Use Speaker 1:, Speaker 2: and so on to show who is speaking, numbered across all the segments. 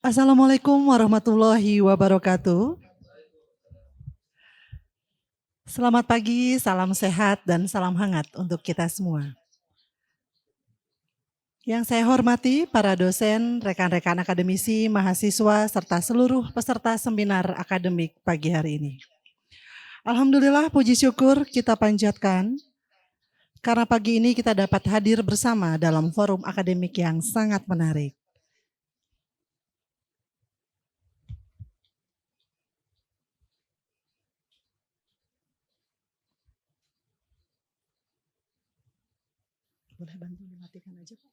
Speaker 1: Assalamualaikum warahmatullahi wabarakatuh. Selamat pagi, salam sehat dan salam hangat untuk kita semua. Yang saya hormati para dosen, rekan-rekan akademisi, mahasiswa, serta seluruh peserta seminar akademik pagi hari ini. Alhamdulillah, puji syukur kita panjatkan karena pagi ini kita dapat hadir bersama dalam forum akademik yang sangat menarik. Boleh bantu dimatikan aja, Pak?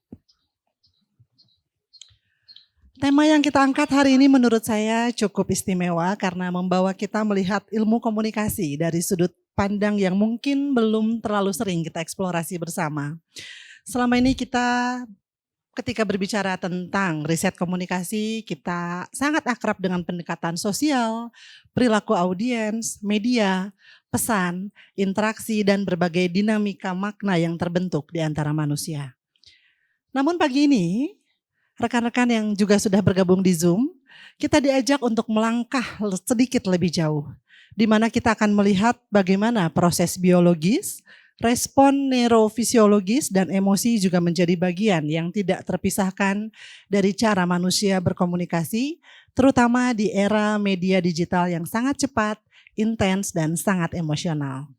Speaker 1: Tema yang kita angkat hari ini menurut saya cukup istimewa karena membawa kita melihat ilmu komunikasi dari sudut pandang yang mungkin belum terlalu sering kita eksplorasi bersama. Selama ini kita ketika berbicara tentang riset komunikasi, kita sangat akrab dengan pendekatan sosial, perilaku audiens, media, pesan, interaksi, dan berbagai dinamika makna yang terbentuk di antara manusia. Namun pagi ini, rekan-rekan yang juga sudah bergabung di Zoom, kita diajak untuk melangkah sedikit lebih jauh, di mana kita akan melihat bagaimana proses biologis, respon neurofisiologis, dan emosi juga menjadi bagian yang tidak terpisahkan dari cara manusia berkomunikasi, terutama di era media digital yang sangat cepat, intens, dan sangat emosional.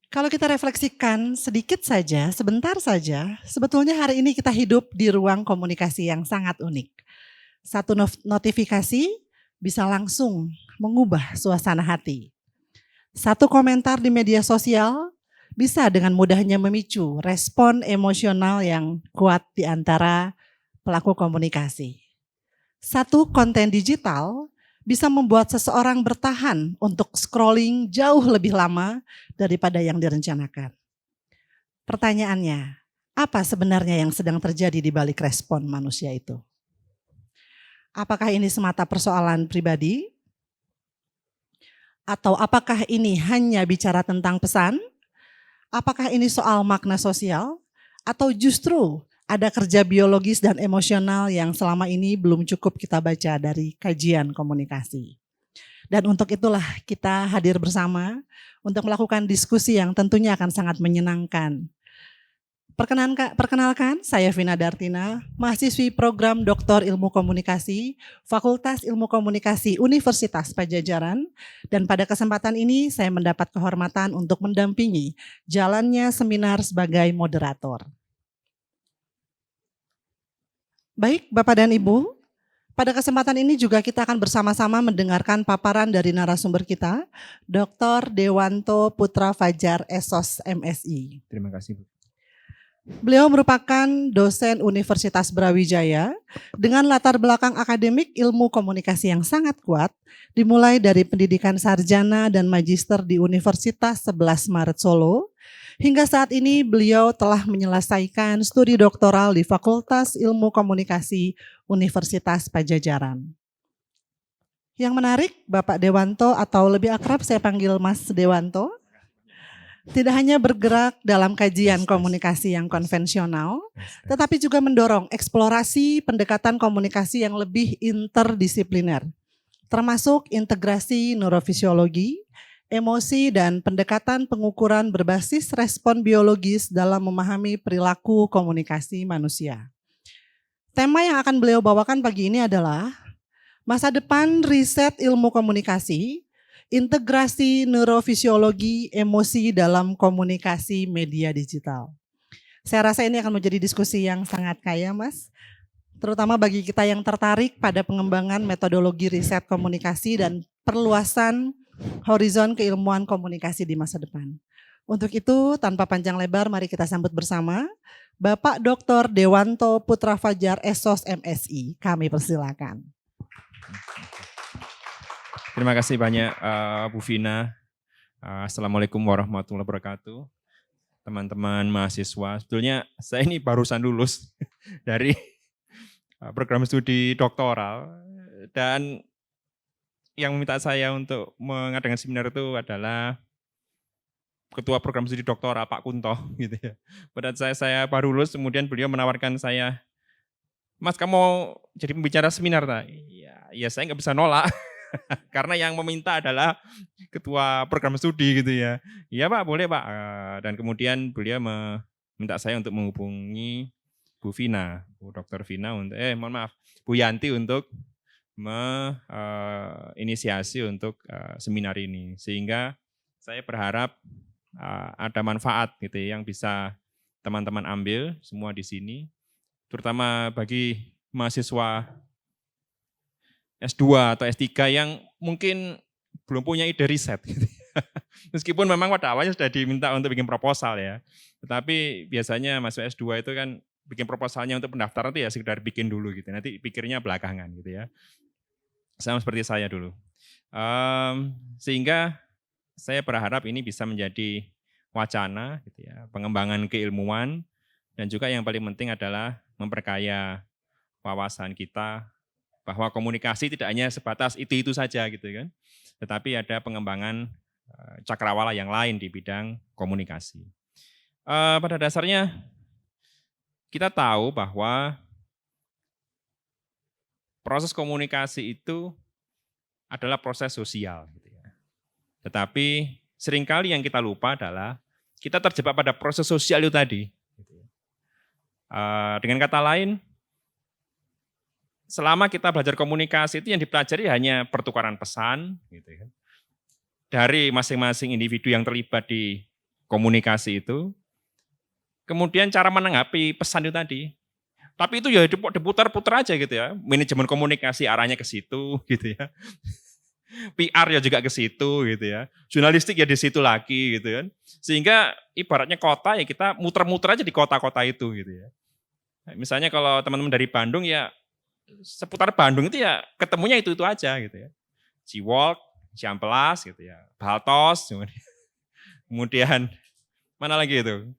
Speaker 1: Kalau kita refleksikan sedikit saja, sebentar saja, sebetulnya hari ini kita hidup di ruang komunikasi yang sangat unik. Satu notifikasi bisa langsung mengubah suasana hati. Satu komentar di media sosial bisa dengan mudahnya memicu respon emosional yang kuat di antara pelaku komunikasi. Satu konten digital bisa membuat seseorang bertahan untuk scrolling jauh lebih lama daripada yang direncanakan. Pertanyaannya, apa sebenarnya yang sedang terjadi di balik respon manusia itu? Apakah ini semata persoalan pribadi? Atau apakah ini hanya bicara tentang pesan? Apakah ini soal makna sosial? Atau justru ada kerja biologis dan emosional yang selama ini belum cukup kita baca dari kajian komunikasi? Dan untuk itulah kita hadir bersama untuk melakukan diskusi yang tentunya akan sangat menyenangkan. Perkenalkan, saya Vina Dartina, mahasiswi program Doktor Ilmu Komunikasi, Fakultas Ilmu Komunikasi Universitas Pajajaran, dan pada kesempatan ini saya mendapat kehormatan untuk mendampingi jalannya seminar sebagai moderator. Baik, Bapak dan Ibu, pada kesempatan ini juga kita akan bersama-sama mendengarkan paparan dari narasumber kita, Dr. Dewanto Putra Fajar, SOS MSI.
Speaker 2: Terima kasih, Bu.
Speaker 1: Beliau merupakan dosen Universitas Brawijaya dengan latar belakang akademik ilmu komunikasi yang sangat kuat, dimulai dari pendidikan sarjana dan magister di Universitas 11 Maret Solo, hingga saat ini beliau telah menyelesaikan studi doktoral di Fakultas Ilmu Komunikasi Universitas Pajajaran. Yang menarik, Bapak Dewanto atau lebih akrab saya panggil Mas Dewanto, tidak hanya bergerak dalam kajian komunikasi yang konvensional, tetapi juga mendorong eksplorasi pendekatan komunikasi yang lebih interdisipliner, termasuk integrasi neurofisiologi, emosi, dan pendekatan pengukuran berbasis respon biologis dalam memahami perilaku komunikasi manusia. Tema yang akan beliau bawakan pagi ini adalah masa depan riset ilmu komunikasi, integrasi neurofisiologi emosi dalam komunikasi media digital. Saya rasa ini akan menjadi diskusi yang sangat kaya, Mas. Terutama bagi kita yang tertarik pada pengembangan metodologi riset komunikasi dan perluasan horizon keilmuan komunikasi di masa depan. Untuk itu, tanpa panjang lebar, mari kita sambut bersama Bapak Dr. Dewanto Putra Fajar, SOS MSI. Kami persilakan.
Speaker 2: Terima kasih banyak Bu Vina. Assalamualaikum warahmatullahi wabarakatuh. Teman-teman mahasiswa, sebetulnya saya ini barusan lulus dari program studi doktoral dan yang meminta saya untuk mengadakan seminar itu adalah Ketua Program Studi Doktoral Pak Kunto gitu ya. Pada saat saya baru lulus, kemudian beliau menawarkan saya Mas kamu mau jadi pembicara seminar tak? Ya saya nggak bisa nolak. Karena yang meminta adalah ketua program studi gitu ya. Iya Pak, boleh Pak. Dan kemudian beliau meminta saya untuk menghubungi Bu Vina, Bu Dr. Vina untuk, mohon maaf, Bu Yanti untuk inisiasi untuk seminar ini. Sehingga saya berharap ada manfaat gitu ya, yang bisa teman-teman ambil semua di sini, terutama bagi mahasiswa S2 atau S3 yang mungkin belum punya ide riset. Gitu. Meskipun memang pada awalnya sudah diminta untuk bikin proposal ya, tetapi biasanya masuk S2 itu kan bikin proposalnya untuk pendaftaran itu ya sekedar bikin dulu gitu, nanti pikirnya belakangan gitu ya. Sama seperti saya dulu. Sehingga saya berharap ini bisa menjadi wacana gitu ya, pengembangan keilmuan, dan juga yang paling penting adalah memperkaya wawasan kita, bahwa komunikasi tidak hanya sebatas itu saja gitu kan, tetapi ada pengembangan cakrawala yang lain di bidang komunikasi. Pada dasarnya kita tahu bahwa proses komunikasi itu adalah proses sosial. Gitu ya. Tetapi seringkali yang kita lupa adalah kita terjebak pada proses sosial itu tadi. Gitu ya. Dengan kata lain, selama kita belajar komunikasi itu yang dipelajari hanya pertukaran pesan, gitu kan, dari masing-masing individu yang terlibat di komunikasi itu, kemudian cara menanggapi pesan itu tadi. Tapi itu ya diputar-putar aja gitu ya, manajemen komunikasi arahnya ke situ gitu ya. PR ya juga ke situ gitu ya, jurnalistik ya di situ lagi gitu kan. Sehingga ibaratnya kota ya kita muter-muter aja di kota-kota itu gitu ya. Misalnya kalau teman-teman dari Bandung ya seputar Bandung itu ya ketemunya itu aja gitu ya. Ciwalk, Ciamplas gitu ya, Baltos, kemudian mana lagi itu?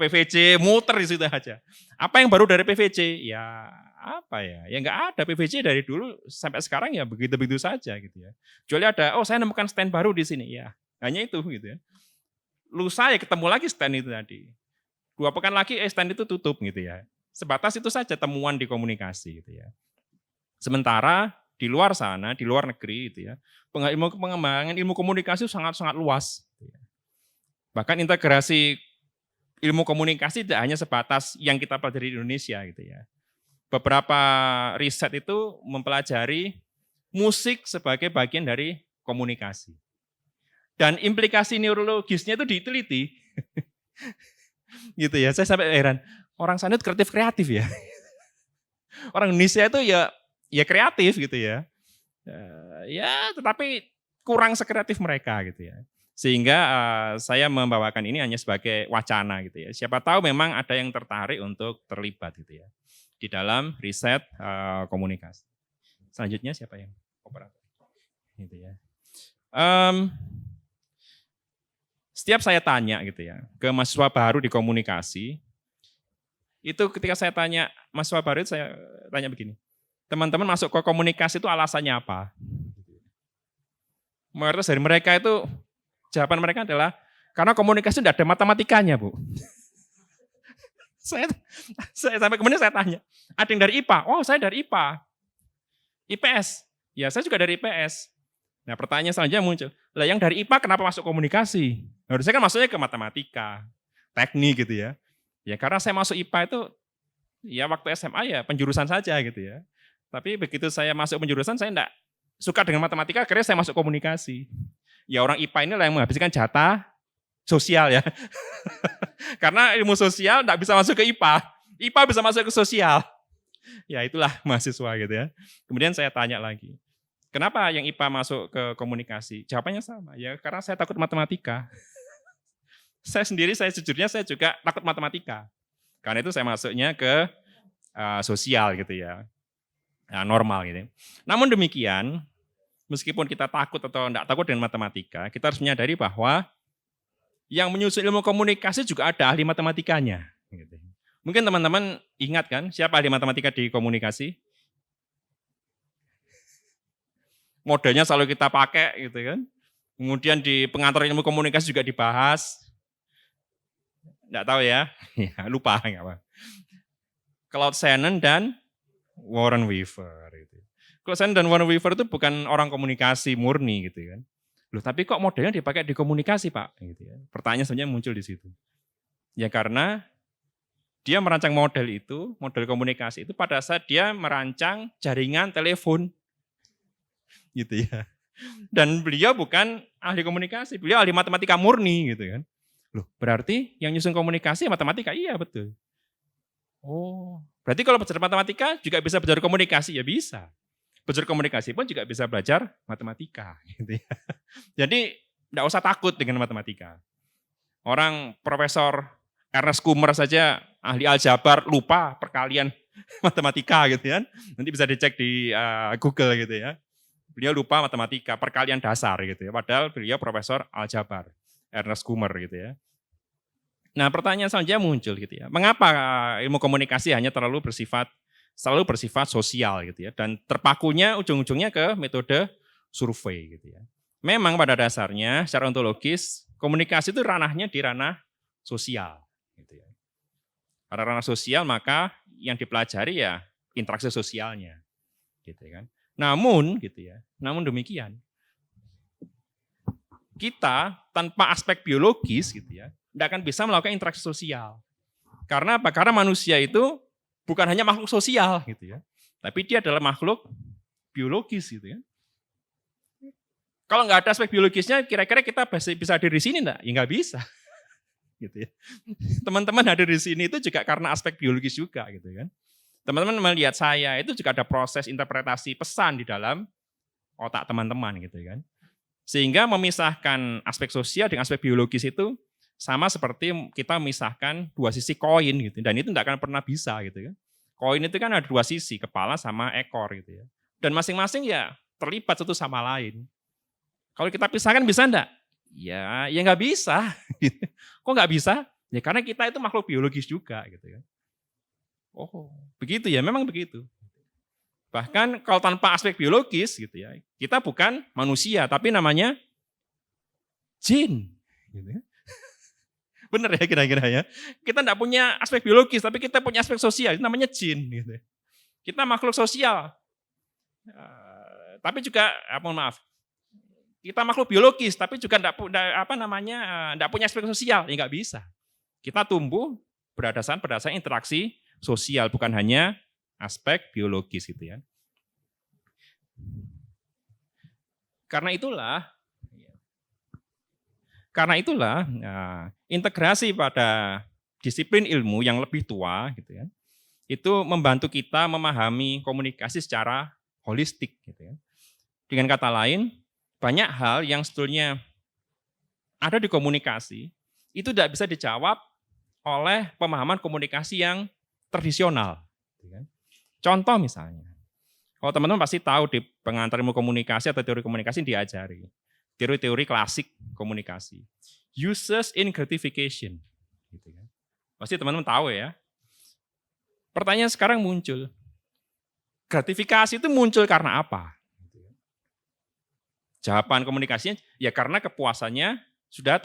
Speaker 2: PVJ, muter di situ aja. Apa yang baru dari PVJ? Ya apa ya? Ya nggak ada, PVJ dari dulu sampai sekarang ya begitu-begitu saja gitu ya. Kecuali ada, oh saya nemukan stand baru di sini. Ya hanya itu gitu ya. Lusa ya ketemu lagi stand itu tadi. 2 pekan lagi stand itu tutup gitu ya. Sebatas itu saja temuan di komunikasi gitu ya. Sementara di luar sana, di luar negeri gitu ya, pengembangan ilmu komunikasi sangat-sangat luas. Gitu ya. Bahkan integrasi ilmu komunikasi tidak hanya sebatas yang kita pelajari di Indonesia gitu ya. Beberapa riset itu mempelajari musik sebagai bagian dari komunikasi. Dan implikasi neurologisnya itu diteliti. Gitu ya, saya sampai heran. Orang sana itu kreatif ya. Orang Indonesia itu ya kreatif gitu ya. Ya, tetapi kurang sekreatif mereka gitu ya. Sehingga saya membawakan ini hanya sebagai wacana gitu ya. Siapa tahu memang ada yang tertarik untuk terlibat gitu ya di dalam riset komunikasi. Selanjutnya siapa yang operator? Gitu ya. Setiap saya tanya gitu ya ke mahasiswa baru di komunikasi, itu ketika saya tanya mahasiswa baru itu saya tanya begini, teman-teman masuk ke komunikasi itu alasannya apa? Mayoritas dari mereka itu jawaban mereka adalah karena komunikasi tidak ada matematikanya, Bu. saya sampai kemudian saya tanya, ada yang dari IPA? Oh, saya dari IPA. IPS? Ya, saya juga dari IPS. Nah, pertanyaan selanjutnya muncul, lah yang dari IPA kenapa masuk komunikasi? Harusnya kan masuknya ke matematika, teknik gitu ya. Ya karena saya masuk IPA itu, ya waktu SMA ya penjurusan saja gitu ya. Tapi begitu saya masuk penjurusan, saya enggak suka dengan matematika, akhirnya saya masuk komunikasi. Ya orang IPA inilah yang menghabiskan jatah sosial ya. Karena ilmu sosial enggak bisa masuk ke IPA. IPA bisa masuk ke sosial. Ya itulah mahasiswa gitu ya. Kemudian saya tanya lagi, kenapa yang IPA masuk ke komunikasi? Jawabannya sama, ya karena saya takut matematika. Saya sendiri, sejujurnya saya juga takut matematika. Karena itu saya masuknya ke sosial gitu ya, normal gitu. Namun demikian, meskipun kita takut atau enggak takut dengan matematika, kita harus menyadari bahwa yang menyusun ilmu komunikasi juga ada ahli matematikanya. Gitu. Mungkin teman-teman ingat kan, siapa ahli matematika di komunikasi? Modelnya selalu kita pakai gitu kan. Kemudian di pengantar ilmu komunikasi juga dibahas. Enggak tahu ya, lupa enggak apa. Claude Shannon dan Warren Weaver. Gitu. Claude Shannon dan Warren Weaver itu bukan orang komunikasi murni gitu kan. Loh, tapi kok modelnya dipakai di komunikasi, Pak? Gitu ya. Pertanyaan sebenarnya muncul di situ. Ya karena dia merancang model itu, model komunikasi itu pada saat dia merancang jaringan telepon. Gitu ya. Dan beliau bukan ahli komunikasi, beliau ahli matematika murni gitu kan. Loh, berarti yang nyusun komunikasi matematika? Iya, betul. Oh, berarti kalau belajar matematika juga bisa belajar komunikasi? Ya bisa. Belajar komunikasi pun juga bisa belajar matematika. Gitu ya. Jadi tidak usah takut dengan matematika. Orang Profesor Ernest Kummer saja ahli aljabar lupa perkalian matematika gitu kan. Nanti bisa dicek di Google gitu ya. Beliau lupa matematika, perkalian dasar gitu ya. Padahal beliau Profesor aljabar Ernest Kummer gitu ya. Nah, pertanyaan selanjutnya muncul gitu ya. Mengapa ilmu komunikasi hanya selalu bersifat sosial gitu ya, dan terpakunya ujung-ujungnya ke metode survei gitu ya. Memang pada dasarnya secara ontologis komunikasi itu ranahnya di ranah sosial gitu ya. Pada ranah sosial maka yang dipelajari ya interaksi sosialnya gitu kan. Namun gitu ya, namun demikian kita tanpa aspek biologis gitu ya, tidak akan bisa melakukan interaksi sosial. Karena apa? Karena manusia itu bukan hanya makhluk sosial gitu ya, tapi dia adalah makhluk biologis gitu ya. Kalau nggak ada aspek biologisnya, kira-kira kita bisa hadir di sini enggak? Ya nggak bisa. Gitu ya. Teman-teman hadir di sini itu juga karena aspek biologis juga gitu kan. Teman-teman melihat saya itu juga ada proses interpretasi pesan di dalam otak teman-teman gitu kan. Sehingga memisahkan aspek sosial dengan aspek biologis itu sama seperti kita memisahkan dua sisi koin gitu, dan itu tidak akan pernah bisa gitu kan. Koin itu kan ada dua sisi, kepala sama ekor gitu ya. Dan masing-masing ya terlibat satu sama lain. Kalau kita pisahkan bisa enggak? Ya nggak bisa. Kok nggak bisa? Ya karena kita itu makhluk biologis juga gitu kan. Oh, begitu ya, memang begitu. Bahkan kalau tanpa aspek biologis gitu ya, kita bukan manusia, tapi namanya jin. Gitu ya. Bener ya kira-kira ya. Kita tidak punya aspek biologis, tapi kita punya aspek sosial, itu namanya jin. Gitu. Kita makhluk sosial, tapi juga, mohon maaf, kita makhluk biologis, tapi juga tidak punya aspek sosial, ya nggak bisa. Kita tumbuh berdasarkan interaksi sosial, bukan hanya aspek biologis gitu ya. Karena itulah integrasi pada disiplin ilmu yang lebih tua gitu ya, itu membantu kita memahami komunikasi secara holistik gitu ya. Dengan kata lain, banyak hal yang sebetulnya ada di komunikasi itu tidak bisa dijawab oleh pemahaman komunikasi yang tradisional. Contoh misalnya, kalau teman-teman pasti tahu di pengantar ilmu komunikasi atau teori komunikasi diajari teori-teori klasik komunikasi, uses in gratification. Gitu kan. Pasti teman-teman tahu ya. Pertanyaan sekarang muncul, gratifikasi itu muncul karena apa? Jawaban komunikasinya ya karena kepuasannya sudah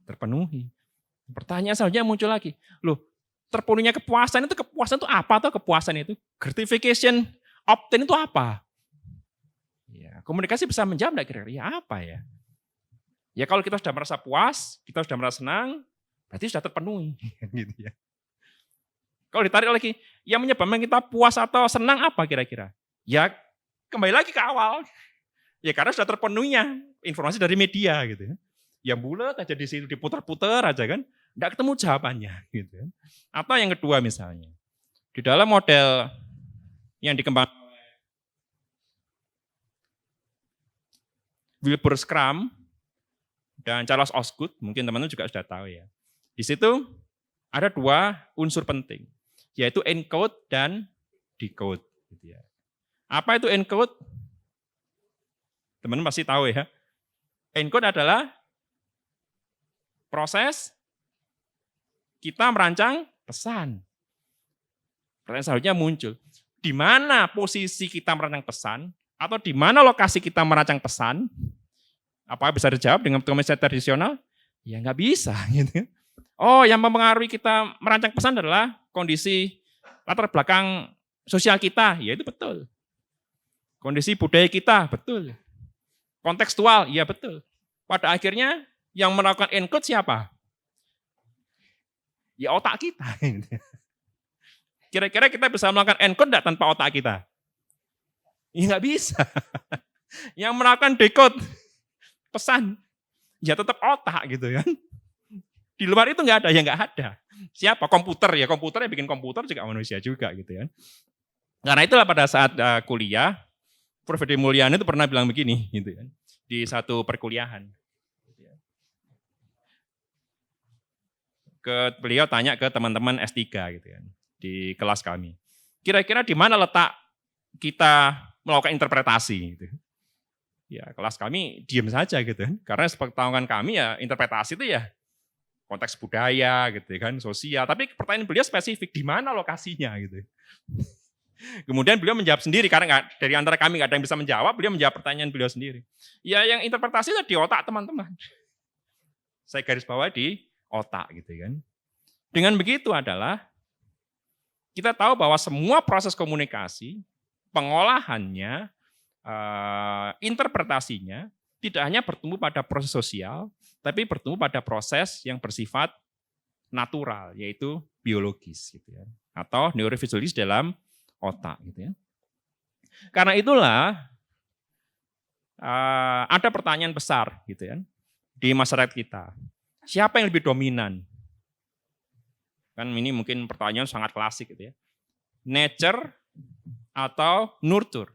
Speaker 2: terpenuhi. Pertanyaan selanjutnya muncul lagi, loh terpenuhinya kepuasan itu apa atau kepuasan itu? Gratification obtain itu apa? Ya, komunikasi bisa menjawab enggak kira-kira? Ya apa ya? Ya kalau kita sudah merasa puas, kita sudah merasa senang, berarti sudah terpenuhi. Gitu ya. Kalau ditarik lagi, yang menyebabkan kita puas atau senang apa kira-kira? Ya kembali lagi ke awal. Ya karena sudah terpenuhinya informasi dari media gitu ya. Yang bulat aja di situ diputar-putar aja kan, enggak ketemu jawabannya gitu. Atau yang kedua misalnya, di dalam model yang dikembangkan oleh Wilbur Schramm dan Charles Osgood, mungkin teman-teman juga sudah tahu ya. Di situ ada dua unsur penting, yaitu encode dan decode. Gitu ya. Apa itu encode? Teman-teman pasti tahu ya. Encode adalah proses kita merancang pesan. Pertanyaan selanjutnya muncul, di mana posisi kita merancang pesan, atau di mana lokasi kita merancang pesan? Apa bisa dijawab dengan komunikasi tradisional? Ya nggak bisa. Gitu. Oh, yang mempengaruhi kita merancang pesan adalah kondisi latar belakang sosial kita, ya itu betul. Kondisi budaya kita, betul. Kontekstual, ya betul. Pada akhirnya yang melakukan encode siapa? Ya otak kita. Kira-kira kita bisa melakukan encode enggak tanpa otak kita? Ya nggak bisa. Yang melakukan decode pesan, ya tetap otak gitu kan. Di luar itu nggak ada, ya nggak ada. Siapa? Komputer ya, komputer yang bikin komputer juga manusia juga gitu kan. Karena itulah pada saat kuliah, Prof. Edi Mulyana itu pernah bilang begini gitu kan, di satu perkuliahan. Beliau tanya ke teman-teman S3 gitu kan, di kelas kami. Kira-kira di mana letak kita melakukan interpretasi gitu. Ya kelas kami diam saja gitu kan, karena sepengetahuan kami ya interpretasi itu ya konteks budaya gitu kan, sosial. Tapi pertanyaan beliau spesifik, di mana lokasinya gitu. Kemudian beliau menjawab sendiri, karena dari antara kami nggak ada yang bisa menjawab, beliau menjawab pertanyaan beliau sendiri. Ya yang interpretasi itu di otak teman-teman. Saya garis bawah di otak gitu kan. Dengan begitu adalah kita tahu bahwa semua proses komunikasi, pengolahannya, interpretasinya tidak hanya bertumbuh pada proses sosial, tapi bertumbuh pada proses yang bersifat natural, yaitu biologis gitu ya, atau neurofisiologis dalam otak gitu ya. Karena itulah ada pertanyaan besar gitu ya di masyarakat kita. Siapa yang lebih dominan? Kan ini mungkin pertanyaan sangat klasik gitu ya. Nature atau nurture?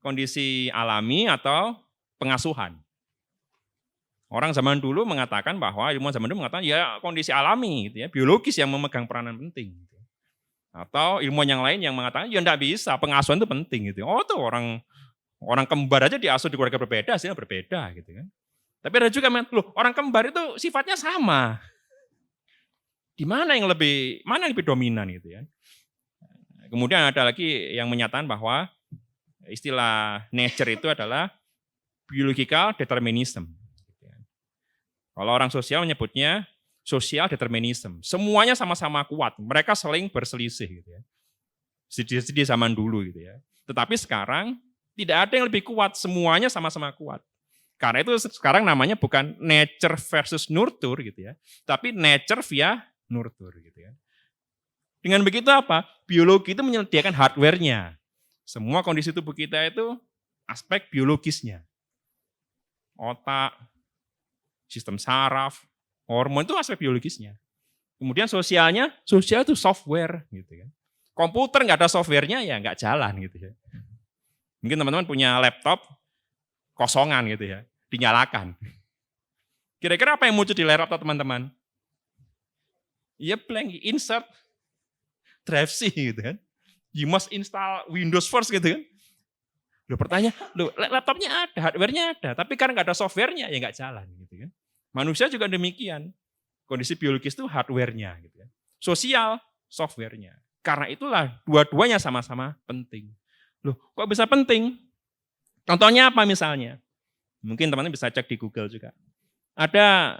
Speaker 2: Kondisi alami atau pengasuhan? Orang zaman dulu mengatakan bahwa, ilmuwan zaman dulu mengatakan ya kondisi alami gitu ya, biologis yang memegang peranan penting. Gitu. Atau ilmuwan yang lain yang mengatakan ya enggak bisa, pengasuhan itu penting gitu. Oh tuh orang kembar aja diasuh di keluarga berbeda, hasilnya berbeda gitu kan. Tapi ada juga loh, orang kembar itu sifatnya sama. Di mana yang lebih dominan gitu ya. Kemudian ada lagi yang menyatakan bahwa istilah nature itu adalah biological determinism. Kalau orang sosial menyebutnya social determinism. Semuanya sama-sama kuat. Mereka saling berselisih gitu ya. Di zaman dulu gitu ya. Tetapi sekarang tidak ada yang lebih kuat, semuanya sama-sama kuat. Karena itu sekarang namanya bukan nature versus nurture gitu ya. Tapi nature via nurture gitu ya. Dengan begitu apa? Biologi itu menyediakan hardware-nya. Semua kondisi tubuh kita itu aspek biologisnya. Otak, sistem saraf, hormon itu aspek biologisnya. Kemudian sosialnya, sosial itu software gitu kan. Komputer nggak ada softwarenya ya nggak jalan gitu ya. Mungkin teman-teman punya laptop kosongan gitu ya, dinyalakan. Kira-kira apa yang muncul di laptop teman-teman? Ya blank, insert drive C gitu kan. You must install Windows first gitu kan. Loh pertanyaan, laptopnya ada, hardware-nya ada, tapi karena nggak ada software-nya ya nggak jalan gitu kan. Manusia juga demikian. Kondisi biologis itu hardware-nya gitu kan. Sosial, software-nya. Karena itulah dua-duanya sama-sama penting. Loh, kok bisa penting? Contohnya apa misalnya? Mungkin teman-teman bisa cek di Google juga. Ada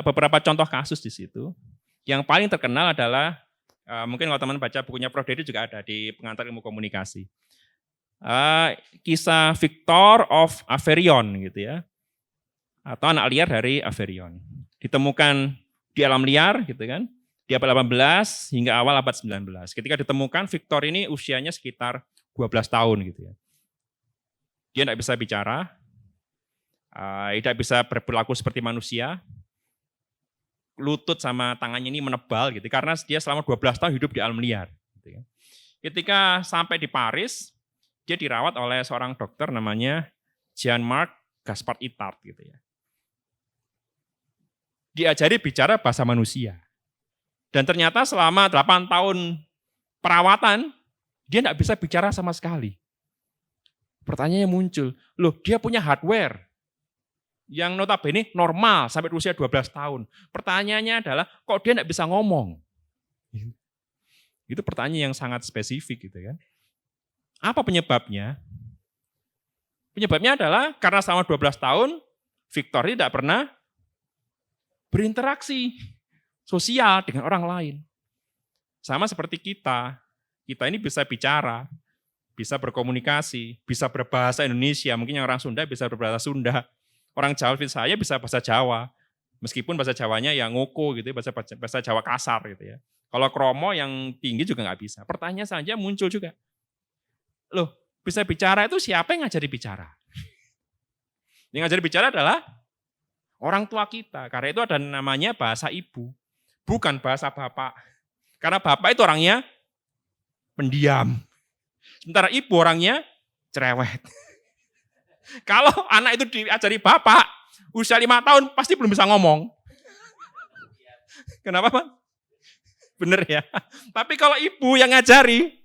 Speaker 2: beberapa contoh kasus di situ. Yang paling terkenal adalah, mungkin kalau teman baca bukunya Prof. Dedi juga ada di pengantar ilmu komunikasi. Kisah Victor of Aveyron gitu ya, atau anak liar dari Aveyron, ditemukan di alam liar gitu kan, di abad 18 hingga awal abad 19. Ketika ditemukan, Victor ini usianya sekitar 12 tahun gitu ya. Dia tidak bisa bicara, tidak bisa berperilaku seperti manusia, lutut sama tangannya ini menebal gitu, karena dia selama 12 tahun hidup di alam liar. Gitu ya. Ketika sampai di Paris, dia dirawat oleh seorang dokter namanya Jean-Marc Gaspard Itard gitu ya. Diajari bicara bahasa manusia. Dan ternyata selama 8 tahun perawatan, dia tidak bisa bicara sama sekali. Pertanyaannya muncul, loh dia punya hardware yang notabene normal sampai usia 12 tahun. Pertanyaannya adalah, kok dia tidak bisa ngomong? Itu pertanyaan yang sangat spesifik gitu kan. Apa penyebabnya? Penyebabnya adalah karena selama 12 tahun, Victor tidak pernah berinteraksi sosial dengan orang lain. Sama seperti kita. Kita ini bisa bicara, bisa berkomunikasi, bisa berbahasa Indonesia. Mungkin yang orang Sunda bisa berbahasa Sunda. Orang Jawa seperti saya bisa bahasa Jawa. Meskipun bahasa Jawanya yang ngoko gitu ya, bahasa Jawa kasar gitu ya. Kalau kromo yang tinggi juga nggak bisa. Pertanyaan saja muncul juga. Loh, bisa bicara itu siapa yang ngajari bicara? Yang ngajari bicara adalah orang tua kita. Karena itu ada namanya bahasa ibu. Bukan bahasa bapak. Karena bapak itu orangnya pendiam. Sementara ibu orangnya cerewet. Kalau anak itu diajari bapak, usia 5 tahun pasti belum bisa ngomong. Kenapa, Pak? Bener ya. Tapi kalau ibu yang ngajari,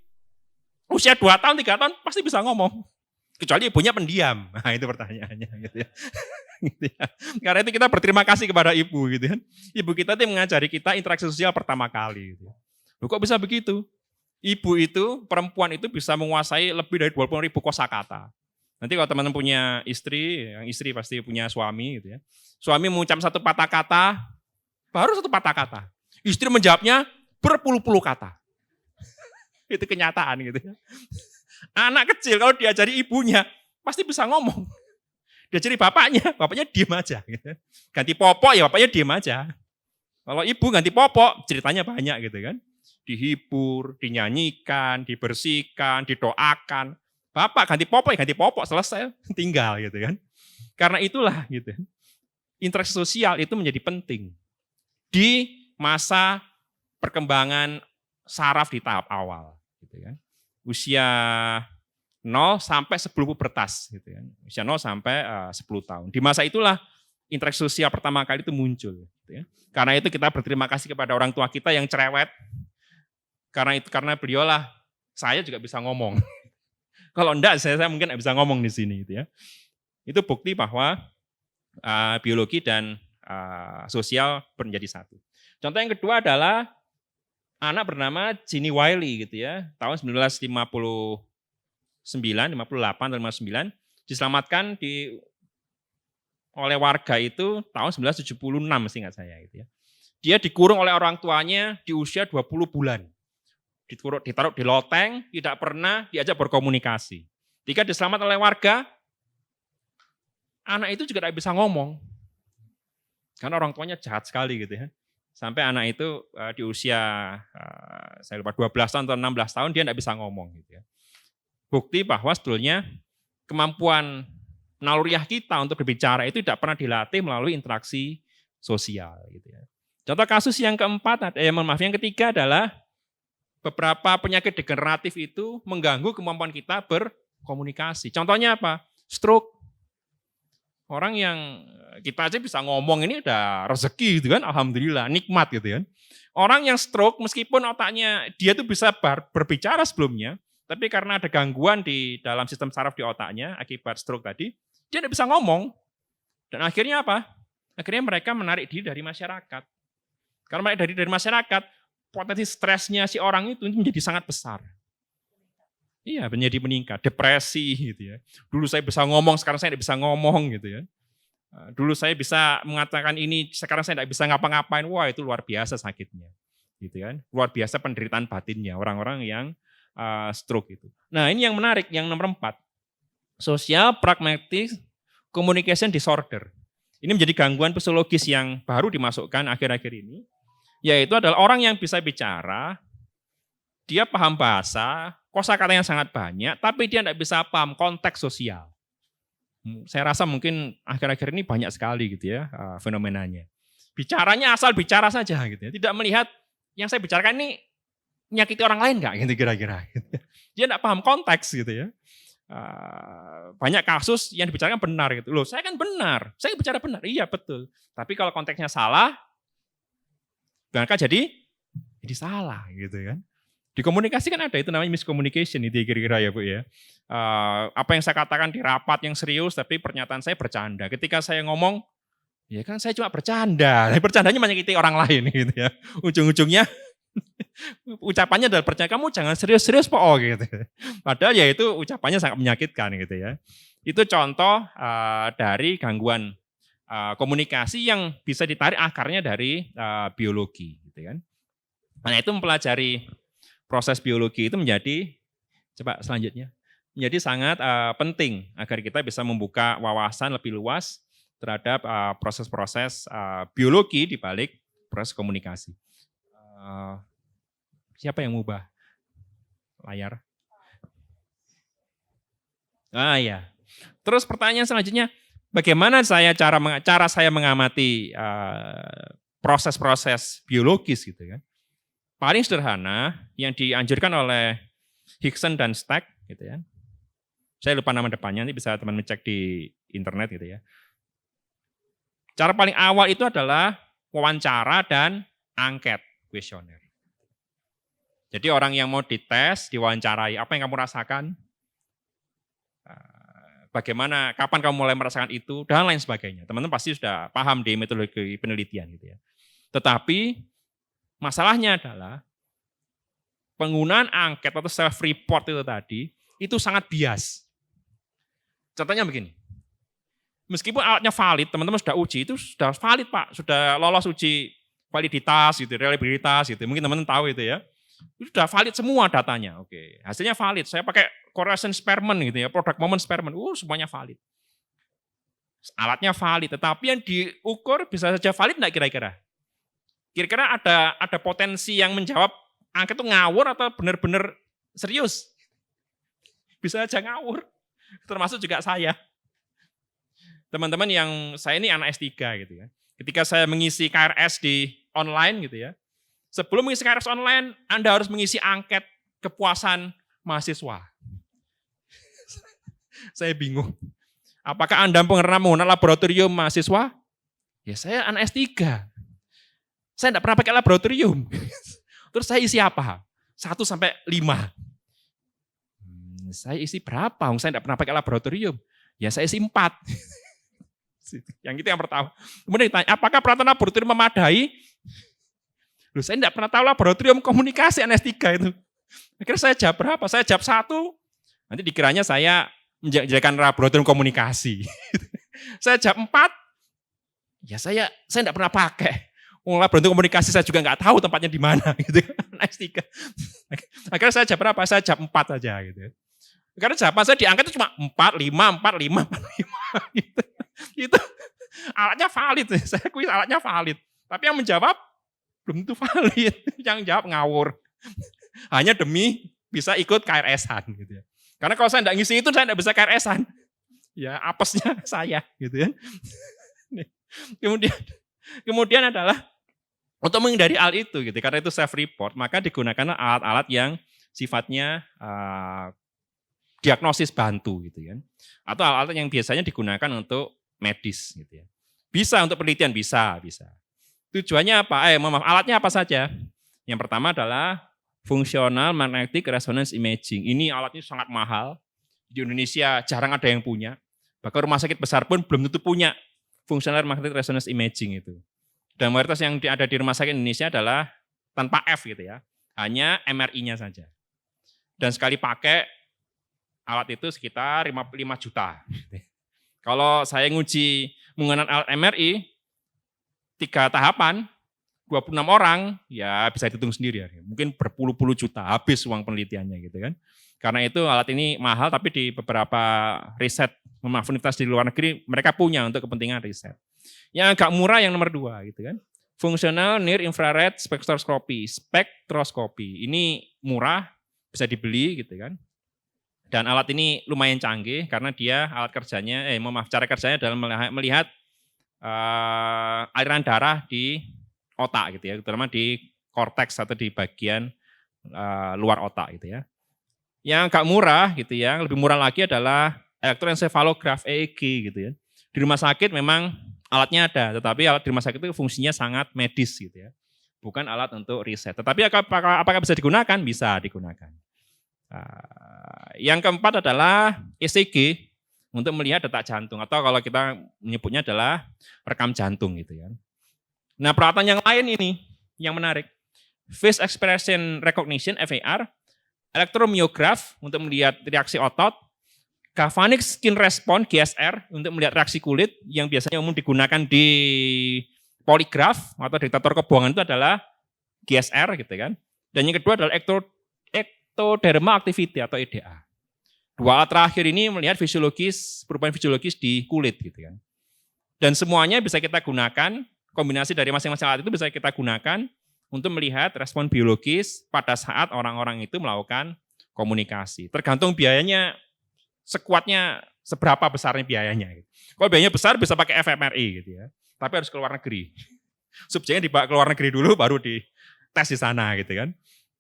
Speaker 2: usia 2 tahun, 3 tahun pasti bisa ngomong. Kecuali ibunya pendiam. Nah, itu pertanyaannya gitu ya. Gitu ya. Karena itu kita berterima kasih kepada ibu gitu kan. Ibu kita itu mengajari kita interaksi sosial pertama kali gitu. Loh, kok bisa begitu? Ibu itu, perempuan itu bisa menguasai lebih dari 20.000 kosakata. Nanti kalau teman-teman punya istri, yang istri pasti punya suami gitu ya. Suami mengucap satu patah kata, baru satu patah kata. Istri menjawabnya berpuluh-puluh kata. Itu kenyataan gitu ya. Anak kecil kalau diajari ibunya, pasti bisa ngomong. Diajari bapaknya diem aja. Gitu. Ganti popok ya bapaknya diem aja. Kalau ibu ganti popok, ceritanya banyak gitu kan. Dihibur, dinyanyikan, dibersihkan, didoakan. Bapak ganti popok, selesai, tinggal gitu kan. Karena itulah gitu. Interaksi sosial itu menjadi penting di masa perkembangan saraf di tahap awal, gitu kan. Usia 0 sampai sebelum pubertas, gitu kan. Usia 0 sampai 10 tahun. Di masa itulah interaksi sosial pertama kali itu muncul, gitu ya. Karena itu kita berterima kasih kepada orang tua kita yang cerewet. Karena beliaulah saya juga bisa ngomong. Kalau enggak, saya mungkin enggak bisa ngomong di sini, gitu ya. Itu bukti bahwa biologi dan sosial menjadi satu. Contoh yang kedua adalah anak bernama Ginny Wiley gitu ya, tahun 1959, 58 atau 59, diselamatkan oleh warga itu tahun 1976 seingat saya gitu ya. Dia dikurung oleh orang tuanya di usia 20 bulan. Ditaruh di loteng, tidak pernah diajak berkomunikasi. Ketika diselamatkan oleh warga, anak itu juga tidak bisa ngomong. Karena orang tuanya jahat sekali gitu ya. Sampai anak itu di usia saya lupa 12 tahun atau 16 tahun dia tidak bisa ngomong gitu ya. Bukti bahwa sebetulnya kemampuan naluriah kita untuk berbicara itu tidak pernah dilatih melalui interaksi sosial gitu ya. Contoh kasus yang keempat, yang ketiga adalah beberapa penyakit degeneratif itu mengganggu kemampuan kita berkomunikasi. Contohnya apa? Stroke. Orang yang kita aja bisa ngomong ini udah rezeki gitu kan, alhamdulillah, nikmat gitu kan. Orang yang stroke meskipun otaknya dia tuh bisa berbicara sebelumnya, tapi karena ada gangguan di dalam sistem saraf di otaknya akibat stroke tadi, dia tidak bisa ngomong. Dan akhirnya apa? Akhirnya mereka menarik diri dari masyarakat. Karena menarik diri dari masyarakat, potensi stresnya si orang itu menjadi sangat besar. Iya, menjadi meningkat, depresi gitu ya. Dulu saya bisa ngomong, sekarang saya tidak bisa ngomong gitu ya. Dulu saya bisa mengatakan ini, sekarang saya tidak bisa ngapa-ngapain. Wah, itu luar biasa sakitnya. Gitu kan. Luar biasa penderitaan batinnya orang-orang yang stroke itu. Nah, ini yang menarik, yang nomor 4. Social pragmatic communication disorder. Ini menjadi gangguan psikologis yang baru dimasukkan akhir-akhir ini. Yaitu adalah orang yang bisa bicara, dia paham bahasa, kosakata yang sangat banyak, tapi dia tidak bisa paham konteks sosial. Saya rasa mungkin akhir-akhir ini banyak sekali gitu ya fenomenanya. Bicaranya asal bicara saja gitu ya, tidak melihat yang saya bicarakan ini menyakiti orang lain nggak gitu kira-kira. Dia tidak paham konteks gitu ya. Banyak kasus yang dibicarakan benar gitu. Loh, saya kan benar, saya bicara benar, iya betul. Tapi kalau konteksnya salah, maka jadi salah gitu kan. Di komunikasi kan ada itu namanya miscommunication itu kira-kira ya Bu ya. Apa yang saya katakan di rapat yang serius tapi pernyataan saya bercanda. Ketika saya ngomong, ya kan saya cuma bercanda. Tapi bercandanya menyakiti orang lain gitu ya. Ujung-ujungnya ucapannya adalah percaya kamu jangan serius-serius po gitu. Padahal ya itu ucapannya sangat menyakitkan gitu ya. Itu contoh dari gangguan komunikasi yang bisa ditarik akarnya dari biologi gitu kan. Nah itu mempelajari proses biologi itu menjadi, coba selanjutnya, menjadi sangat penting agar kita bisa membuka wawasan lebih luas terhadap proses-proses biologi di balik proses komunikasi. Siapa yang mengubah layar? Ya. Terus pertanyaan selanjutnya, bagaimana cara saya mengamati proses-proses biologis gitu kan? Paling sederhana yang dianjurkan oleh Hickson dan Stack gitu ya. Saya lupa nama depannya, nanti bisa teman cek di internet gitu ya. Cara paling awal itu adalah wawancara dan angket, kuesioner. Jadi orang yang mau dites, diwawancarai, apa yang kamu rasakan? Bagaimana, kapan kamu mulai merasakan itu, dan lain sebagainya. Teman-teman pasti sudah paham di metodologi penelitian gitu ya. Tetapi masalahnya adalah penggunaan angket atau self-report itu tadi, itu sangat bias. Contohnya begini, meskipun alatnya valid, teman-teman sudah uji, itu sudah valid Pak, sudah lolos uji validitas, gitu, reliabilitas, gitu. Mungkin teman-teman tahu itu ya. Itu sudah valid semua datanya, oke. Hasilnya valid, saya pakai correlation experiment gitu ya, product moment experiment, semuanya valid. Alatnya valid, tetapi yang diukur bisa saja valid enggak kira-kira? Kira-kira ada potensi yang menjawab angket itu ngawur atau benar-benar serius? Bisa aja ngawur, termasuk juga saya. Teman-teman yang saya ini anak S3 gitu ya. Ketika saya mengisi KRS di online gitu ya, sebelum mengisi KRS online, Anda harus mengisi angket kepuasan mahasiswa. Saya bingung. Apakah Anda pernah menggunakan laboratorium mahasiswa? Ya saya anak S3. Saya tidak pernah pakai laboratorium. Terus saya isi apa? 1 sampai 5. Saya isi berapa? Saya tidak pernah pakai laboratorium. Ya saya isi 4. Yang itu yang pertama. Kemudian ditanya, apakah peralatan laboratorium memadai? Loh, saya tidak pernah tahu laboratorium komunikasi NS3 itu. Akhirnya saya jawab berapa? Saya jawab 1. Nanti dikiranya saya menjadikan laboratorium komunikasi. Saya jawab 4. Ya saya tidak pernah pakai. Laboratorium komunikasi saya juga nggak tahu tempatnya di mana gitu. NS3. Akhirnya saya jawab berapa? Saya jawab 4 aja gitu. Karena jawaban saya diangkat itu cuma 4, 5, 4, 5, 4, 5 gitu. Itu alatnya valid. Saya kuis alatnya valid. Tapi yang menjawab belum tentu valid. Yang jawab ngawur. Hanya demi bisa ikut KRS-an gitu ya. Karena kalau saya tidak ngisi itu saya tidak bisa KRS-an. Ya apesnya saya gitu ya. Kemudian adalah untuk menghindari hal itu gitu, karena itu self report, maka digunakan alat-alat yang sifatnya diagnosis bantu gitu kan. Atau alat-alat yang biasanya digunakan untuk medis gitu ya. Bisa untuk penelitian, bisa. Tujuannya apa? Alatnya apa saja? Yang pertama adalah functional magnetic resonance imaging. Ini alatnya sangat mahal. Di Indonesia jarang ada yang punya. Bahkan rumah sakit besar pun belum tentu punya functional magnetic resonance imaging itu. Dan mayoritas yang ada di rumah sakit Indonesia adalah tanpa F gitu ya. Hanya MRI-nya saja. Dan sekali pakai alat itu sekitar 5 juta. Kalau saya nguji menggunakan alat MRI, 3 tahapan, 26 orang, ya bisa dihitung sendiri ya. Mungkin berpuluh-puluh juta habis uang penelitiannya gitu kan. Karena itu alat ini mahal, tapi di beberapa riset universitas di luar negeri mereka punya untuk kepentingan riset. Yang agak murah yang nomor 2 gitu kan. Functional Near Infrared Spectroscopy. Ini murah, bisa dibeli gitu kan. Dan alat ini lumayan canggih karena dia alat kerjanya, cara kerjanya adalah melihat aliran darah di otak gitu ya, terutama di korteks atau di bagian luar otak gitu ya. Yang agak murah gitu ya, yang lebih murah lagi adalah elektroencephalograph EEG gitu ya. Di rumah sakit memang alatnya ada, tetapi alat di rumah sakit itu fungsinya sangat medis gitu ya. Bukan alat untuk riset. Tetapi apakah bisa digunakan? Bisa digunakan. Yang keempat adalah ECG untuk melihat detak jantung, atau kalau kita menyebutnya adalah rekam jantung gitu ya. Nah, peralatan yang lain ini yang menarik. Face Expression Recognition (FAR), elektromyograf untuk melihat reaksi otot, Galvanic Skin Response (GSR) untuk melihat reaksi kulit, yang biasanya umum digunakan di poligraf atau detektor kebohongan itu adalah GSR gitu kan. Dan yang kedua adalah ectodermal activity atau EDA. Dua alat terakhir ini melihat perubahan fisiologis di kulit gitu kan. Dan semuanya bisa kita gunakan, kombinasi dari masing-masing alat itu bisa kita gunakan untuk melihat respon biologis pada saat orang-orang itu melakukan komunikasi. Tergantung biayanya, sekuatnya seberapa besarnya biayanya. Kalau biayanya besar bisa pakai fMRI gitu ya, tapi harus ke luar negeri. Subjeknya dibawa ke luar negeri dulu baru dites di sana gitu kan.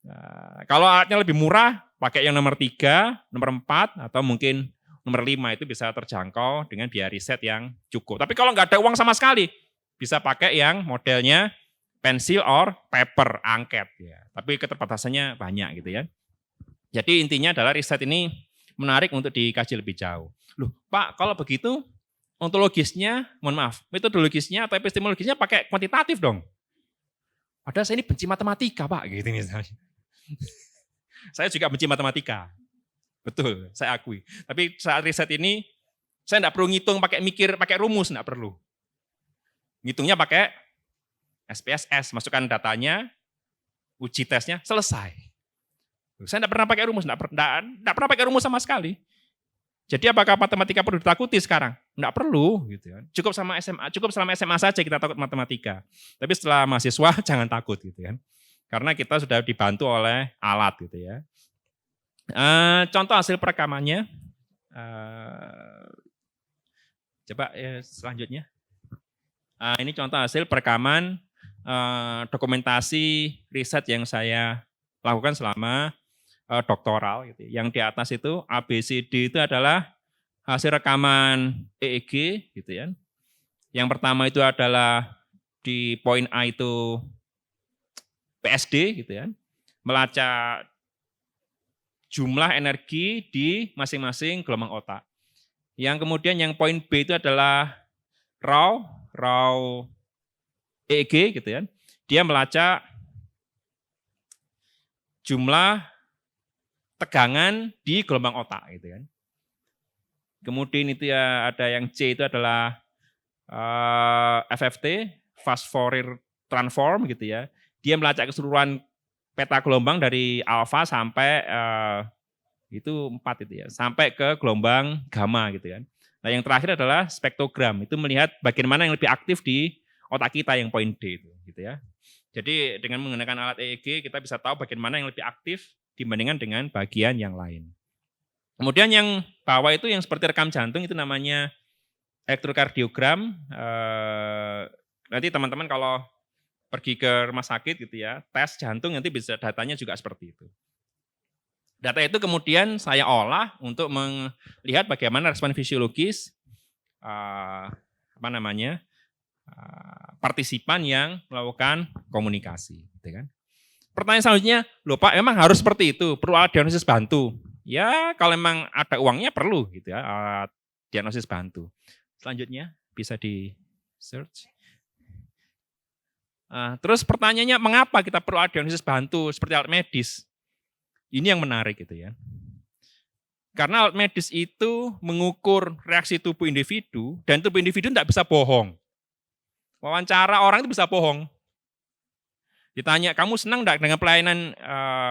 Speaker 2: Nah, kalau alatnya lebih murah, pakai yang nomor 3, nomor 4, atau mungkin nomor 5 itu bisa terjangkau dengan biaya riset yang cukup. Tapi kalau nggak ada uang sama sekali, bisa pakai yang modelnya pensil or paper, angket. Ya. Tapi keterbatasannya banyak gitu ya. Jadi intinya adalah riset ini menarik untuk dikaji lebih jauh. Loh Pak, kalau begitu ontologisnya, mohon maaf, metodologisnya atau epistemologisnya pakai kuantitatif dong. Padahal saya ini benci matematika Pak, gitu misalnya. Saya juga benci matematika. Betul, saya akui. Tapi saat riset ini, saya tidak perlu ngitung pakai rumus, tidak perlu. Ngitungnya pakai SPSS, masukkan datanya, uji tesnya, selesai. Saya tidak pernah pakai rumus, tidak pernah pakai rumus sama sekali. Jadi apakah matematika perlu ditakuti sekarang? Tidak perlu, gitu kan. Cukup selama SMA saja kita takut matematika. Tapi setelah mahasiswa jangan takut, gitu kan. Karena kita sudah dibantu oleh alat, gitu ya. Contoh hasil perekamannya, coba selanjutnya. Ini contoh hasil perekaman dokumentasi riset yang saya lakukan selama doktoral. Gitu. Yang di atas itu ABCD itu adalah hasil rekaman EEG, gitu ya. Yang pertama itu adalah di poin A itu PSD, gitu ya, melacak jumlah energi di masing-masing gelombang otak. Yang kemudian yang poin B itu adalah raw EEG, gitu ya. Dia melacak jumlah tegangan di gelombang otak, gitu kan. Kemudian itu ya ada yang C itu adalah FFT, fast Fourier transform, gitu ya. Dia melacak keseluruhan peta gelombang dari alfa sampai itu 4 itu ya, sampai ke gelombang gamma, gitu kan. Nah yang terakhir adalah spektrogram, itu melihat bagian mana yang lebih aktif di otak kita yang poin D itu, gitu ya. Jadi dengan menggunakan alat EEG kita bisa tahu bagian mana yang lebih aktif dibandingkan dengan bagian yang lain. Kemudian yang bawah itu yang seperti rekam jantung itu namanya elektrokardiogram. Nanti teman-teman kalau pergi ke rumah sakit gitu ya, tes jantung nanti bisa datanya juga seperti itu. Data itu kemudian saya olah untuk melihat bagaimana respon fisiologis partisipan yang melakukan komunikasi, gitu kan. Pertanyaan selanjutnya, loh Pak, emang harus seperti itu? Perlu alat diagnosis bantu? Ya, kalau emang ada uangnya perlu gitu ya, alat diagnosis bantu. Selanjutnya bisa di search. Terus pertanyaannya, mengapa kita perlu alat diagnosis bantu seperti alat medis? Ini yang menarik gitu ya. Karena alat medis itu mengukur reaksi tubuh individu, dan tubuh individu tidak bisa bohong. Wawancara orang itu bisa bohong. Ditanya, kamu senang enggak dengan pelayanan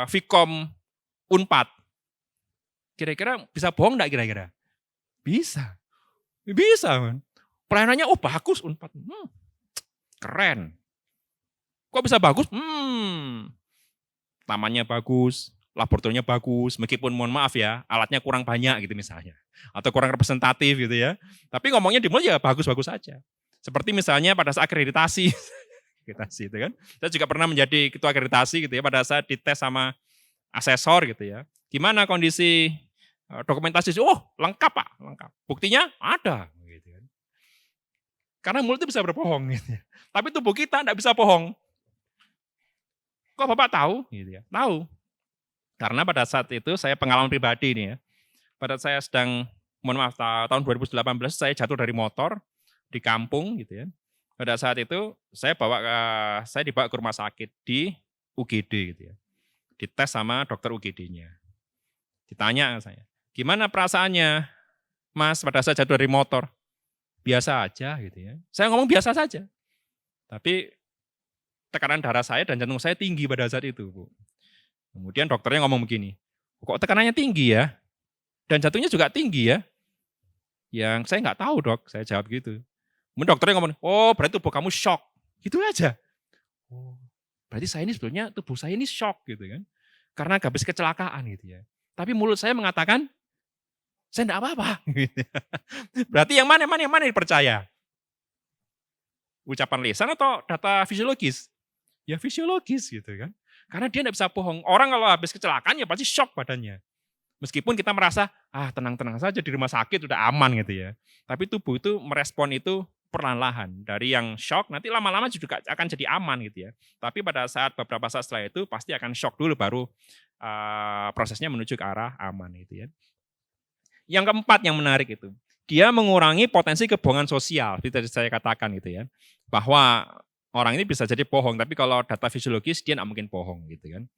Speaker 2: Vkom Unpad? Kira-kira bisa bohong enggak kira-kira? Bisa. Bisa, man. Pelayanannya, oh bagus Unpad. Keren. Kok bisa bagus? Tamannya bagus, laboratoriumnya bagus, meskipun mohon maaf ya, alatnya kurang banyak gitu misalnya. Atau kurang representatif gitu ya. Tapi ngomongnya di mulut ya bagus-bagus saja. Seperti misalnya pada saat akreditasi. Akreditasi itu kan. Saya juga pernah menjadi ketua akreditasi gitu ya, pada saat dites sama asesor gitu ya. Gimana kondisi dokumentasi? Oh lengkap Pak, lengkap. Buktinya ada. Gitu kan. Karena mulut itu bisa berbohong gitu ya. Tapi tubuh kita tidak bisa bohong. Kok Bapak tahu? Gitu ya. Tahu. Karena pada saat itu saya pengalaman pribadi nih ya. Pada saya sedang, mohon maaf, tahun 2018 saya jatuh dari motor di kampung gitu ya. Pada saat itu saya dibawa ke rumah sakit di UGD gitu ya. Dites sama dokter UGD-nya. Ditanya saya, gimana perasaannya Mas pada saat jatuh dari motor? Biasa aja gitu ya. Saya ngomong biasa saja. Tapi tekanan darah saya dan jantung saya tinggi pada saat itu, Bu. Kemudian dokternya ngomong begini, kok tekanannya tinggi ya? Dan jantungnya juga tinggi ya? Yang saya nggak tahu dok, saya jawab gitu. Kemudian dokternya ngomong, oh berarti tubuh kamu shock. Gitu aja. Oh, berarti saya ini sebetulnya tubuh saya ini shock gitu kan. Karena habis kecelakaan gitu ya. Tapi mulut saya mengatakan, saya enggak apa-apa. Gitu. Berarti yang mana dipercaya? Ucapan lisan atau data fisiologis? Ya fisiologis gitu kan. Karena dia enggak bisa bohong. Orang kalau habis kecelakaan ya pasti shock badannya. Meskipun kita merasa, tenang-tenang saja di rumah sakit udah aman gitu ya. Tapi tubuh itu merespon itu perlahan-lahan. Dari yang shock nanti lama-lama juga akan jadi aman gitu ya. Tapi pada saat beberapa saat setelah itu pasti akan shock dulu baru prosesnya menuju ke arah aman gitu ya. Yang keempat yang menarik itu, dia mengurangi potensi kebohongan sosial, seperti tadi saya katakan gitu ya. Bahwa orang ini bisa jadi bohong, tapi kalau data fisiologis dia nggak mungkin bohong gitu kan.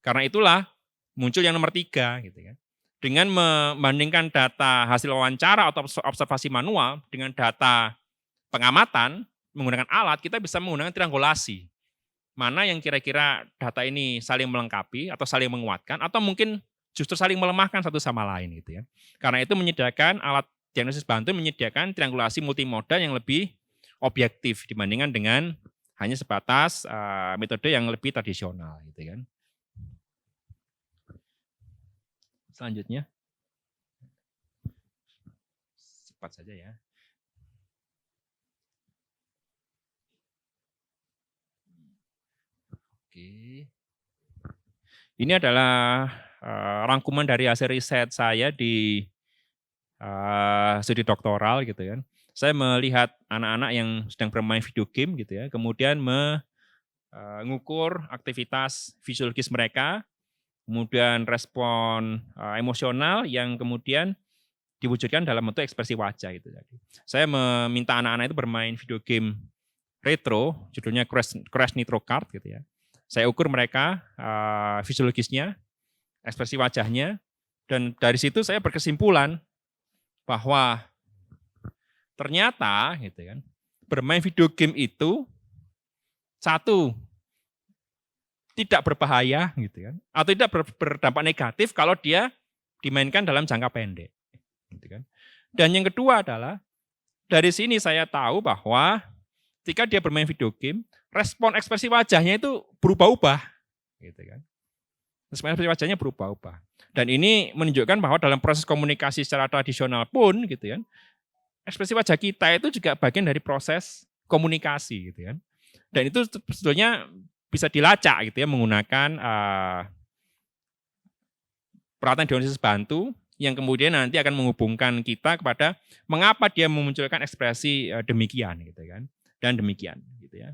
Speaker 2: Karena itulah muncul yang nomor 3 gitu kan. Dengan membandingkan data hasil wawancara atau observasi manual dengan data pengamatan menggunakan alat, kita bisa menggunakan triangulasi. Mana yang kira-kira data ini saling melengkapi atau saling menguatkan atau mungkin justru saling melemahkan satu sama lain gitu ya. Karena itu menyediakan alat diagnosis bantu menyediakan triangulasi multimodal yang lebih objektif dibandingkan dengan hanya sebatas metode yang lebih tradisional gitu kan. Selanjutnya, cepat saja ya. Oke. Ini adalah rangkuman dari hasil riset saya di studi doktoral gitu kan. Saya melihat anak-anak yang sedang bermain video game gitu ya, kemudian mengukur aktivitas fisiologis mereka, kemudian respon emosional yang kemudian diwujudkan dalam bentuk ekspresi wajah itu tadi. Saya meminta anak-anak itu bermain video game retro, judulnya Crash Nitro Kart gitu ya. Saya ukur mereka fisiologisnya, ekspresi wajahnya, dan dari situ saya berkesimpulan bahwa ternyata gitu kan, bermain video game itu satu tidak berbahaya gitu kan, atau tidak berdampak negatif kalau dia dimainkan dalam jangka pendek, gitu kan. Dan yang kedua adalah dari sini saya tahu bahwa ketika dia bermain video game, respon ekspresi wajahnya itu berubah-ubah, gitu kan. Respon ekspresi wajahnya berubah-ubah. Dan ini menunjukkan bahwa dalam proses komunikasi secara tradisional pun, gitu kan, ekspresi wajah kita itu juga bagian dari proses komunikasi, gitu kan. Dan itu sebetulnya bisa dilacak gitu ya menggunakan peralatan diagnosis bantu yang kemudian nanti akan menghubungkan kita kepada mengapa dia memunculkan ekspresi demikian gitu kan dan demikian gitu ya.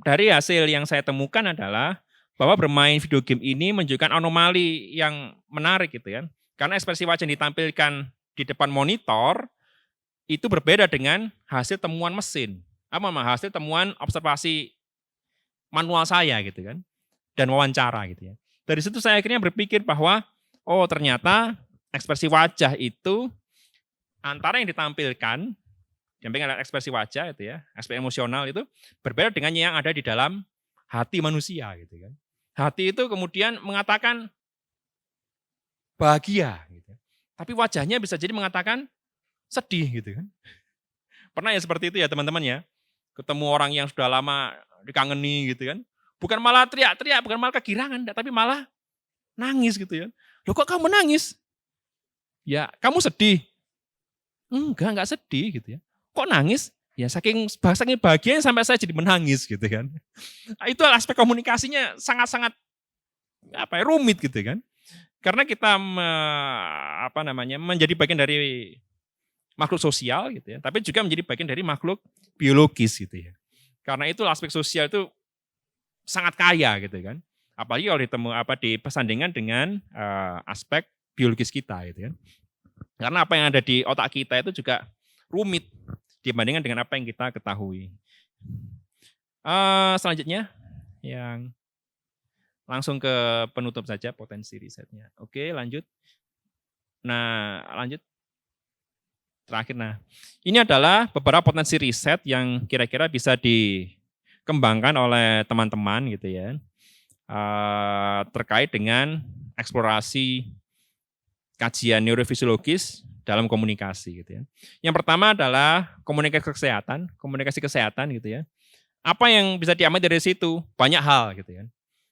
Speaker 2: Dari hasil yang saya temukan adalah bahwa bermain video game ini menunjukkan anomali yang menarik gitu ya. Karena ekspresi wajah yang ditampilkan di depan monitor itu berbeda dengan hasil temuan mesin. Hasil temuan observasi manual saya gitu kan dan wawancara gitu ya. Dari situ saya akhirnya berpikir bahwa oh ternyata ekspresi wajah itu antara yang ditampilkan dengan ekspresi wajah itu ya, ekspresi emosional itu berbeda dengan yang ada di dalam hati manusia gitu kan. Hati itu kemudian mengatakan bahagia gitu. Tapi wajahnya bisa jadi mengatakan sedih gitu kan. Pernah ya seperti itu ya teman-teman ya? Ketemu orang yang sudah lama dikangeni gitu kan. Bukan malah teriak-teriak, bukan malah kegirangan, tapi malah nangis gitu ya. Loh kok kamu nangis? Ya kamu sedih? Enggak sedih gitu ya. Kok nangis? Ya saking bahagianya sampai saya jadi menangis gitu kan. Itu aspek komunikasinya sangat-sangat rumit gitu kan. Karena kita menjadi bagian dari makhluk sosial gitu ya, tapi juga menjadi bagian dari makhluk biologis gitu ya. Karena itu aspek sosial itu sangat kaya gitu kan. Apalagi kalau dipesandingkan dengan aspek biologis kita gitu kan. Karena apa yang ada di otak kita itu juga rumit dibandingkan dengan apa yang kita ketahui. Selanjutnya yang langsung ke penutup saja potensi risetnya. Oke, lanjut. Nah, lanjut. terakhir. Nah, ini adalah beberapa potensi riset yang kira-kira bisa dikembangkan oleh teman-teman gitu ya, terkait dengan eksplorasi kajian neurofisiologis dalam komunikasi gitu ya. Yang pertama adalah komunikasi kesehatan gitu ya. Apa yang bisa diambil dari situ? Banyak hal gitu ya.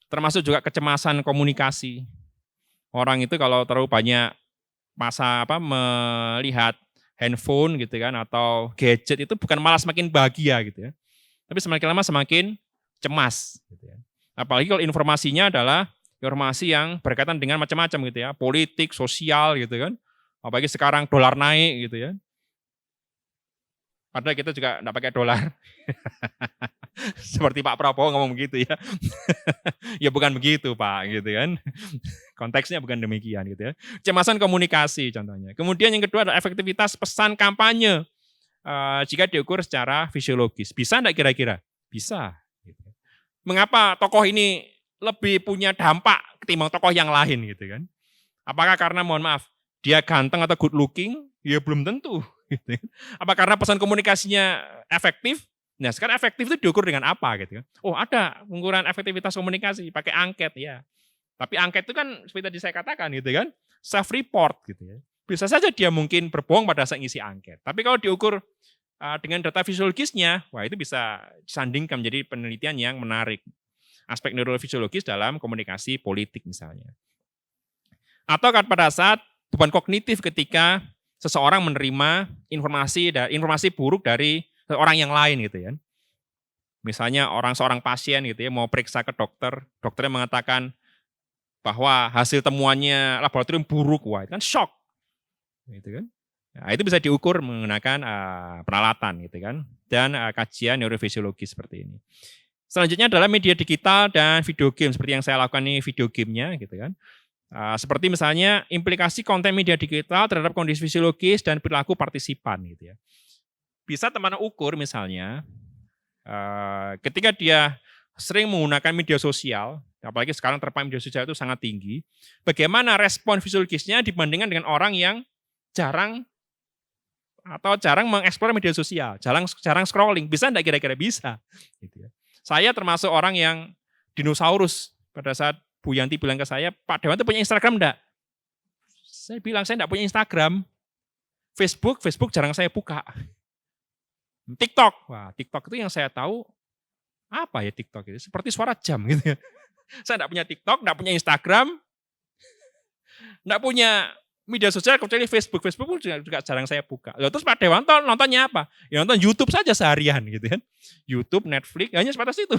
Speaker 2: Termasuk juga kecemasan komunikasi. Orang itu kalau terlalu banyak melihat handphone gitu kan atau gadget itu bukan malah semakin bahagia gitu ya. Tapi semakin lama semakin cemas gitu ya. Apalagi kalau informasinya adalah informasi yang berkaitan dengan macam-macam gitu ya, politik, sosial gitu kan. Apalagi sekarang dolar naik gitu ya. Padahal kita juga enggak pakai dolar. Seperti Pak Prabowo ngomong begitu ya. Ya bukan begitu Pak gitu kan. Konteksnya bukan demikian gitu ya. Kecemasan komunikasi contohnya. Kemudian yang kedua adalah efektivitas pesan kampanye. Jika diukur secara fisiologis. Bisa enggak kira-kira? Bisa. Gitu. Mengapa tokoh ini lebih punya dampak ketimbang tokoh yang lain gitu kan? Apakah karena mohon maaf dia ganteng atau good looking? Ya belum tentu. Gitu. Apa karena pesan komunikasinya efektif? Nah sekarang efektif itu diukur dengan apa gitu kan? Oh ada pengukuran efektivitas komunikasi pakai angket ya. Tapi angket itu kan seperti tadi saya katakan gitu kan, self report gitu ya. Bisa saja dia mungkin berbohong pada saat ngisi angket. Tapi kalau diukur dengan data fisiologisnya, wah itu bisa disandingkan menjadi penelitian yang menarik. Aspek neurofisiologis dalam komunikasi politik misalnya. Atau pada saat beban kognitif ketika seseorang menerima informasi buruk dari orang yang lain gitu ya. Misalnya seorang pasien gitu ya mau periksa ke dokter, dokternya mengatakan bahwa hasil temuannya laboratorium buruk, wah itu kan shock. Gitu kan. Nah, itu bisa diukur menggunakan peralatan gitu kan dan kajian neurofisiologi seperti ini. Selanjutnya adalah media digital dan video game seperti yang saya lakukan ini video gamenya gitu kan. Seperti misalnya implikasi konten media digital terhadap kondisi fisiologis dan perilaku partisipan gitu ya. Bisa teman ukur misalnya ketika dia sering menggunakan media sosial, apalagi sekarang terpaut media sosial itu sangat tinggi, bagaimana respon fisiologisnya dibandingkan dengan orang yang jarang mengeksplor media sosial, jarang scrolling, bisa enggak kira-kira? Bisa. Gitu ya. Saya termasuk orang yang dinosaurus pada saat Bu Yanti bilang ke saya, Pak Dewanto punya Instagram enggak? Saya bilang, saya enggak punya Instagram. Facebook jarang saya buka. TikTok, wah TikTok itu yang saya tahu, apa ya TikTok itu? Seperti suara jam gitu ya. Saya enggak punya TikTok, enggak punya Instagram, enggak punya media sosial kecuali Facebook pun juga jarang saya buka. Lalu terus Pak Dewanto nontonnya apa? Ya nonton YouTube saja seharian gitu kan. YouTube, Netflix, hanya sebatas itu.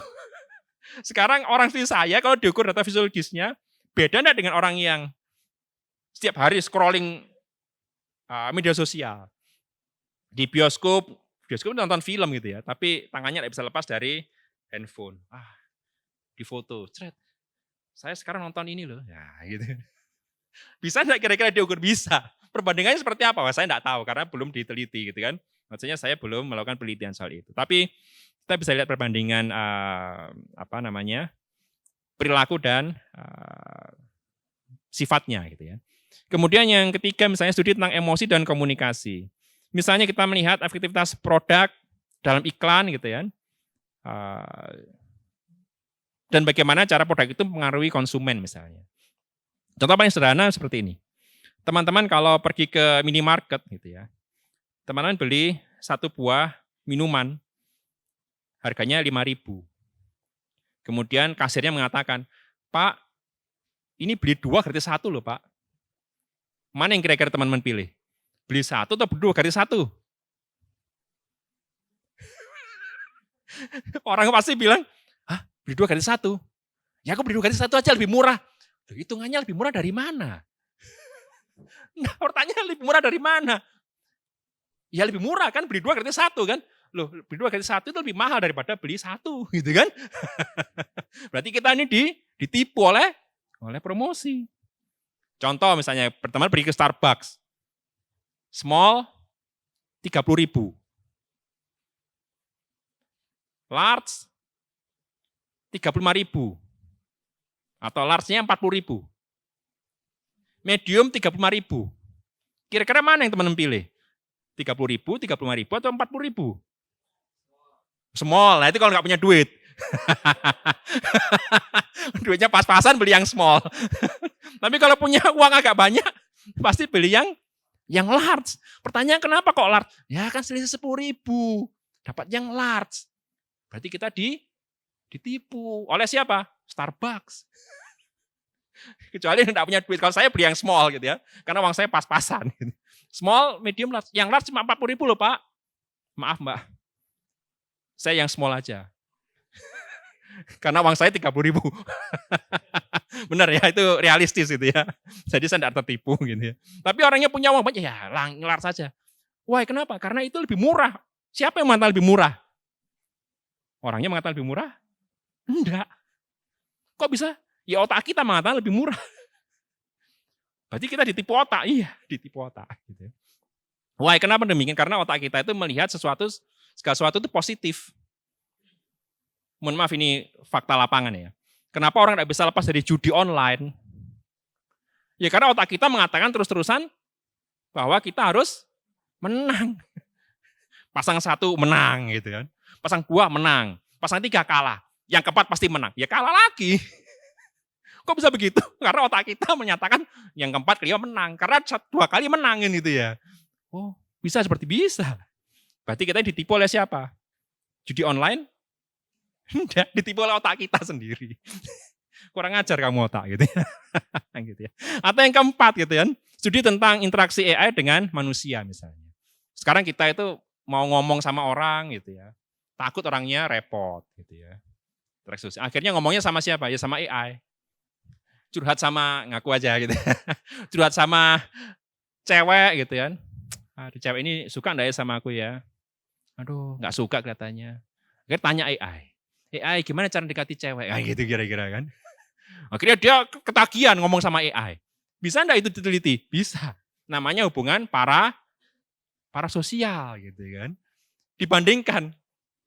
Speaker 2: Sekarang orang seperti saya kalau diukur data fisiologisnya, beda enggak dengan orang yang setiap hari scrolling media sosial. Di bioskop nonton film gitu ya, tapi tangannya enggak bisa lepas dari handphone. Di foto, cret. Saya sekarang nonton ini loh, ya gitu. Bisa enggak kira-kira diukur? Bisa. Perbandingannya seperti apa? Wah, saya enggak tahu karena belum diteliti gitu kan. Maksudnya saya belum melakukan penelitian soal itu. Tapi kita bisa lihat perbandingan perilaku dan sifatnya gitu ya. Kemudian yang ketiga misalnya studi tentang emosi dan komunikasi. Misalnya kita melihat efektivitas produk dalam iklan gitu ya. Dan bagaimana cara produk itu mengaruhi konsumen misalnya. Contoh paling sederhana seperti ini. Teman-teman kalau pergi ke minimarket gitu ya. Teman-teman beli satu buah minuman harganya 5.000. Kemudian kasirnya mengatakan, Pak, ini beli 2 gratis 1 loh Pak. Mana yang kira-kira teman-teman pilih? Beli 1 atau beli 2 gratis 1? Orang pasti bilang, beli 2 gratis 1? Ya aku beli 2 gratis 1 aja lebih murah. Hitungannya lebih murah dari mana? Nah, pertanyaan lebih murah dari mana? Ya lebih murah kan beli 2 gratis 1 kan? Loh, beli 2 gratis 1 itu lebih mahal daripada beli 1 gitu kan. Berarti kita ini ditipu oleh promosi. Contoh misalnya pertama pergi ke Starbucks. Small 30.000. Large 35.000. Atau large-nya 40.000. Medium 35.000. Kira-kira mana yang teman-teman pilih? 30.000, 35.000 atau 40.000? Small, nah itu kalau nggak punya duit. Duitnya pas-pasan beli yang small. Tapi kalau punya uang agak banyak, pasti beli yang large. Pertanyaan kenapa kok large? Ya kan selisih 10.000, dapat yang large. Berarti kita ditipu. Oleh siapa? Starbucks. Kecuali tidak punya duit. Kalau saya beli yang small gitu ya, karena uang saya pas-pasan. Gitu. Small, medium, large. Yang large cuma 40.000 loh Pak. Maaf Mbak. Saya yang small aja. Karena uang saya 30.000. Benar ya, itu realistis gitu ya. Jadi saya tidak tertipu gitu ya. Tapi orangnya punya uang banyak, ya large saja. Wah kenapa? Karena itu lebih murah. Siapa yang mengatakan lebih murah? Orangnya mengatakan lebih murah? Enggak. Kok bisa? Ya otak kita mengatakan lebih murah. Berarti kita ditipu otak. Iya, ditipu otak. Gitu. Wah kenapa demikian? Karena otak kita itu melihat segala sesuatu itu positif. Mohon maaf ini fakta lapangan ya. Kenapa orang tidak bisa lepas dari judi online? Ya karena otak kita mengatakan terus-terusan bahwa kita harus menang. Pasang 1 menang gitu kan. Pasang 2 menang. Pasang 3 kalah. Yang keempat pasti menang. Ya kalah lagi. Kok bisa begitu? Karena otak kita menyatakan yang keempat kelima menang. Karena 2 kali menangin gitu ya. Oh bisa seperti bisa. Berarti kita ditipu oleh siapa? Judi online? Enggak, ditipu oleh otak kita sendiri. Kurang ajar kamu otak gitu ya. Gitu ya. Atau yang keempat gitu kan, studi tentang interaksi AI dengan manusia misalnya. Sekarang kita itu mau ngomong sama orang gitu ya, takut orangnya repot gitu ya. Akhirnya ngomongnya sama siapa? Ya sama AI. Curhat sama, ngaku aja gitu. Curhat sama cewek gitu kan. Aduh cewek ini suka enggak ya sama aku ya? Aduh enggak suka kelihatannya. Akhirnya tanya AI. AI gimana cara dekati cewek? Nah, gitu kira-kira kan. Akhirnya dia ketagihan ngomong sama AI. Bisa enggak itu diteliti? Bisa. Namanya hubungan parasosial gitu kan. Dibandingkan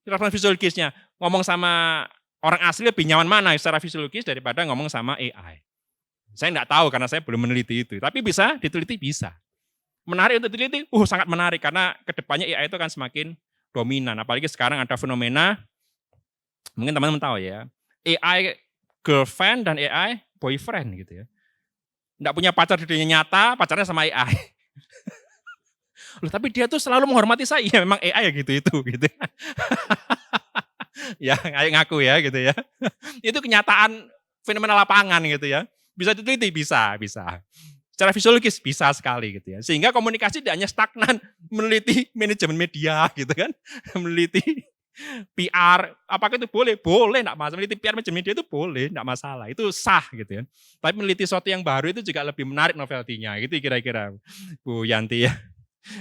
Speaker 2: secara fisiologisnya, ngomong sama orang asli lebih nyaman mana secara fisiologis daripada ngomong sama AI. Saya enggak tahu karena saya belum meneliti itu. Tapi bisa diteliti, bisa. Menarik untuk diteliti? Sangat menarik karena kedepannya AI itu akan semakin dominan. Apalagi sekarang ada fenomena, mungkin teman-teman tahu ya, AI girlfriend dan AI boyfriend gitu ya. Enggak punya pacar di dunia nyata, pacarnya sama AI. Loh, tapi dia tuh selalu menghormati saya. Ya memang AI ya gitu. Ya, ayo ngaku ya gitu ya. Itu kenyataan fenomena lapangan gitu ya. Bisa diteliti? Bisa. Secara fisiologis bisa sekali gitu ya. Sehingga komunikasi tidak hanya stagnan, meneliti manajemen media gitu kan. Meneliti PR, apakah itu boleh? Boleh, enggak masalah. Meneliti PR manajemen media itu boleh, enggak masalah. Itu sah gitu ya. Tapi meneliti sesuatu yang baru itu juga lebih menarik novelty-nya. Gitu kira-kira Bu Yanti ya.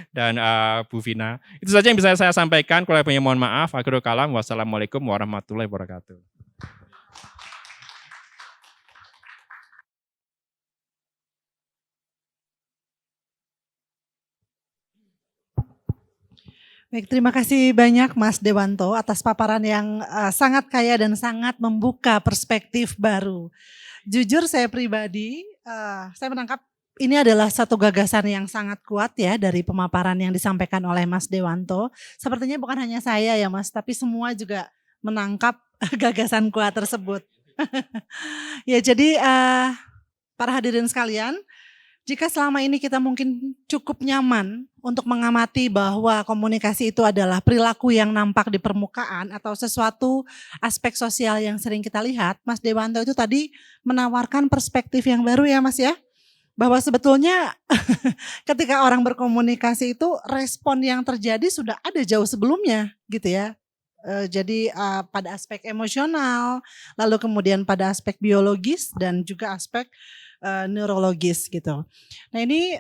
Speaker 2: Dan Bu Vina. Itu saja yang bisa saya sampaikan. Kalau punya mohon maaf. Akhirul kalam. Wassalamualaikum warahmatullahi wabarakatuh.
Speaker 1: Baik, terima kasih banyak Mas Dewanto atas paparan yang sangat kaya dan sangat membuka perspektif baru. Jujur saya pribadi, saya menangkap ini adalah satu gagasan yang sangat kuat ya dari pemaparan yang disampaikan oleh Mas Dewanto. Sepertinya bukan hanya saya ya Mas, tapi semua juga menangkap gagasan kuat tersebut. Ya jadi para hadirin sekalian, jika selama ini kita mungkin cukup nyaman untuk mengamati bahwa komunikasi itu adalah perilaku yang nampak di permukaan atau sesuatu aspek sosial yang sering kita lihat, Mas Dewanto itu tadi menawarkan perspektif yang baru ya Mas ya. Bahwa sebetulnya ketika orang berkomunikasi itu respon yang terjadi sudah ada jauh sebelumnya gitu ya. Jadi pada aspek emosional, lalu kemudian pada aspek biologis dan juga aspek neurologis gitu. Nah ini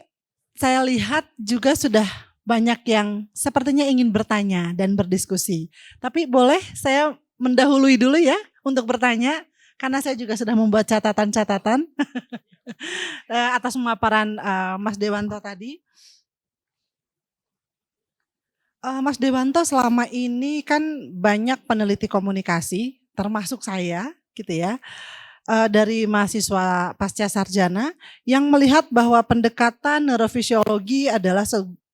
Speaker 1: saya lihat juga sudah banyak yang sepertinya ingin bertanya dan berdiskusi. Tapi boleh saya mendahului dulu ya untuk bertanya karena saya juga sudah membuat catatan-catatan atas pemaparan Mas Dewanto tadi. Mas Dewanto selama ini kan banyak peneliti komunikasi termasuk saya gitu ya. Dari mahasiswa pasca sarjana yang melihat bahwa pendekatan neurofisiologi adalah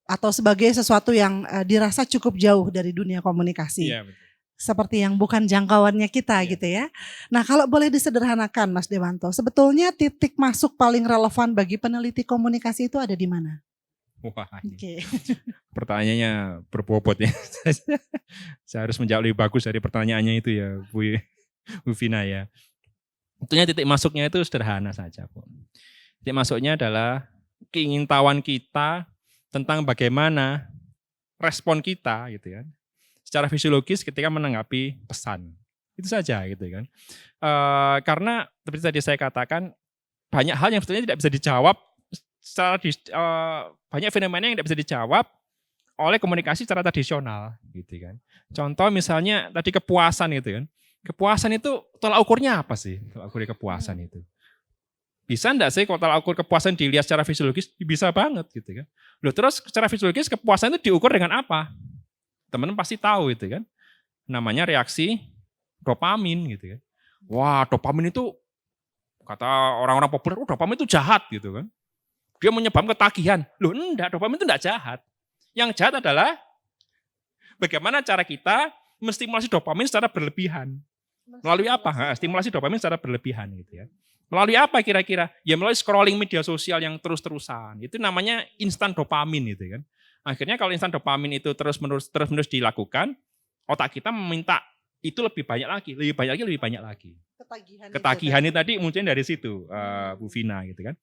Speaker 1: atau sebagai sesuatu yang dirasa cukup jauh dari dunia komunikasi.
Speaker 2: Iya, betul.
Speaker 1: Seperti yang bukan jangkauannya kita gitu ya. Nah kalau boleh disederhanakan Mas Dewanto, sebetulnya titik masuk paling relevan bagi peneliti komunikasi itu ada di mana?
Speaker 2: Wah, ini
Speaker 1: Oke.
Speaker 2: pertanyaannya berbobot ya. Saya harus menjawab lebih bagus dari pertanyaannya itu ya, Bu Vina ya. Tentunya titik masuknya itu sederhana saja, Bu. Titik masuknya adalah keingintahuan kita tentang bagaimana respon kita gitu ya, secara fisiologis ketika menanggapi pesan. Itu saja gitu kan. Karena seperti tadi saya katakan, banyak hal yang sebetulnya tidak bisa dijawab secara banyak fenomena yang tidak bisa dijawab oleh komunikasi secara tradisional gitu kan. Contoh misalnya tadi kepuasan itu kan. Kepuasan itu tolak ukurnya apa sih? Tolak ukur kepuasan itu. Bisa enggak sih kalau tolak ukur kepuasan dilihat secara fisiologis? Bisa banget gitu kan. Loh terus secara fisiologis kepuasan itu diukur dengan apa? Teman-teman pasti tahu itu kan. Namanya reaksi dopamin gitu kan. Wah, dopamin itu kata orang-orang populer, dopamin itu jahat gitu kan. Dia menyebabkan ketagihan. Loh enggak, dopamin itu enggak jahat. Yang jahat adalah bagaimana cara kita menstimulasi dopamin secara berlebihan. Melalui apa? Stimulasi dopamin secara berlebihan gitu ya. Melalui apa kira-kira? Ya melalui scrolling media sosial yang terus-terusan. Itu namanya instan dopamin gitu kan. Akhirnya kalau instan dopamin itu terus-menerus dilakukan, otak kita meminta itu lebih banyak lagi, lebih banyak lagi. Ketagihan itu tadi munculnya dari situ, Bu Vina gitu kan.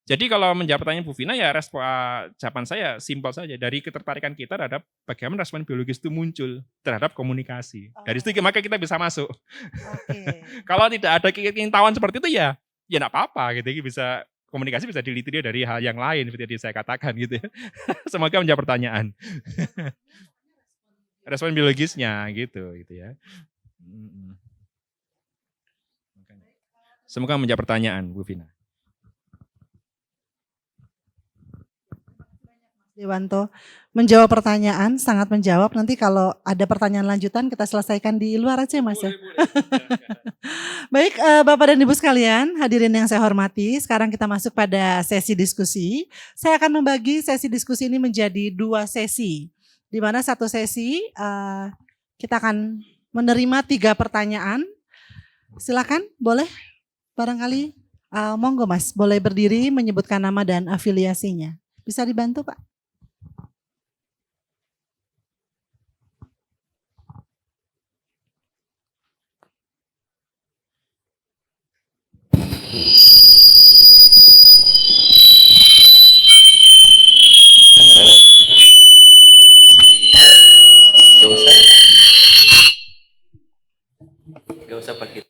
Speaker 2: Jadi kalau menjawab pertanyaan Bu Vina ya jawaban saya simpel saja. Dari ketertarikan kita terhadap bagaimana respon biologis itu muncul terhadap komunikasi. Dari situ maka kita bisa masuk. Kalau tidak ada keingintahuan seperti itu ya enggak apa-apa gitu. Komunikasi bisa diliti dari hal yang lain seperti yang saya katakan gitu ya. Semoga menjawab pertanyaan. Respon biologisnya gitu ya. Semoga menjawab pertanyaan Bu Vina.
Speaker 1: Dewanto menjawab pertanyaan, sangat menjawab. Nanti kalau ada pertanyaan lanjutan kita selesaikan di luar aja Mas ya. Baik Bapak dan Ibu sekalian, hadirin yang saya hormati, sekarang kita masuk pada sesi diskusi. Saya akan membagi sesi diskusi ini menjadi 2 sesi. Di mana satu sesi kita akan menerima 3 pertanyaan. Silakan, boleh barangkali monggo Mas, boleh berdiri menyebutkan nama dan afiliasinya. Bisa dibantu Pak?
Speaker 3: Gak usah pakai.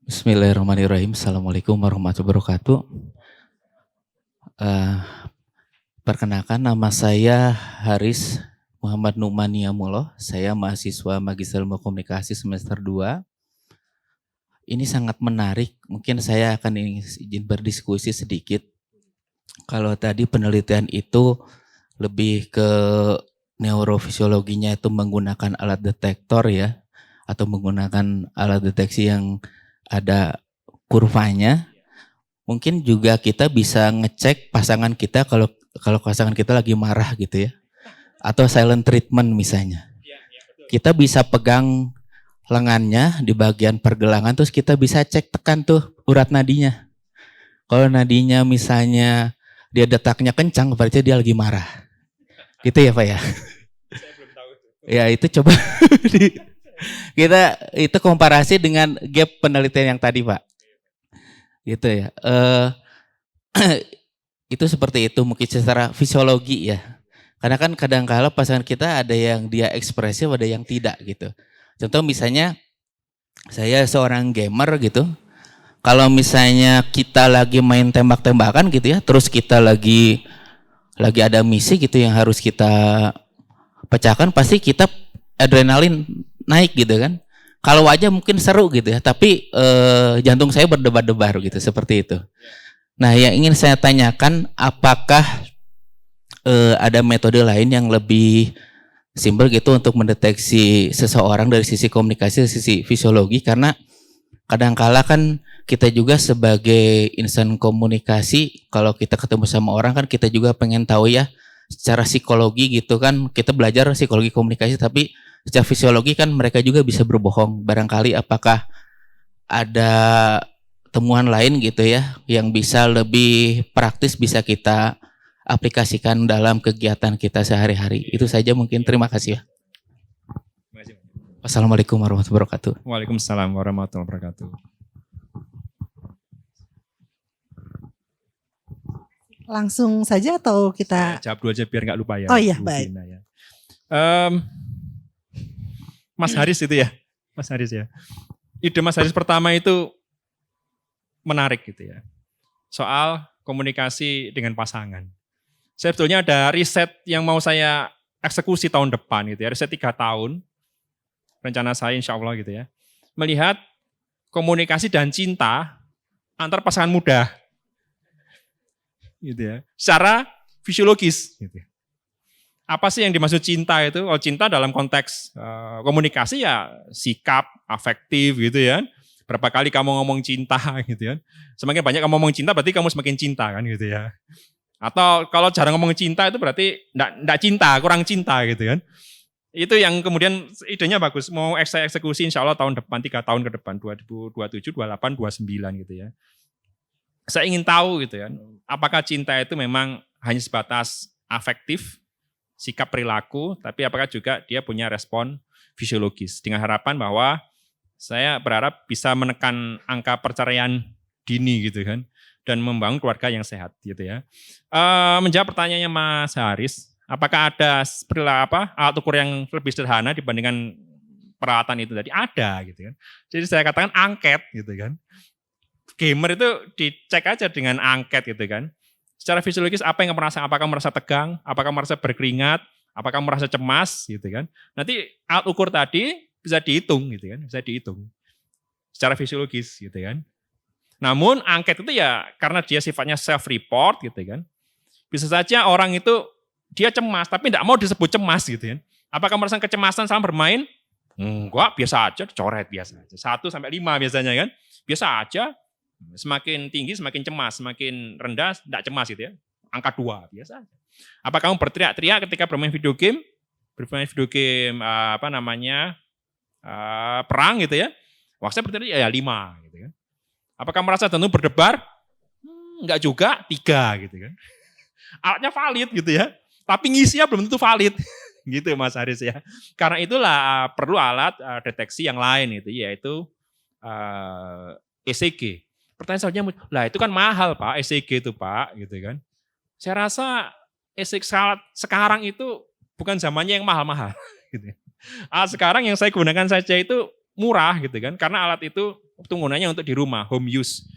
Speaker 3: Bismillahirrahmanirrahim. Assalamualaikum warahmatullahi wabarakatuh. Perkenalkan, nama saya Haris Muhammad Nukmaniamuloh. Saya mahasiswa Magister Ilmu Komunikasi semester 2. Ini sangat menarik. Mungkin saya akan izin berdiskusi sedikit. Kalau tadi penelitian itu lebih ke neurofisiologinya itu menggunakan alat detektor ya, atau menggunakan alat deteksi yang ada kurvanya. Mungkin juga kita bisa ngecek pasangan kita kalau pasangan kita lagi marah gitu ya. Atau silent treatment misalnya. Kita bisa pegang lengannya di bagian pergelangan, terus kita bisa cek tekan tuh urat nadinya. Kalau nadinya misalnya dia detaknya kencang, berarti dia lagi marah. Gitu ya Pak ya?
Speaker 2: Saya belum tahu itu.
Speaker 3: Ya itu coba kita itu komparasi dengan gap penelitian yang tadi Pak. Gitu ya. Itu seperti itu mungkin secara fisiologi ya. Karena kan kadang-kala pasangan kita ada yang dia ekspresif, ada yang tidak gitu. Contoh misalnya saya seorang gamer gitu. Kalau misalnya kita lagi main tembak-tembakan gitu ya, terus kita lagi ada misi gitu yang harus kita pecahkan, pasti kita adrenalin naik gitu kan. Kalau aja mungkin seru gitu ya, tapi jantung saya berdebar-debar gitu, seperti itu. Nah yang ingin saya tanyakan, apakah ada metode lain yang lebih simpel gitu untuk mendeteksi seseorang dari sisi komunikasi, dari sisi fisiologi, karena kadangkala kan kita juga sebagai insan komunikasi, kalau kita ketemu sama orang kan kita juga pengen tahu ya secara psikologi gitu kan, kita belajar psikologi komunikasi, tapi secara fisiologi kan mereka juga bisa berbohong. Barangkali apakah ada temuan lain gitu ya yang bisa lebih praktis bisa kita aplikasikan dalam kegiatan kita sehari-hari. Itu saja mungkin. Terima kasih ya.
Speaker 2: Terima kasih.
Speaker 3: Wassalamualaikum warahmatullahi wabarakatuh.
Speaker 2: Waalaikumsalam warahmatullahi wabarakatuh.
Speaker 1: Langsung saja atau
Speaker 2: Saya
Speaker 1: kita?
Speaker 2: jawab dulu aja biar nggak lupa ya.
Speaker 1: Oh iya,
Speaker 2: Bu
Speaker 1: baik.
Speaker 2: Vina, ya. Mas Haris itu ya, Mas Haris ya. Ide Mas Haris pertama itu menarik gitu ya. Soal komunikasi dengan pasangan. Saya sebetulnya ada riset yang mau saya eksekusi tahun depan gitu ya, riset 3 tahun. Rencana saya insya Allah gitu ya. Melihat komunikasi dan cinta antar pasangan muda. Gitu ya. Secara fisiologis gitu. Apa sih yang dimaksud cinta itu? Oh, cinta dalam konteks komunikasi ya sikap, afektif gitu ya. Berapa kali kamu ngomong cinta gitu ya. Semakin banyak kamu ngomong cinta berarti kamu semakin cinta kan gitu ya. Atau kalau jarang ngomong cinta itu berarti enggak cinta, kurang cinta gitu kan. Itu yang kemudian idenya bagus. Mau saya eksekusi insya Allah tahun depan, 3 tahun ke depan, 2027, 28, 29 gitu ya. Saya ingin tahu gitu ya, apakah cinta itu memang hanya sebatas afektif, sikap perilaku, tapi apakah juga dia punya respon fisiologis. Dengan harapan bahwa saya berharap bisa menekan angka perceraian dini gitu kan, dan membangun keluarga yang sehat gitu ya. Menjawab pertanyaannya Mas Haris, apakah ada alat ukur yang lebih sederhana dibandingkan peralatan itu tadi? Ada gitu kan. Jadi saya katakan angket gitu kan. Gamer itu dicek aja dengan angket gitu kan. Secara fisiologis apa yang kamu merasa? Apakah merasa tegang? Apakah merasa berkeringat? Apakah merasa cemas gitu kan? Nanti alat ukur tadi bisa dihitung gitu kan, bisa dihitung secara fisiologis gitu kan. Namun angket itu ya karena dia sifatnya self report gitu kan. Bisa saja orang itu dia cemas tapi tidak mau disebut cemas gitu kan. Apakah merasa kecemasan saat bermain? Enggak, biasa aja, coret biasa aja. 1 sampai 5 biasanya kan. Biasa aja. Semakin tinggi semakin cemas, semakin rendah tidak cemas gitu ya. Angka 2 biasa aja. Apa kamu berteriak-teriak ketika bermain video game? Bermain video game perang gitu ya. Wah, saya berteriak ya 5 gitu kan. Apakah merasa jantung berdebar? Enggak juga, 3 gitu kan. Alatnya valid gitu ya. Tapi ngisinya belum tentu valid. Gitu Mas Haris ya. Karena itulah perlu alat deteksi yang lain itu yaitu ECG. Pertanyaan selanjutnya, lah itu kan mahal Pak, ECG itu Pak, gitu kan. Saya rasa ECG sekarang itu bukan zamannya yang mahal-mahal. Gitu. Alat sekarang yang saya gunakan saja itu murah gitu kan, karena alat itu penggunanya untuk di rumah, home use.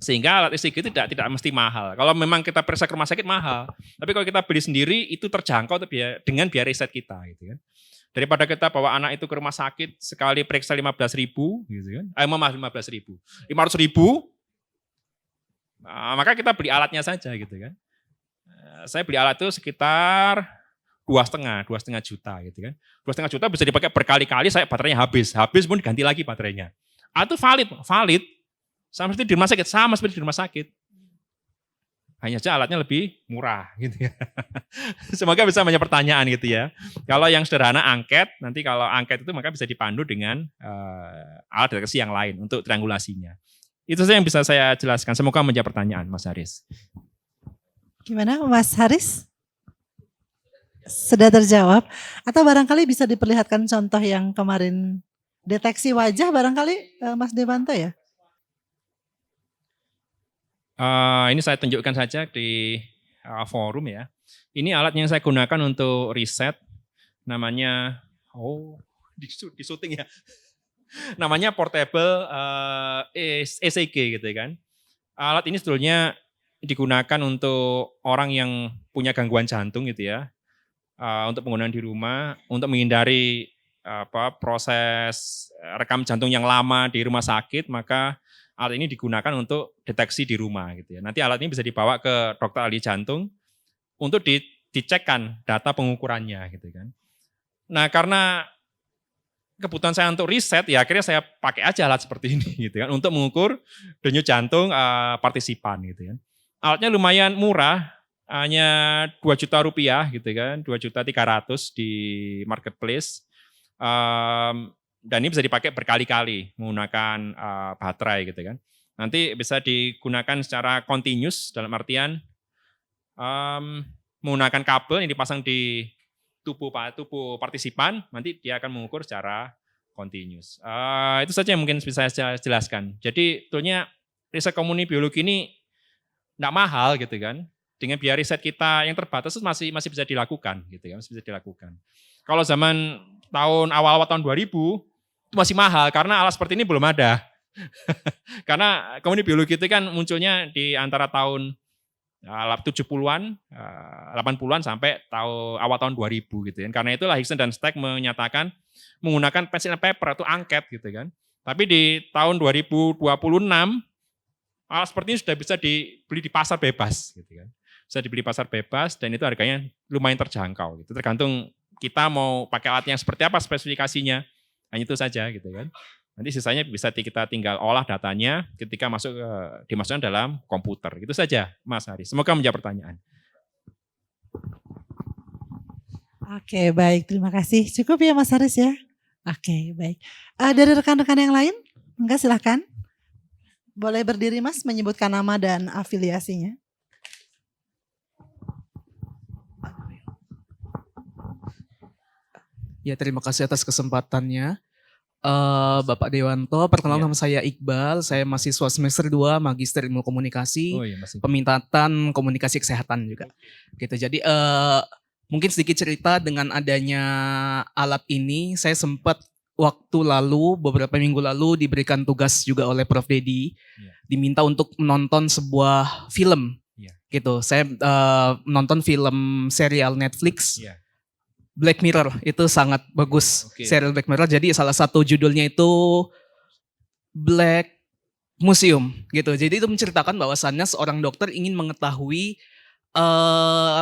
Speaker 2: Sehingga alat ECG itu tidak mesti mahal. Kalau memang kita periksa ke rumah sakit mahal, tapi kalau kita beli sendiri itu terjangkau dengan biaya riset kita gitu kan. Daripada kita bawa anak itu ke rumah sakit sekali periksa 15.000 gitu kan. 15.000. 500.000. Maka kita beli alatnya saja gitu kan. Saya beli alat itu sekitar 2,5 juta gitu kan. 2,5 juta bisa dipakai berkali-kali, saya baterainya habis pun diganti lagi baterainya. Itu valid. Sama seperti di rumah sakit. Hanya saja alatnya lebih murah gitu ya. Semoga bisa menjawab pertanyaan gitu ya. Kalau yang sederhana angket, nanti kalau angket itu maka bisa dipandu dengan alat deteksi yang lain untuk triangulasinya. Itu saja yang bisa saya jelaskan. Semoga menjawab pertanyaan Mas Haris.
Speaker 1: Gimana Mas Haris? Sudah terjawab? Atau barangkali bisa diperlihatkan contoh yang kemarin deteksi wajah barangkali Mas Dewanto ya?
Speaker 2: Ini saya tunjukkan saja di forum ya. Ini alat yang saya gunakan untuk riset, namanya, di syuting ya. Namanya portable ECG gitu kan. Alat ini sebetulnya digunakan untuk orang yang punya gangguan jantung gitu ya. Untuk penggunaan di rumah, untuk menghindari proses rekam jantung yang lama di rumah sakit, maka alat ini digunakan untuk deteksi di rumah gitu ya. Nanti alat ini bisa dibawa ke dokter ahli jantung untuk dicekkan data pengukurannya gitu kan. Nah, karena kebutuhan saya untuk riset, ya akhirnya saya pakai aja alat seperti ini gitu kan, untuk mengukur denyut jantung partisipan gitu kan. Alatnya lumayan murah, hanya 2 juta rupiah gitu kan, 2.300.000 di marketplace. Dan ini bisa dipakai berkali-kali menggunakan baterai gitu kan. Nanti bisa digunakan secara continuous, dalam artian menggunakan kabel yang dipasang di tubuh partisipan, nanti dia akan mengukur secara continuous. Itu saja yang mungkin bisa saya jelaskan. Jadi sebetulnya riset biologi ini tidak mahal gitu kan. Dengan biaya riset kita yang terbatas itu masih bisa dilakukan gitu kan, masih bisa dilakukan. Kalau zaman awal-awal tahun 2000 itu masih mahal karena alat seperti ini belum ada. Karena biologi itu kan munculnya di antara tahun 70-an, 80-an sampai awal tahun 2000 gitu kan. Karena itulah Higson dan Stack menyatakan menggunakan pencil and paper atau angket gitu kan. Tapi di tahun 2026 alat seperti ini sudah bisa dibeli di pasar bebas gitu kan. Bisa dibeli pasar bebas dan itu harganya lumayan terjangkau gitu. Tergantung kita mau pakai alat yang seperti apa spesifikasinya. Hanya itu saja gitu kan. Nanti sisanya bisa kita tinggal olah datanya ketika dimasukkan dalam komputer. Itu saja Mas Haris. Semoga menjawab pertanyaan.
Speaker 1: Oke, baik. Terima kasih. Cukup ya Mas Haris ya? Oke, baik. Dari rekan-rekan yang lain? Enggak, silahkan. Boleh berdiri Mas, menyebutkan nama dan afiliasinya.
Speaker 4: Ya, terima kasih atas kesempatannya. Bapak Dewanto, perkenalkan nama saya Iqbal, saya mahasiswa semester 2 Magister Ilmu Komunikasi, Pemintahan Komunikasi Kesehatan juga. Gitu. Jadi mungkin sedikit cerita dengan adanya alat ini, saya sempat waktu lalu, beberapa minggu lalu diberikan tugas juga oleh Prof. Dedi, diminta untuk menonton sebuah film. Gitu. Saya menonton film serial Netflix. Black Mirror, itu sangat bagus, serial Black Mirror. Jadi salah satu judulnya itu Black Museum gitu. Jadi itu menceritakan bahwasannya seorang dokter ingin mengetahui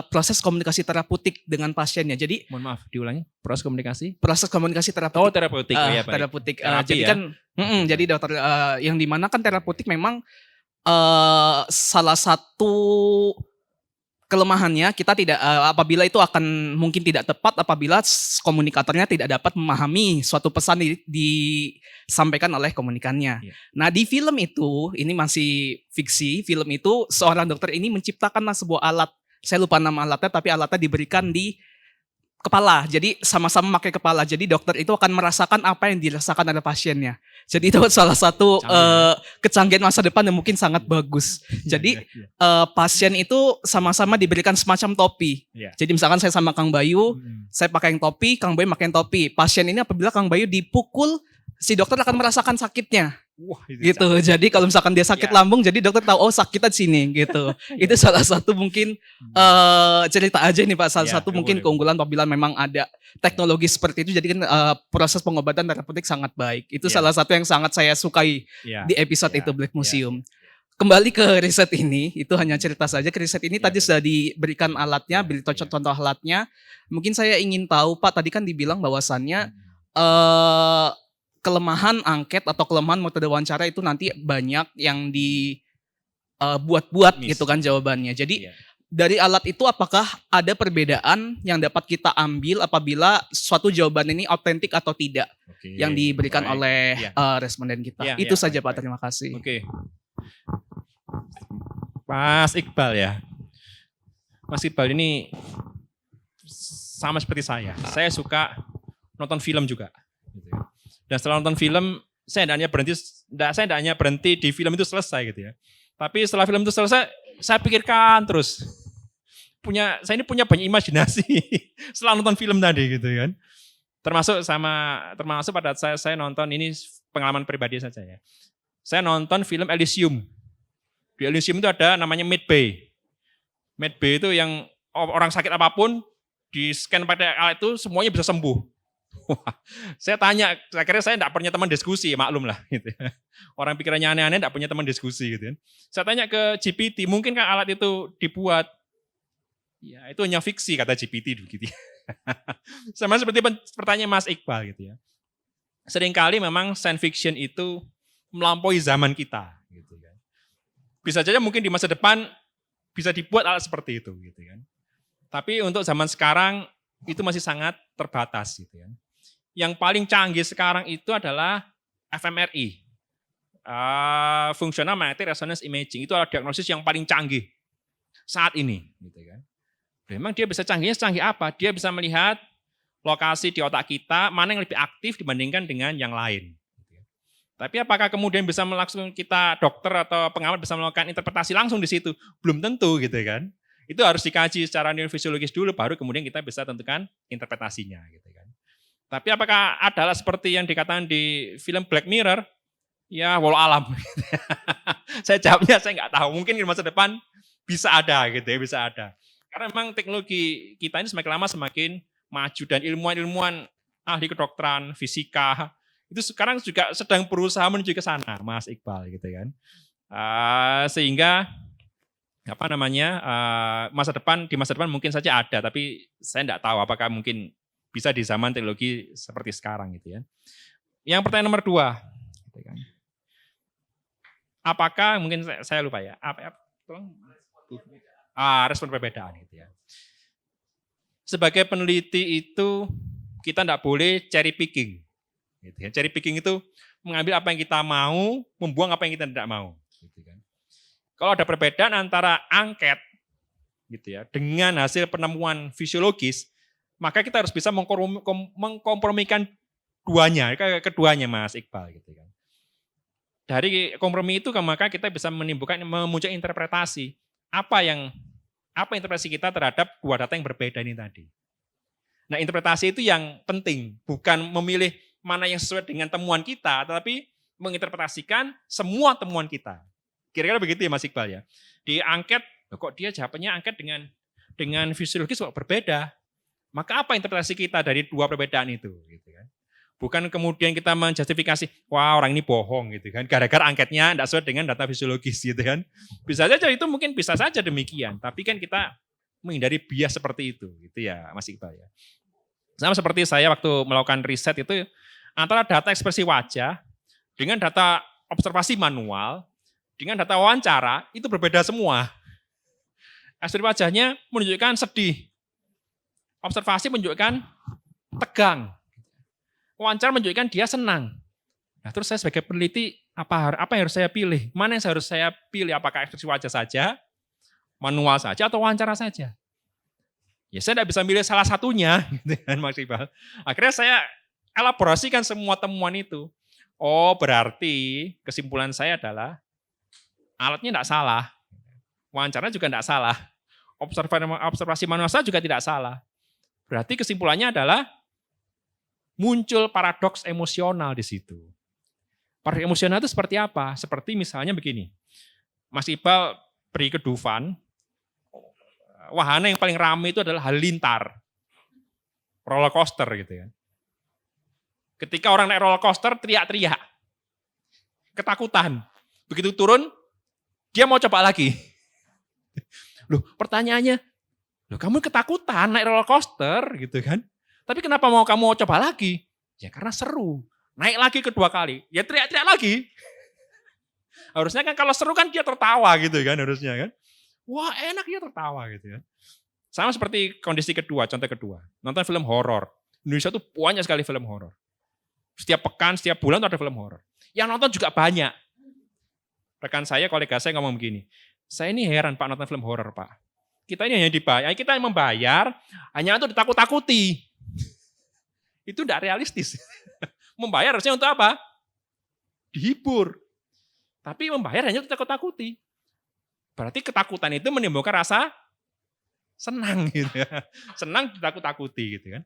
Speaker 4: proses komunikasi terapeutik dengan pasiennya. Jadi
Speaker 2: mohon maaf, diulangi. Proses komunikasi
Speaker 4: terapeutik.
Speaker 2: Oh, terapeutik. Ya,
Speaker 4: terapeutik.
Speaker 2: Terapi
Speaker 4: Jadi
Speaker 2: ya?
Speaker 4: kan jadi dokter yang dimana kan terapeutik memang salah satu kelemahannya kita tidak apabila itu akan mungkin tidak tepat apabila komunikatornya tidak dapat memahami suatu pesan disampaikan oleh komunikannya. Nah, di film itu, ini masih fiksi, film itu seorang dokter ini menciptakanlah sebuah alat. Saya lupa nama alatnya, tapi alatnya diberikan di kepala. Jadi sama-sama pakai kepala. Jadi dokter itu akan merasakan apa yang dirasakan oleh pasiennya. Jadi itu salah satu kecanggihan masa depan yang mungkin sangat bagus. Jadi pasien itu sama-sama diberikan semacam topi. Jadi misalkan saya sama Kang Bayu, saya pakai yang topi, Kang Bayu pakai yang topi. Pasien ini apabila Kang Bayu dipukul, si dokter akan merasakan sakitnya.
Speaker 2: Wah,
Speaker 4: gitu. Jadi kalau misalkan dia sakit lambung, jadi dokter tahu oh sakitnya di sini gitu. Itu salah satu mungkin cerita aja nih Pak. Salah satu mungkin keunggulan apabila memang ada teknologi seperti itu. Jadi kan proses pengobatan terapeutik sangat baik. Itu salah satu yang sangat saya sukai di episode itu Black Museum. Kembali ke riset ini, itu hanya cerita saja. Ke riset ini tadi sudah diberikan alatnya, beri contoh alatnya. Mungkin saya ingin tahu Pak, tadi kan dibilang bahwasannya kelemahan angket atau kelemahan metode wawancara itu nanti banyak yang dibuat-buat gitu kan jawabannya. Jadi dari alat itu apakah ada perbedaan yang dapat kita ambil apabila suatu jawaban ini otentik atau tidak yang diberikan oleh responden kita. Itu saja Pak, terima kasih.
Speaker 2: Mas Iqbal ya. Mas Iqbal ini sama seperti saya. Saya suka nonton film juga. Dan setelah nonton film, saya tidak hanya berhenti di film itu selesai gitu ya. Tapi setelah film itu selesai, saya pikirkan terus. Saya ini punya banyak imajinasi setelah nonton film tadi gitu kan. Termasuk pada saat saya nonton, ini pengalaman pribadi saja ya. Saya nonton film Elysium. Di Elysium itu ada namanya Medbay. Medbay itu yang orang sakit apapun, di scan pakai alat itu semuanya bisa sembuh. Wah, saya tanya, akhirnya saya tidak punya teman diskusi, maklum lah. Gitu ya. Orang pikirannya aneh-aneh tidak punya teman diskusi. Gitu kan. Saya tanya ke GPT, mungkinkah alat itu dibuat? Ya, itu hanya fiksi, kata GPT. Begitu. Sama seperti pertanyaan Mas Iqbal. Gitu ya. seringkali memang science fiction itu melampaui zaman kita. Gitu kan. Bisa saja mungkin di masa depan bisa dibuat alat seperti itu. Gitu kan. Tapi untuk zaman sekarang itu masih sangat terbatas. Gitu kan. Yang paling canggih sekarang itu adalah fMRI, Functional Magnetic Resonance Imaging. Itu adalah diagnosis yang paling canggih saat ini. Gitu kan. Memang dia bisa canggihnya secanggih apa? Dia bisa melihat lokasi di otak kita, mana yang lebih aktif dibandingkan dengan yang lain. Tapi apakah kemudian bisa melakukan kita dokter atau pengamat bisa melakukan interpretasi langsung di situ? Belum tentu gitu kan. Itu harus dikaji secara neurofisiologis dulu, baru kemudian kita bisa tentukan interpretasinya gitu kan. Tapi apakah adalah seperti yang dikatakan di film Black Mirror? Ya walau alam. Saya jawabnya saya nggak tahu. Mungkin di masa depan bisa ada gitu ya, bisa ada. Karena memang teknologi kita ini semakin lama semakin maju dan ilmuwan-ilmuwan ahli kedokteran, fisika, itu sekarang juga sedang berusaha menuju ke sana, Mas Iqbal gitu kan. Sehingga di masa depan mungkin saja ada, tapi saya tidak tahu apakah mungkin bisa di zaman teknologi seperti sekarang gitu ya. Yang pertanyaan nomor 2, gitu kan. Apakah mungkin saya lupa ya? Respon perbedaan gitu ya. Sebagai peneliti itu kita tidak boleh cherry picking. Gitu ya. Cherry picking itu mengambil apa yang kita mau, membuang apa yang kita tidak mau. Gitu kan. Kalau ada perbedaan antara angket gitu ya, dengan hasil penemuan fisiologis, maka kita harus bisa mengkompromikan keduanya Mas Iqbal. Gitu kan. Dari kompromi itu maka kita bisa memunculkan interpretasi. Apa interpretasi kita terhadap dua data yang berbeda ini tadi. Nah, interpretasi itu yang penting, bukan memilih mana yang sesuai dengan temuan kita, tetapi menginterpretasikan semua temuan kita. Kira-kira begitu ya Mas Iqbal ya. Di angket, kok dia jawabannya angket dengan fisiologis kok berbeda. Maka apa interpretasi kita dari dua perbedaan itu gitu kan. Bukan kemudian kita menjustifikasi, wah orang ini bohong gitu kan, gara-gara angketnya tidak sesuai dengan data fisiologis gitu kan. Bisa saja itu mungkin bisa saja demikian, tapi kan kita menghindari bias seperti itu gitu ya Mas Iqbal ya. Sama seperti saya waktu melakukan riset itu, antara data ekspresi wajah dengan data observasi manual, dengan data wawancara, itu berbeda semua. Ekspresi wajahnya menunjukkan sedih, observasi menunjukkan tegang, wawancara menunjukkan dia senang. Nah, terus saya sebagai peneliti, apa yang harus saya pilih? Mana yang harus saya pilih? Apakah ekspresi wajah saja, manual saja, atau wawancara saja? Ya saya tidak bisa milih salah satunya, gitu kan Mas Iqbal. Akhirnya saya elaborasikan semua temuan itu. Oh berarti kesimpulan saya adalah alatnya tidak salah, wawancara juga tidak salah, observasi manual saya juga tidak salah. Berarti kesimpulannya adalah muncul paradoks emosional di situ. Paradoks emosional itu seperti apa? Seperti misalnya begini, Mas Iqbal pergi ke Dufan, wahana yang paling ramai itu adalah halilintar, roller coaster gitu ya. Ketika orang naik roller coaster teriak-teriak, ketakutan. Begitu turun, dia mau coba lagi. Loh pertanyaannya, loh kamu ketakutan naik roller coaster gitu kan? Tapi kenapa mau kamu coba lagi? Ya karena seru. Naik lagi kedua kali, ya teriak-teriak lagi. Harusnya kan kalau seru kan dia tertawa gitu kan harusnya kan. Wah enak dia tertawa gitu ya. Sama seperti kondisi kedua, contoh kedua. Nonton film horor. Indonesia tuh banyak sekali film horor. Setiap pekan, setiap bulan tuh ada film horor. Yang nonton juga banyak. Rekan saya, kolega saya ngomong begini. Saya ini heran Pak nonton film horor Pak. Kita ini hanya dibayar, kita yang membayar hanya untuk ditakut-takuti. Itu tidak realistis. Membayar harusnya untuk apa? Dihibur. Tapi membayar hanya untuk takut-takuti. Berarti ketakutan itu menimbulkan rasa senang gitu ya. Senang ditakut-takuti gitu kan.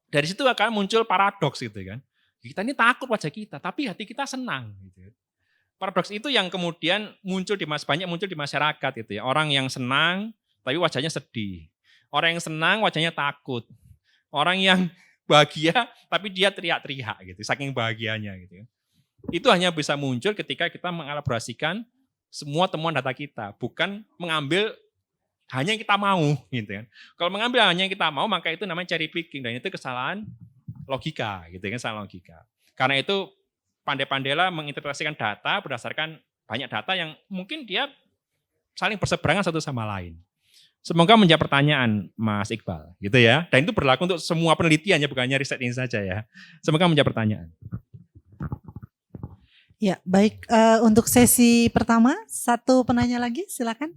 Speaker 2: Dari situ akan muncul paradoks gitu kan. Kita ini takut wajah kita, tapi hati kita senang gitu. Paradoks itu yang kemudian banyak muncul di masyarakat gitu ya. Orang yang senang tapi wajahnya sedih. Orang yang senang wajahnya takut. Orang yang bahagia tapi dia teriak-teriak gitu, saking bahagianya gitu. Itu hanya bisa muncul ketika kita mengelaborasikan semua temuan data kita, bukan mengambil hanya yang kita mau gitu kan. Kalau mengambil hanya yang kita mau maka itu namanya cherry picking dan itu kesalahan logika gitu kan, kesalahan logika. Karena itu pandai-pandailah menginterpretasikan data berdasarkan banyak data yang mungkin dia saling berseberangan satu sama lain. Semoga menjawab pertanyaan Mas Iqbal, gitu ya. Dan itu berlaku untuk semua penelitiannya, bukan hanya riset ini saja ya. Semoga menjawab pertanyaan.
Speaker 1: Ya, baik. Untuk sesi pertama, satu penanya lagi, silakan.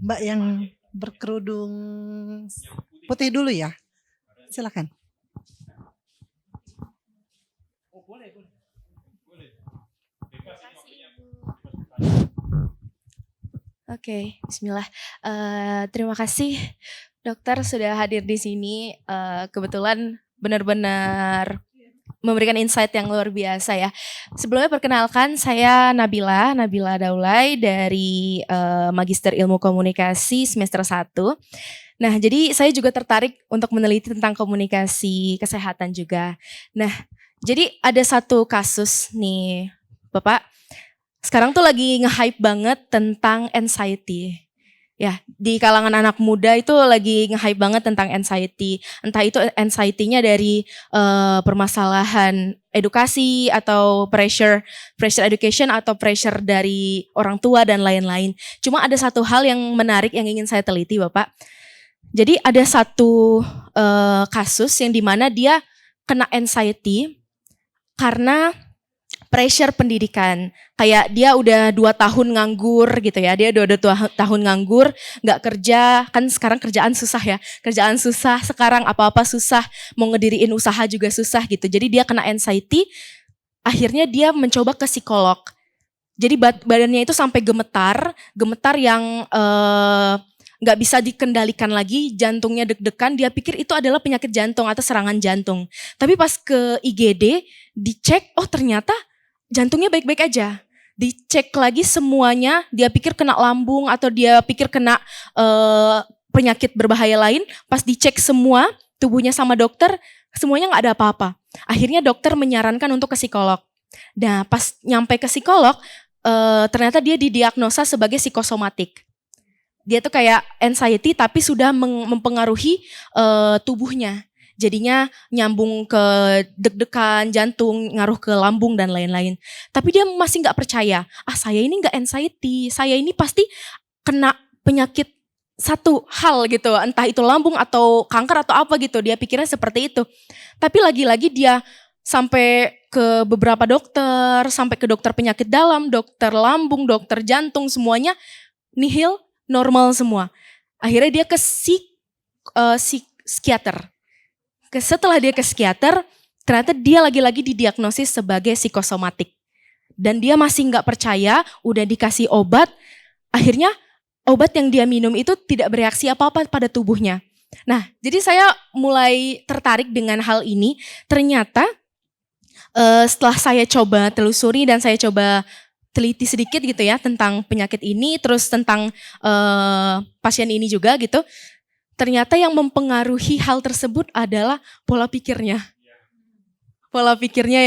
Speaker 1: Mbak yang berkerudung putih dulu ya, silakan.
Speaker 5: Oke, Bismillah. Terima kasih dokter sudah hadir di sini. Kebetulan benar-benar memberikan insight yang luar biasa ya. Sebelumnya perkenalkan, saya Nabila Daulay dari Magister Ilmu Komunikasi semester 1. Nah, jadi saya juga tertarik untuk meneliti tentang komunikasi kesehatan juga. Nah, jadi ada satu kasus nih, Bapak. Sekarang tuh lagi nge-hype banget tentang anxiety. Ya, di kalangan anak muda itu lagi nge-hype banget tentang anxiety. Entah itu anxiety-nya dari permasalahan edukasi atau pressure education atau pressure dari orang tua dan lain-lain. Cuma ada satu hal yang menarik yang ingin saya teliti, Bapak. Jadi ada satu kasus yang dimana dia kena anxiety karena pressure pendidikan. Kayak dia udah 2 tahun nganggur gitu ya. Dia udah 2 tahun nganggur, gak kerja. Kan sekarang kerjaan susah ya. Kerjaan susah, sekarang apa-apa susah. Mau ngediriin usaha juga susah gitu. Jadi dia kena anxiety. Akhirnya dia mencoba ke psikolog. Jadi badannya itu sampai gemetar. Gemetar yang gak bisa dikendalikan lagi. Jantungnya deg-degan. Dia pikir itu adalah penyakit jantung atau serangan jantung. Tapi pas ke IGD, dicek, oh ternyata jantungnya baik-baik aja. Dicek lagi semuanya, dia pikir kena lambung atau dia pikir kena penyakit berbahaya lain. Pas dicek semua tubuhnya sama dokter, semuanya gak ada apa-apa. Akhirnya dokter menyarankan untuk ke psikolog. Nah pas nyampe ke psikolog, ternyata dia didiagnosa sebagai psikosomatik. Dia tuh kayak anxiety tapi sudah mempengaruhi tubuhnya. Jadinya nyambung ke deg-degan, jantung, ngaruh ke lambung dan lain-lain. Tapi dia masih gak percaya, saya ini gak anxiety, saya ini pasti kena penyakit satu hal gitu. Entah itu lambung atau kanker atau apa gitu, dia pikirnya seperti itu. Tapi lagi-lagi dia sampai ke beberapa dokter, sampai ke dokter penyakit dalam, dokter lambung, dokter jantung, semuanya nihil, normal semua. Akhirnya dia ke psikiater. Setelah dia ke psikiater, ternyata dia lagi-lagi didiagnosis sebagai psikosomatik. Dan dia masih gak percaya, udah dikasih obat, akhirnya obat yang dia minum itu tidak bereaksi apa-apa pada tubuhnya. Nah, jadi saya mulai tertarik dengan hal ini. Ternyata setelah saya coba telusuri dan saya coba teliti sedikit gitu ya tentang penyakit ini, terus tentang pasien ini juga gitu. Ternyata yang mempengaruhi hal tersebut adalah pola pikirnya. Pola pikirnya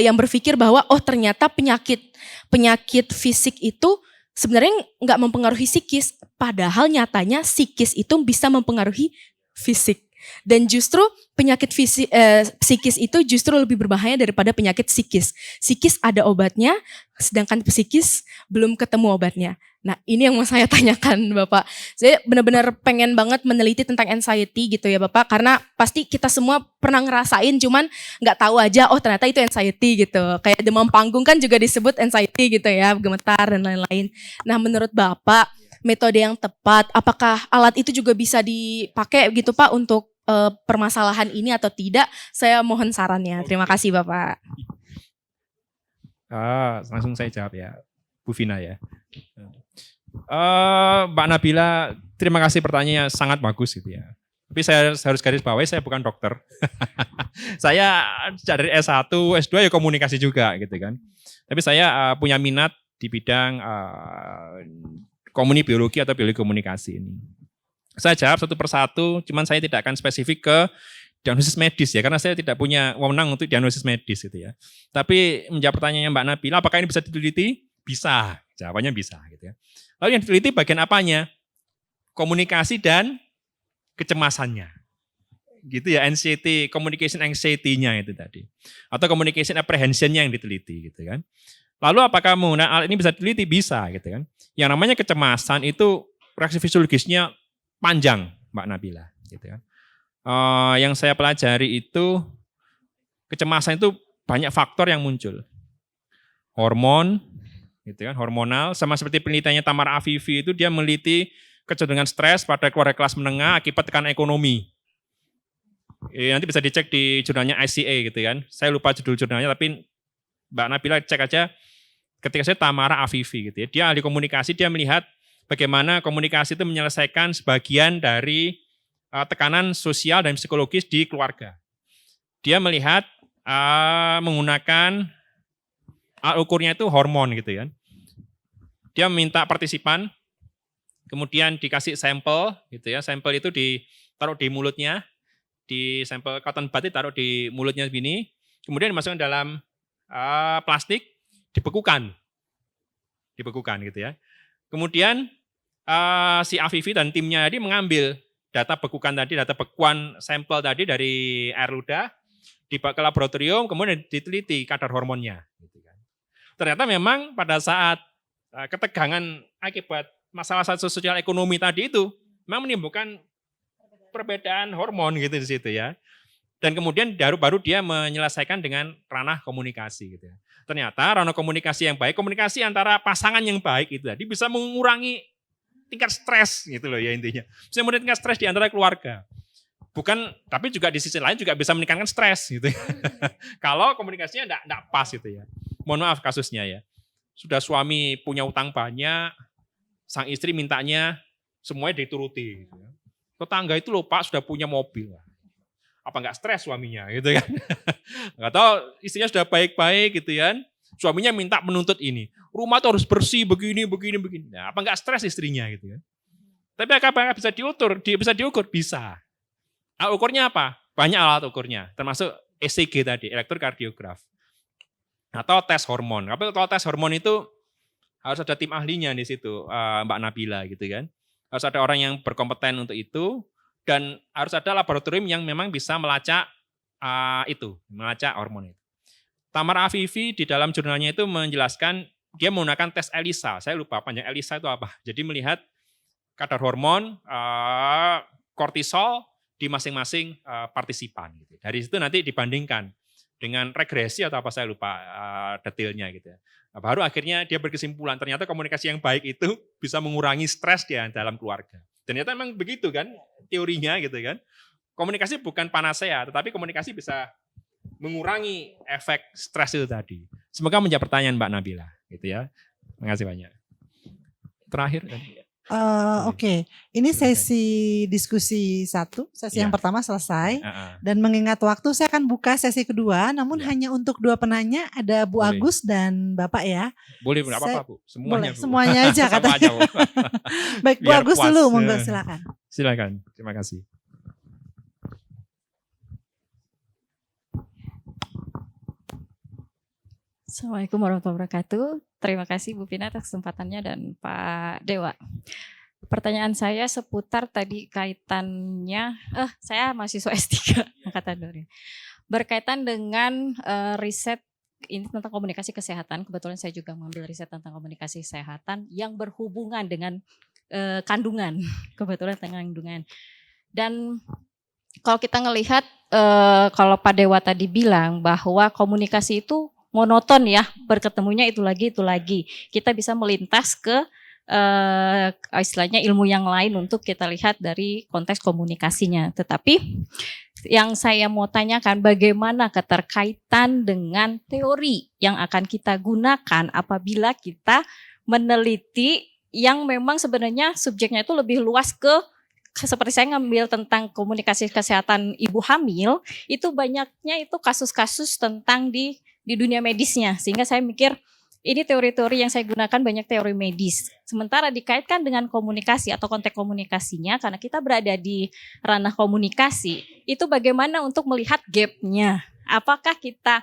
Speaker 5: yang berpikir bahwa oh ternyata penyakit fisik itu sebenarnya nggak mempengaruhi psikis. Padahal nyatanya psikis itu bisa mempengaruhi fisik. Dan justru penyakit psikis itu justru lebih berbahaya daripada penyakit psikis. Psikis ada obatnya, sedangkan psikis belum ketemu obatnya. Nah ini yang mau saya tanyakan Bapak. Saya benar-benar pengen banget meneliti tentang anxiety gitu ya Bapak. Karena pasti kita semua pernah ngerasain cuman gak tahu aja oh ternyata itu anxiety gitu. Kayak demam panggung kan juga disebut anxiety gitu ya, gemetar dan lain-lain. Nah menurut Bapak metode yang tepat, apakah alat itu juga bisa dipakai gitu Pak untuk permasalahan ini atau tidak? Saya mohon sarannya. Terima kasih Bapak.
Speaker 2: Langsung saya jawab ya, Bu Vina ya. Mbak Nabila, terima kasih pertanyaannya sangat bagus gitu ya. Tapi saya harus garis bawahi saya bukan dokter. Saya dari S1, S2 ya komunikasi juga gitu kan. Tapi saya punya minat di bidang biologi atau biologi komunikasi ini. Saya jawab satu persatu, cuman saya tidak akan spesifik ke diagnosis medis ya, karena saya tidak punya wewenang untuk diagnosis medis gitu ya. Tapi menjawab pertanyaannya Mbak Nabila, apakah ini bisa diteliti? Bisa, jawabannya bisa gitu ya. Lalu yang diteliti bagian apanya? Komunikasi dan kecemasannya. gitu ya, anxiety, communication anxiety-nya itu tadi. Atau communication apprehension-nya yang diteliti gitu kan. Lalu apakah menggunakan alat ini bisa diteliti? Bisa gitu kan. Yang namanya kecemasan itu reaksi fisiologisnya panjang, Mbak Nabila gitu kan. Yang saya pelajari itu kecemasan itu banyak faktor yang muncul. Hormon, gitu kan, hormonal, sama seperti penelitiannya Tamara Afifi itu dia meneliti kecenderungan stres pada keluarga kelas menengah akibat tekanan ekonomi. Nanti bisa dicek di jurnalnya ICA gitu kan. Saya lupa judul jurnalnya tapi Mbak Nabila cek aja ketika saya Tamara Afifi gitu ya. Dia ahli komunikasi, dia melihat bagaimana komunikasi itu menyelesaikan sebagian dari tekanan sosial dan psikologis di keluarga. Dia melihat menggunakan alat ukurnya itu hormon gitu ya. Dia minta partisipan, kemudian dikasih sampel gitu ya. Sampel itu ditaruh di mulutnya, di sampel cotton bud ditaruh di mulutnya begini, kemudian dimasukkan dalam plastik, dibekukan gitu ya. Kemudian si Afifi dan timnya tadi mengambil data bekuan sampel tadi dari air ludah, dibawa ke laboratorium, kemudian diteliti kadar hormonnya. Gitu kan. Ternyata memang pada saat ketegangan akibat masalah sosial ekonomi tadi itu memang menimbulkan perbedaan hormon gitu di situ ya. Dan kemudian baru dia menyelesaikan dengan ranah komunikasi gitu ya. Ternyata ranah komunikasi yang baik, komunikasi antara pasangan yang baik itu tadi bisa mengurangi tingkat stres gitu loh ya intinya. Bisa mengurangi tingkat stres di antara keluarga. Tapi juga di sisi lain juga bisa meningkatkan stres gitu ya. Kalau komunikasinya enggak pas gitu ya. Mohon maaf kasusnya ya. Sudah suami punya utang banyak, sang istri mintanya semuanya dituruti. Gitu ya. Tetangga itu loh Pak sudah punya mobil. Apa enggak stres suaminya gitu kan. Enggak tahu istrinya sudah baik-baik gitu kan. Suaminya minta menuntut ini. Rumah tuh harus bersih begini. Nah, apa enggak stres istrinya gitu kan. Tapi apakah bisa diukur? Bisa. Alat ukurnya apa? Banyak alat ukurnya. Termasuk ECG tadi, elektrokardiograf. Atau tes hormon. Tapi kalau tes hormon itu harus ada tim ahlinya di situ, Mbak Nabila gitu kan. Harus ada orang yang berkompeten untuk itu dan harus ada laboratorium yang memang bisa melacak hormon itu. Tamara Afifi di dalam jurnalnya itu menjelaskan dia menggunakan tes ELISA. Saya lupa panjang ELISA itu apa. Jadi melihat kadar hormon kortisol di masing-masing partisipan. Gitu. Dari situ nanti dibandingkan dengan regresi atau apa saya lupa detailnya gitu ya. Nah, baru akhirnya dia berkesimpulan ternyata komunikasi yang baik itu bisa mengurangi stres di dalam keluarga. Ternyata memang begitu kan teorinya gitu kan. Komunikasi bukan panacea, tetapi komunikasi bisa mengurangi efek stres itu tadi. Semoga menjawab pertanyaan Mbak Nabila gitu ya. Terima kasih banyak. Terakhir
Speaker 1: Oke. Ini sesi diskusi 1, sesi yang pertama selesai. Dan mengingat waktu saya akan buka sesi kedua, namun hanya untuk 2 penanya, ada Bu Agus dan Bapak ya.
Speaker 2: Boleh, enggak apa-apa Bu, semuanya Bu.
Speaker 1: Semuanya aja katanya.
Speaker 2: Aja, Bu.
Speaker 1: Baik, Bu Agus dulu, monggo silakan.
Speaker 2: Silakan, terima kasih.
Speaker 6: Assalamualaikum warahmatullahi wabarakatuh. Terima kasih Bu Vina atas kesempatannya dan Pak Dewa. Pertanyaan saya seputar tadi kaitannya, saya mahasiswa S3 angkatan 2000. Berkaitan dengan riset ini tentang komunikasi kesehatan. Kebetulan saya juga mengambil riset tentang komunikasi kesehatan yang berhubungan dengan kandungan. Kebetulan tentang kandungan. Dan kalau kita ngelihat, kalau Pak Dewa tadi bilang bahwa komunikasi itu monoton ya, berketemunya itu lagi. Kita bisa melintas ke istilahnya ilmu yang lain untuk kita lihat dari konteks komunikasinya. Tetapi yang saya mau tanyakan bagaimana keterkaitan dengan teori yang akan kita gunakan apabila kita meneliti yang memang sebenarnya subjeknya itu lebih luas ke seperti saya ngambil tentang komunikasi kesehatan ibu hamil, itu banyaknya itu kasus-kasus tentang di dunia medisnya. Sehingga saya mikir ini teori-teori yang saya gunakan banyak teori medis. Sementara dikaitkan dengan komunikasi atau konteks komunikasinya, karena kita berada di ranah komunikasi, itu bagaimana untuk melihat gap-nya. apakah kita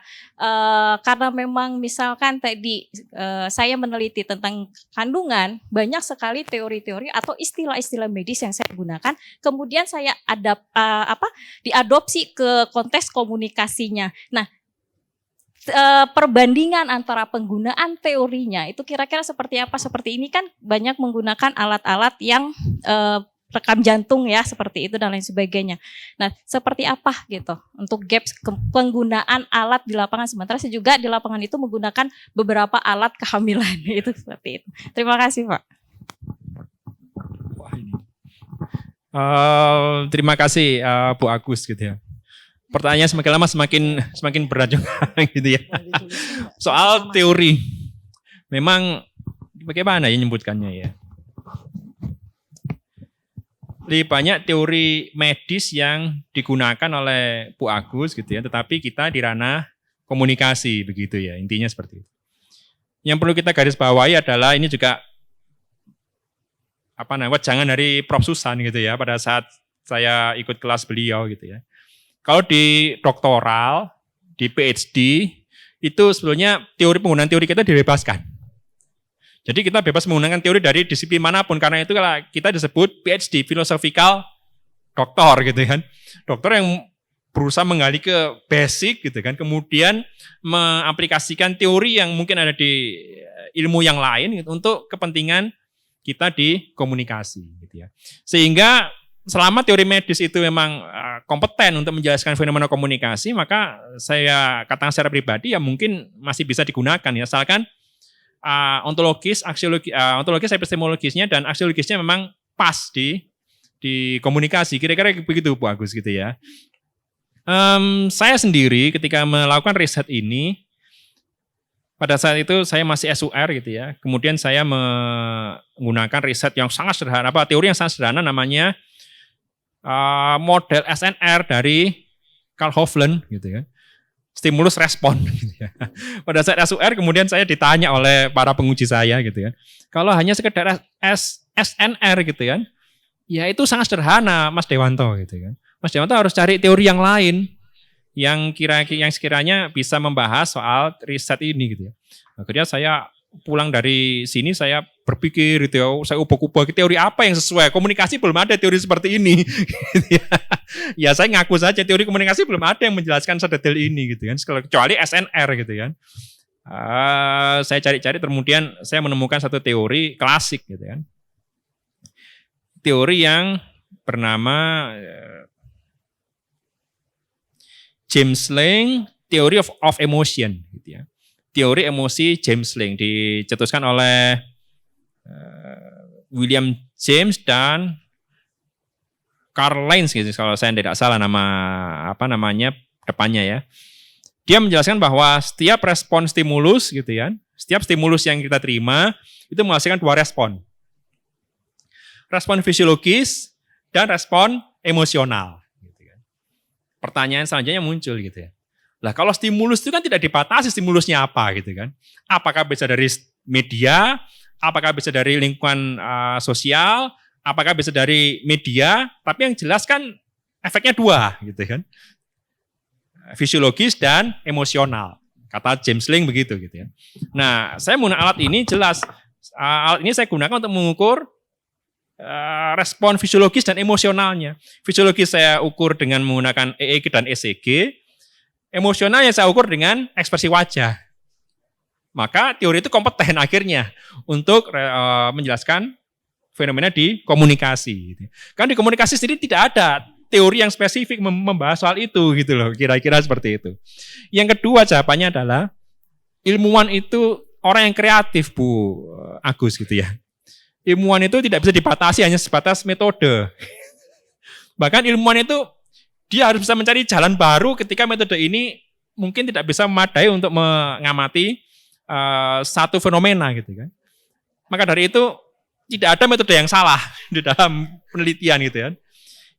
Speaker 6: karena memang misalkan tadi saya meneliti tentang kandungan, banyak sekali teori-teori atau istilah-istilah medis yang saya gunakan, kemudian saya diadopsi ke konteks komunikasinya. Nah, perbandingan antara penggunaan teorinya itu kira-kira seperti apa? Seperti ini kan banyak menggunakan alat-alat yang rekam jantung ya, seperti itu dan lain sebagainya. Nah, seperti apa gitu untuk gaps penggunaan alat di lapangan, sementara saya juga di lapangan itu menggunakan beberapa alat kehamilan itu seperti itu. Terima kasih, Pak.
Speaker 2: Terima kasih Bu Agus gitu ya. Pertanyaannya semakin lama semakin berat juga gitu ya. Soal teori, memang bagaimana ya nyebutkannya ya? Lebih banyak teori medis yang digunakan oleh Bu Agus gitu ya, tetapi kita di ranah komunikasi begitu ya, intinya seperti itu. Yang perlu kita garis bawahi adalah ini juga jangan dari Prof. Susan gitu ya, pada saat saya ikut kelas beliau gitu ya. Kalau di doktoral, di PhD, itu sebetulnya penggunaan teori kita dibebaskan. Jadi kita bebas menggunakan teori dari disiplin manapun, karena itu kalau kita disebut PhD, philosophical doktor gitu kan. Dokter yang berusaha menggali ke basic gitu kan, kemudian mengaplikasikan teori yang mungkin ada di ilmu yang lain gitu, untuk kepentingan kita di komunikasi gitu ya. Sehingga selama teori medis itu memang kompeten untuk menjelaskan fenomena komunikasi, maka saya katakan secara pribadi ya mungkin masih bisa digunakan ya, asalkan ontologis, epistemologisnya dan aksiologisnya memang pas di komunikasi. Kira-kira begitu Bu Agus gitu ya. Saya sendiri ketika melakukan riset ini, pada saat itu saya masih SUR gitu ya. Kemudian saya menggunakan riset yang sangat sederhana, teori yang sangat sederhana, namanya model SNR dari Carl Hovland gitu ya. Stimulus respon gitu ya. Pada saat SUR kemudian saya ditanya oleh para penguji saya gitu ya. Kalau hanya sekedar SNR gitu kan, ya itu sangat sederhana Mas Dewanto gitu kan. Mas Dewanto harus cari teori yang lain yang sekiranya bisa membahas soal riset ini gitu ya. Akhirnya saya pulang dari sini, saya berpikir gitu ya, saya ubah-ubah teori apa yang sesuai. Komunikasi belum ada teori seperti ini. Gitu ya. Ya saya ngaku saja teori komunikasi belum ada yang menjelaskan sedetail ini gitu kan, kecuali SNR gitu kan. Saya cari-cari, kemudian saya menemukan satu teori klasik gitu kan. Teori yang bernama James Lange Theory of Emotion gitu ya. Teori emosi James Lange dicetuskan oleh William James dan Carl Linz gitu, kalau saya tidak salah depannya ya. Dia menjelaskan bahwa setiap respon stimulus gitu ya, setiap stimulus yang kita terima itu menghasilkan dua respon. Respon fisiologis dan respon emosional gitu kan. Pertanyaan selanjutnya muncul gitu ya. Lah kalau stimulus itu kan tidak dibatasi stimulusnya apa gitu kan. Apakah bisa dari media, apakah bisa dari lingkungan sosial, apakah bisa dari media, tapi yang jelas kan efeknya dua gitu kan. Fisiologis dan emosional. Kata James Lange begitu gitu ya. Nah, saya menggunakan alat ini jelas. Alat ini saya gunakan untuk mengukur respon fisiologis dan emosionalnya. Fisiologis saya ukur dengan menggunakan EEG dan ECG. Emosionalnya saya ukur dengan ekspresi wajah. Maka teori itu kompeten akhirnya untuk menjelaskan fenomena di komunikasi. Kan di komunikasi sendiri tidak ada teori yang spesifik membahas soal itu gitu loh, kira-kira seperti itu. Yang kedua jawabannya adalah ilmuwan itu orang yang kreatif Bu Agus gitu ya. Ilmuwan itu tidak bisa dibatasi hanya sebatas metode. Bahkan ilmuwan itu dia harus bisa mencari jalan baru ketika metode ini mungkin tidak bisa memadai untuk mengamati satu fenomena gitu kan. Maka dari itu tidak ada metode yang salah di dalam penelitian gitu kan.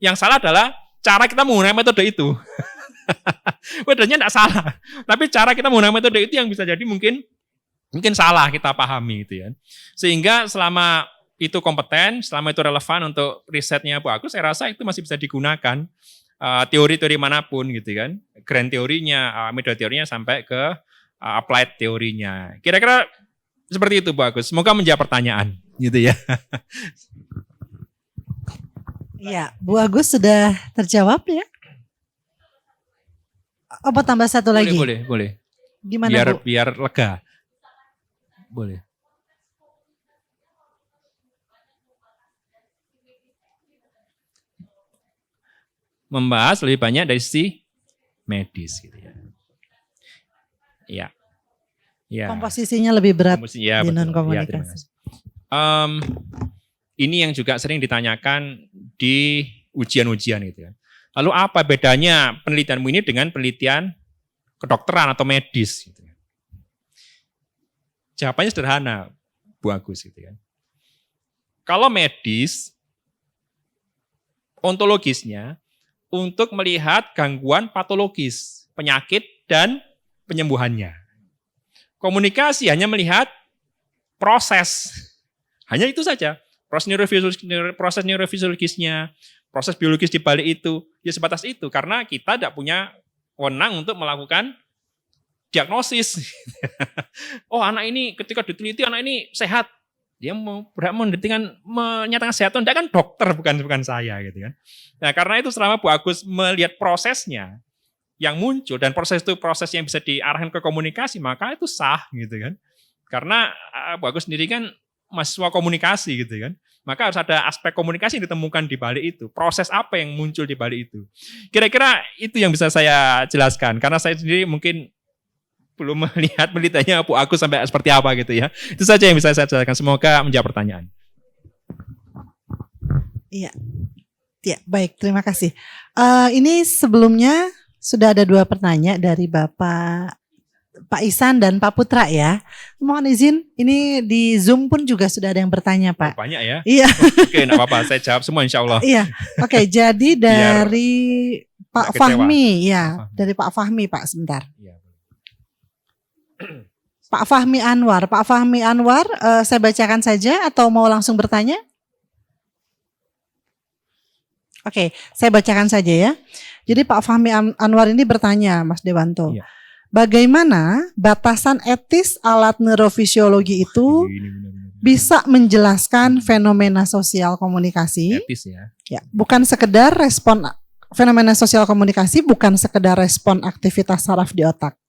Speaker 2: Yang salah adalah cara kita menggunakan metode itu. Metodenya tidak salah, tapi cara kita menggunakan metode itu yang bisa jadi mungkin salah kita pahami gitu ya. Sehingga selama itu kompeten, selama itu relevan untuk risetnya Bu Agus, saya rasa itu masih bisa digunakan teori-teori manapun gitu kan. Grand teorinya, middle teorinya sampai ke applied teorinya. Kira-kira seperti itu Bu Agus. Semoga menjawab pertanyaan gitu ya.
Speaker 1: Iya, Bu Agus sudah terjawab ya? Apa tambah satu lagi?
Speaker 2: Boleh.
Speaker 1: Gimana Bu?
Speaker 2: Biar lega. Boleh. Membahas lebih banyak dari sisi medis gitu ya. Iya. Ya.
Speaker 1: Komposisinya lebih berat
Speaker 2: Ya,
Speaker 1: di
Speaker 2: betul.
Speaker 1: non-komunikasi.
Speaker 2: Ya, terima kasih. Ini yang juga sering ditanyakan di ujian-ujian gitu ya. Lalu apa bedanya penelitianmu ini dengan penelitian kedokteran atau medis? Gitu ya. Jawabannya sederhana, Bu Agus gitu ya. Kalau medis, ontologisnya untuk melihat gangguan patologis, penyakit dan penyembuhannya. Komunikasi hanya melihat proses. Hanya itu saja. Proses neurofisiologisnya, proses biologis di balik itu. Ya sebatas itu. Karena kita tidak punya wewenang untuk melakukan diagnosis. Oh anak ini ketika diteliti anak ini sehat. Dia berhak menyatakan sehat. Tidak kan dokter, bukan saya gitu kan. Nah karena itu selama Bu Agus melihat prosesnya, yang muncul dan proses itu proses yang bisa diarahkan ke komunikasi, maka itu sah gitu kan. Karena Bu Agus sendiri kan mahasiswa komunikasi gitu kan. Maka harus ada aspek komunikasi yang ditemukan di balik itu. Proses apa yang muncul di balik itu. Kira-kira itu yang bisa saya jelaskan. Karena saya sendiri mungkin belum melihat penelitiannya Bu Agus sampai seperti apa gitu ya. Itu saja yang bisa saya jelaskan. Semoga menjawab pertanyaan.
Speaker 1: Iya. Ya, baik, terima kasih. Ini sebelumnya sudah ada 2 pertanyaan dari Pak Ihsan dan Pak Putra ya. Mohon izin, ini di Zoom pun juga sudah ada yang bertanya Pak.
Speaker 2: Banyak ya?
Speaker 1: Iya.
Speaker 2: Oke, enggak apa-apa. Saya jawab semua insya Allah.
Speaker 1: Iya. Oke, jadi dari Pak
Speaker 2: nggak kecewa.
Speaker 1: Fahmi ya.
Speaker 2: Pak Fahmi.
Speaker 1: Dari Pak Fahmi Pak sebentar.
Speaker 2: Iya.
Speaker 1: Pak Fahmi Anwar. Pak Fahmi Anwar, saya bacakan saja atau mau langsung bertanya? Oke, saya bacakan saja ya. Jadi Pak Fahmi Anwar ini bertanya, Mas Dewanto.
Speaker 2: Iya.
Speaker 1: Bagaimana batasan etis alat neurofisiologi itu
Speaker 2: Ini benar-benar.
Speaker 1: bisa menjelaskan fenomena sosial komunikasi?
Speaker 2: Etis ya.
Speaker 1: Ya, bukan sekedar respon fenomena sosial komunikasi, bukan sekedar respon aktivitas saraf di otak.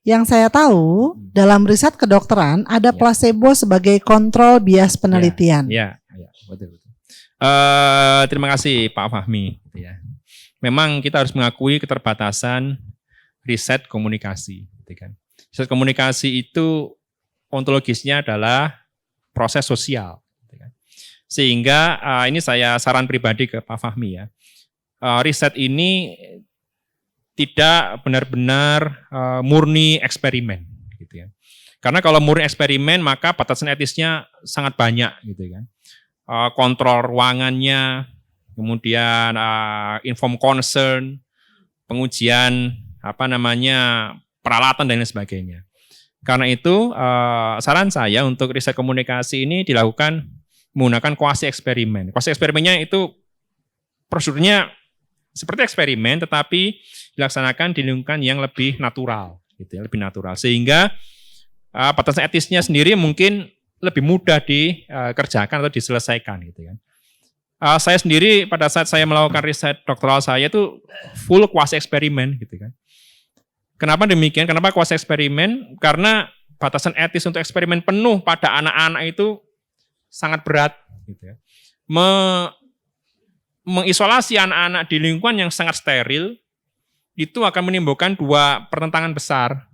Speaker 1: Yang saya tahu dalam riset kedokteran ada placebo sebagai kontrol bias penelitian.
Speaker 2: Ya, betul. Terima kasih Pak Fahmi. Gitu ya. Memang kita harus mengakui keterbatasan riset komunikasi. Gitu kan. Riset komunikasi itu ontologisnya adalah proses sosial. Gitu kan. Sehingga ini saya saran pribadi ke Pak Fahmi ya. Riset ini tidak benar-benar murni eksperimen. Gitu ya. Karena kalau murni eksperimen maka batasan etisnya sangat banyak. Gitu kan. Kontrol ruangannya, kemudian inform concern, pengujian peralatan dan lain sebagainya. Karena itu saran saya untuk riset komunikasi ini dilakukan menggunakan kuasi eksperimen. Kuasi eksperimennya itu prosedurnya seperti eksperimen tetapi dilaksanakan di lingkungan yang lebih natural, gitu ya, lebih natural. Sehingga batasan etisnya sendiri mungkin lebih mudah dikerjakan atau diselesaikan gitu kan. Saya sendiri pada saat saya melakukan riset doktoral saya itu full kuasi eksperimen gitu kan. Kenapa demikian? Kenapa kuasi eksperimen? Karena batasan etis untuk eksperimen penuh pada anak-anak itu sangat berat gitu ya. Mengisolasi anak-anak di lingkungan yang sangat steril itu akan menimbulkan 2 pertentangan besar.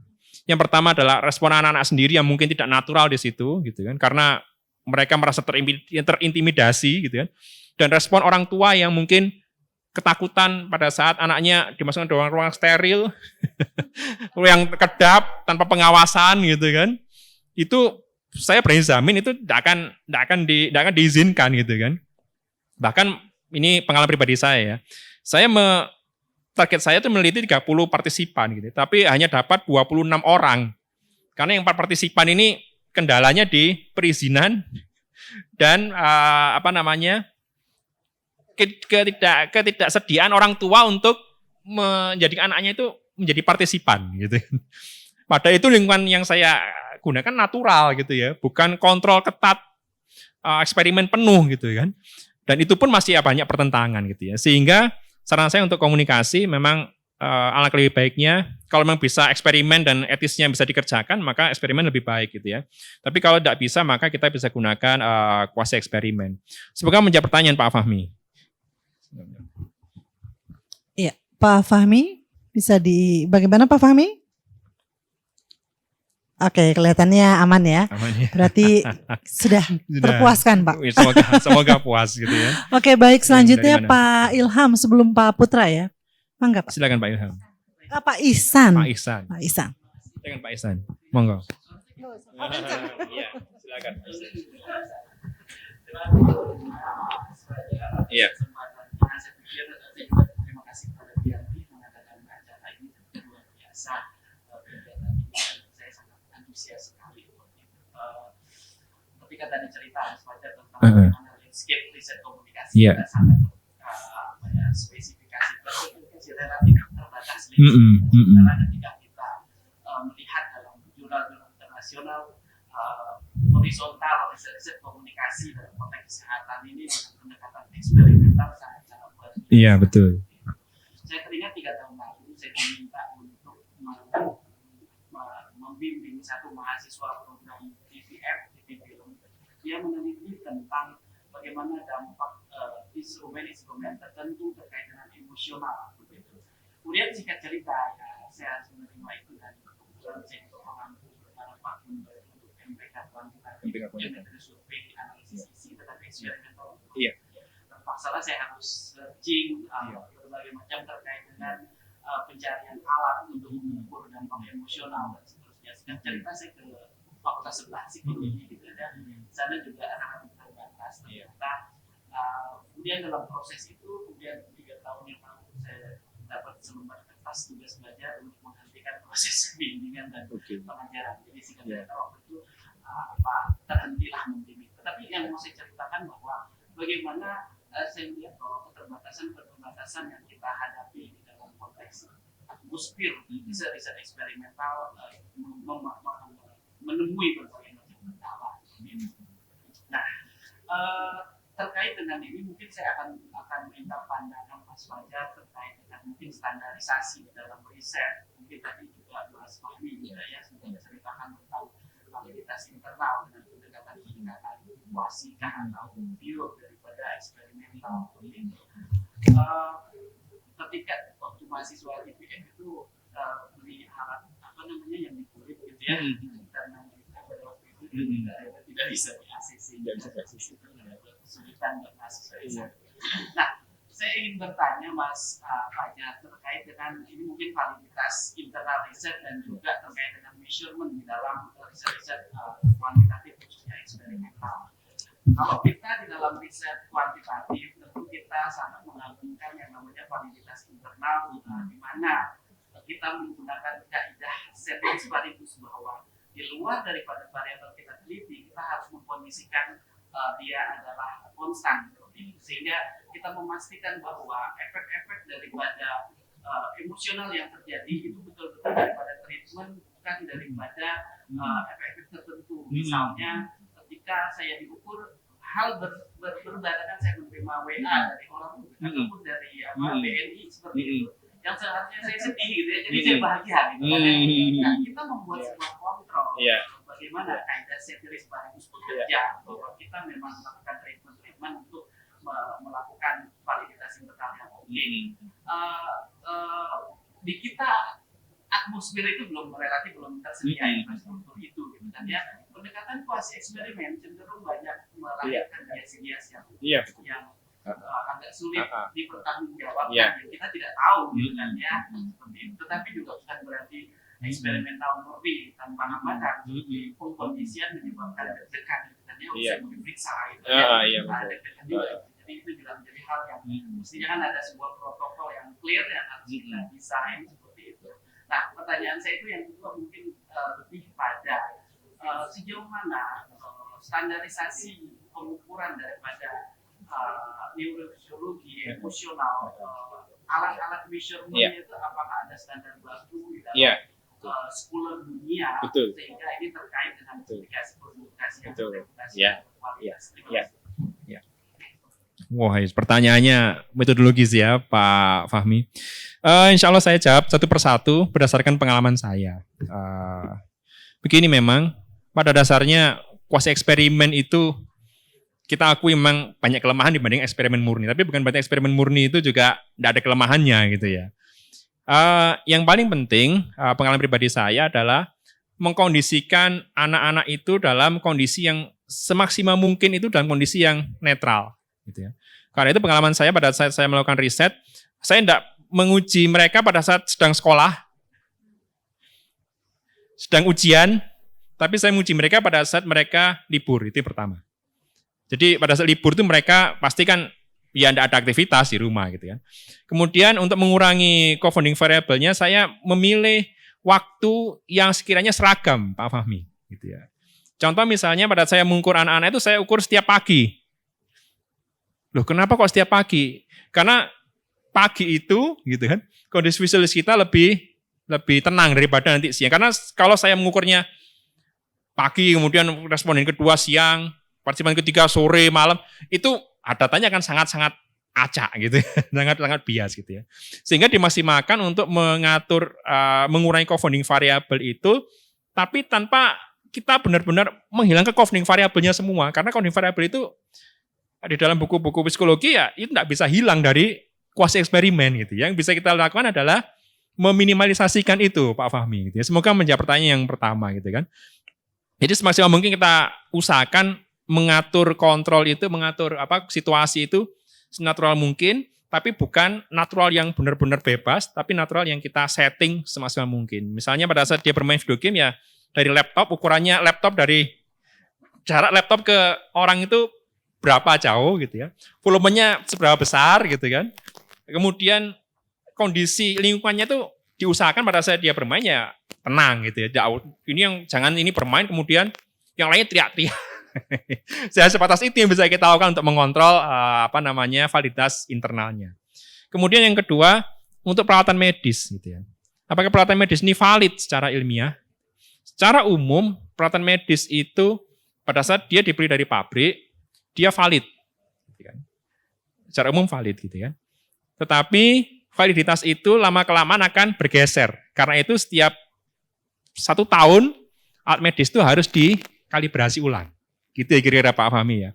Speaker 2: Yang pertama adalah respon anak-anak sendiri yang mungkin tidak natural di situ, gitu kan, karena mereka merasa terintimidasi, gitu kan, dan respon orang tua yang mungkin ketakutan pada saat anaknya dimasukkan ke ruang steril, yang kedap tanpa pengawasan, gitu kan, itu saya berani jamin itu tidak akan diizinkan, gitu kan. Bahkan ini pengalaman pribadi saya ya, target saya itu meneliti 30 partisipan gitu, tapi hanya dapat 26 orang. Karena yang 4 partisipan ini kendalanya di perizinan dan ketidaksediaan orang tua untuk menjadikan anaknya itu menjadi partisipan gitu. Padahal itu lingkungan yang saya gunakan natural gitu ya, bukan kontrol ketat, eksperimen penuh gitu kan. Dan itu pun masih banyak pertentangan gitu ya. Sehingga saran saya untuk komunikasi memang alangkah lebih baiknya kalau memang bisa eksperimen dan etisnya bisa dikerjakan, maka eksperimen lebih baik gitu ya. Tapi kalau tidak bisa, maka kita bisa gunakan kuasi eksperimen. Semoga menjawab pertanyaan Pak Fahmi.
Speaker 1: Iya, Pak Fahmi bisa bagaimana Pak Fahmi? Oke, kelihatannya aman ya.
Speaker 2: Aman ya.
Speaker 1: Berarti sudah terpuaskan Pak.
Speaker 2: Semoga puas gitu ya.
Speaker 1: Oke, baik, selanjutnya
Speaker 2: Dari mana?
Speaker 1: Pak Ilham sebelum Pak Putra ya. Mangga Pak.
Speaker 2: Silakan Pak Ilham.
Speaker 1: Pak Ihsan.
Speaker 2: Pak Ihsan.
Speaker 1: Pak Ihsan.
Speaker 2: Silakan Pak Ihsan. Monggo. Iya, silakan. Iya.
Speaker 7: Terima kasih kepada Bianti mengadakan acara ini luar biasa. Kegiatan ini saya sangat antusias sekali. Ketika tadi cerita Mas Fajar tentang bagaimana landscape riset komunikasi kita sangat spesifikasi relatif terbatas. Karena ketika kita melihat dalam jurnal-jurnal internasional horizontal riset komunikasi dalam konteks kesehatan ini dengan pendekatan eksperimental sangat-sangat luar biasa.
Speaker 2: Iya, betul.
Speaker 7: Saya teringat 3 tahun lalu saya diminta untuk membimbing satu mahasiswa program TVF di film. Dia meneliti tentang bagaimana dampak instrumen-instrumen tertentu terkait dengan emosional. Kemudian singkat cerita, ya, saya harus menerima itu dan kebetulan saya juga mengampu beberapa tahun untuk MPK kuantitatif, metode survei, analisis isi, tetapi eksperimental.
Speaker 2: Iya.
Speaker 7: Terpaksalah saya harus searching berbagai macam terkait dengan pencarian alat untuk mengukur dampak emosional dan seterusnya. Singkat cerita saya ke fakultas sebelah psikologi gitu ya. Sana juga sangat terbatas. Ternyata kemudian dalam proses itu, kemudian 3 tahun yang lalu saya dapat selembar kertas tugas belajar untuk menghentikan proses bimbingan dan pengajaran. Jadi singkat cerita waktu itu terhentilah membimbing. Tetapi yang mau saya ceritakan bahwa bagaimana saya melihat bahwa keterbatasan yang kita hadapi di dalam konteks atmosfer riset eksperimental menemui berbagai macam kendala. Nah, terkait dengan ini mungkin saya akan minta pandangan Mas Fajar terkait dengan mungkin standarisasi dalam riset. Mungkin tadi juga Mas Fahmi juga ya sudah menceritakan tentang validitas internal dengan pendekatan kuasikah atau pure daripada eksperimental. Ketika waktu mahasiswa IPM itu beli alat yang dikulik gitu ya, karena pada waktu itu tidak bisa di ACC, kesulitan buat mahasiswa. Nah, saya ingin bertanya Mas Fajar terkait dengan ini mungkin validitas internal riset dan juga terkait dengan measurement di dalam riset kuantitatif khususnya eksperimental. Kalau kita di dalam riset kuantitatif tentu kita sangat mengagungkan yang namanya validitas internal, di mana kita menggunakan kaidah ceteris paribus bahwa di luar daripada variabel kita teliti kita harus mengkondisikan dia adalah konstan, sehingga kita memastikan bahwa efek-efek daripada emosional yang terjadi itu betul-betul daripada treatment, bukan daripada efek-efek tertentu. Misalnya ketika saya diukur hal berbarengan saya menerima WA dari orang ataupun dari BNI seperti itu, yang seharusnya saya sedih gitu ya, jadi saya bahagia gitu. Nah, kita membuat sebuah kontrol bagaimana kaidah ceteris paribus bekerja, bahwa kita memang melakukan treatment untuk melakukan validitas internal yang oke. Di kita atmosfer itu relatif belum tersedia infrastruktur itu gitu kan ya. Pendekatan kuasi eksperimen cenderung banyak melahirkan bias-bias yang agak sulit dipertanggungjawabkan, yang kita tidak tahu gitu kan ya, seperti itu. Tetapi juga bukan berarti eksperimental murni tanpa hambatan. Pengkondisian menyebabkan deg-degan gitu kan ya, untuk diperiksa itu deg-degan juga. Jadi itu juga menjadi hal yang mestinya kan ada sebuah protokol yang clear yang harus kita desain seperti itu. Nah, pertanyaan saya itu yang kedua mungkin lebih pada sejauh mana standarisasi pengukuran daripada neurofisiologi, emosional, alat-alat measurement
Speaker 2: Iya.
Speaker 7: itu apakah ada standar baku di dalam
Speaker 2: Iya.
Speaker 7: sekolah dunia,
Speaker 2: Betul.
Speaker 7: sehingga ini terkait dengan komunikasi yang
Speaker 2: Betul.
Speaker 7: berkualitas
Speaker 2: Iya.
Speaker 7: dan kualitas. Terima
Speaker 2: Iya.
Speaker 7: kasih.
Speaker 2: Wah, pertanyaannya metodologis ya Pak Fahmi. Insya Allah saya jawab satu persatu berdasarkan pengalaman saya. Begini memang, pada dasarnya kuasi eksperimen itu kita akui memang banyak kelemahan dibanding eksperimen murni. Tapi bukan berarti eksperimen murni itu juga tidak ada kelemahannya gitu ya. Yang paling penting pengalaman pribadi saya adalah mengkondisikan anak-anak itu dalam kondisi yang semaksimal mungkin itu dalam kondisi yang netral. Gitu ya. Karena itu pengalaman saya pada saat saya melakukan riset, saya tidak menguji mereka pada saat sedang sekolah, sedang ujian, tapi saya menguji mereka pada saat mereka libur, itu yang pertama. Jadi pada saat libur itu mereka pasti kan ya tidak ada aktivitas di rumah gitu kan. Kemudian untuk mengurangi confounding variable-nya saya memilih waktu yang sekiranya seragam Pak Fahmi gitu ya. Contoh misalnya pada saya mengukur anak-anak itu saya ukur setiap pagi. Loh kenapa kok setiap pagi? Karena pagi itu gitu kan kondisi fisiologis kita lebih tenang daripada nanti siang. Karena kalau saya mengukurnya pagi kemudian responden kedua siang, partisipan ketiga sore, malam, itu datanya akan sangat-sangat acak gitu, sangat-sangat bias gitu ya. Sehingga dimaksimalkan untuk mengatur, mengurangi confounding variable itu, tapi tanpa kita benar-benar menghilangkan confounding variabelnya semua. Karena confounding variable itu di dalam buku-buku psikologi ya itu tidak bisa hilang dari kuasi eksperimen gitu. Yang bisa kita lakukan adalah meminimalisasikan itu Pak Fahmi gitu ya. Semoga menjawab pertanyaan yang pertama gitu kan. Jadi semaksimal mungkin kita usahakan mengatur kontrol itu, mengatur situasi itu senatural mungkin, tapi bukan natural yang benar-benar bebas, tapi natural yang kita setting semaksimal mungkin. Misalnya pada saat dia bermain video game ya dari laptop, ukurannya laptop dari jarak laptop ke orang itu berapa jauh gitu ya. Volumenya seberapa besar gitu kan. Kemudian kondisi lingkungannya itu diusahakan pada saat dia bermain ya tenang gitu ya. Ini yang jangan ini bermain kemudian yang lainnya teriak-teriak. Saya sebatas itu yang bisa kita lakukan untuk mengontrol validitas internalnya. Kemudian yang kedua untuk peralatan medis gitu ya. Apakah peralatan medis ini valid secara ilmiah? Secara umum peralatan medis itu pada saat dia dibeli dari pabrik dia valid, gitu kan. Secara umum valid gitu ya. Tetapi validitas itu lama-kelamaan akan bergeser. Karena itu setiap 1 tahun alat medis itu harus dikalibrasi ulang. Gitu ya kira-kira Pak Fahmi ya.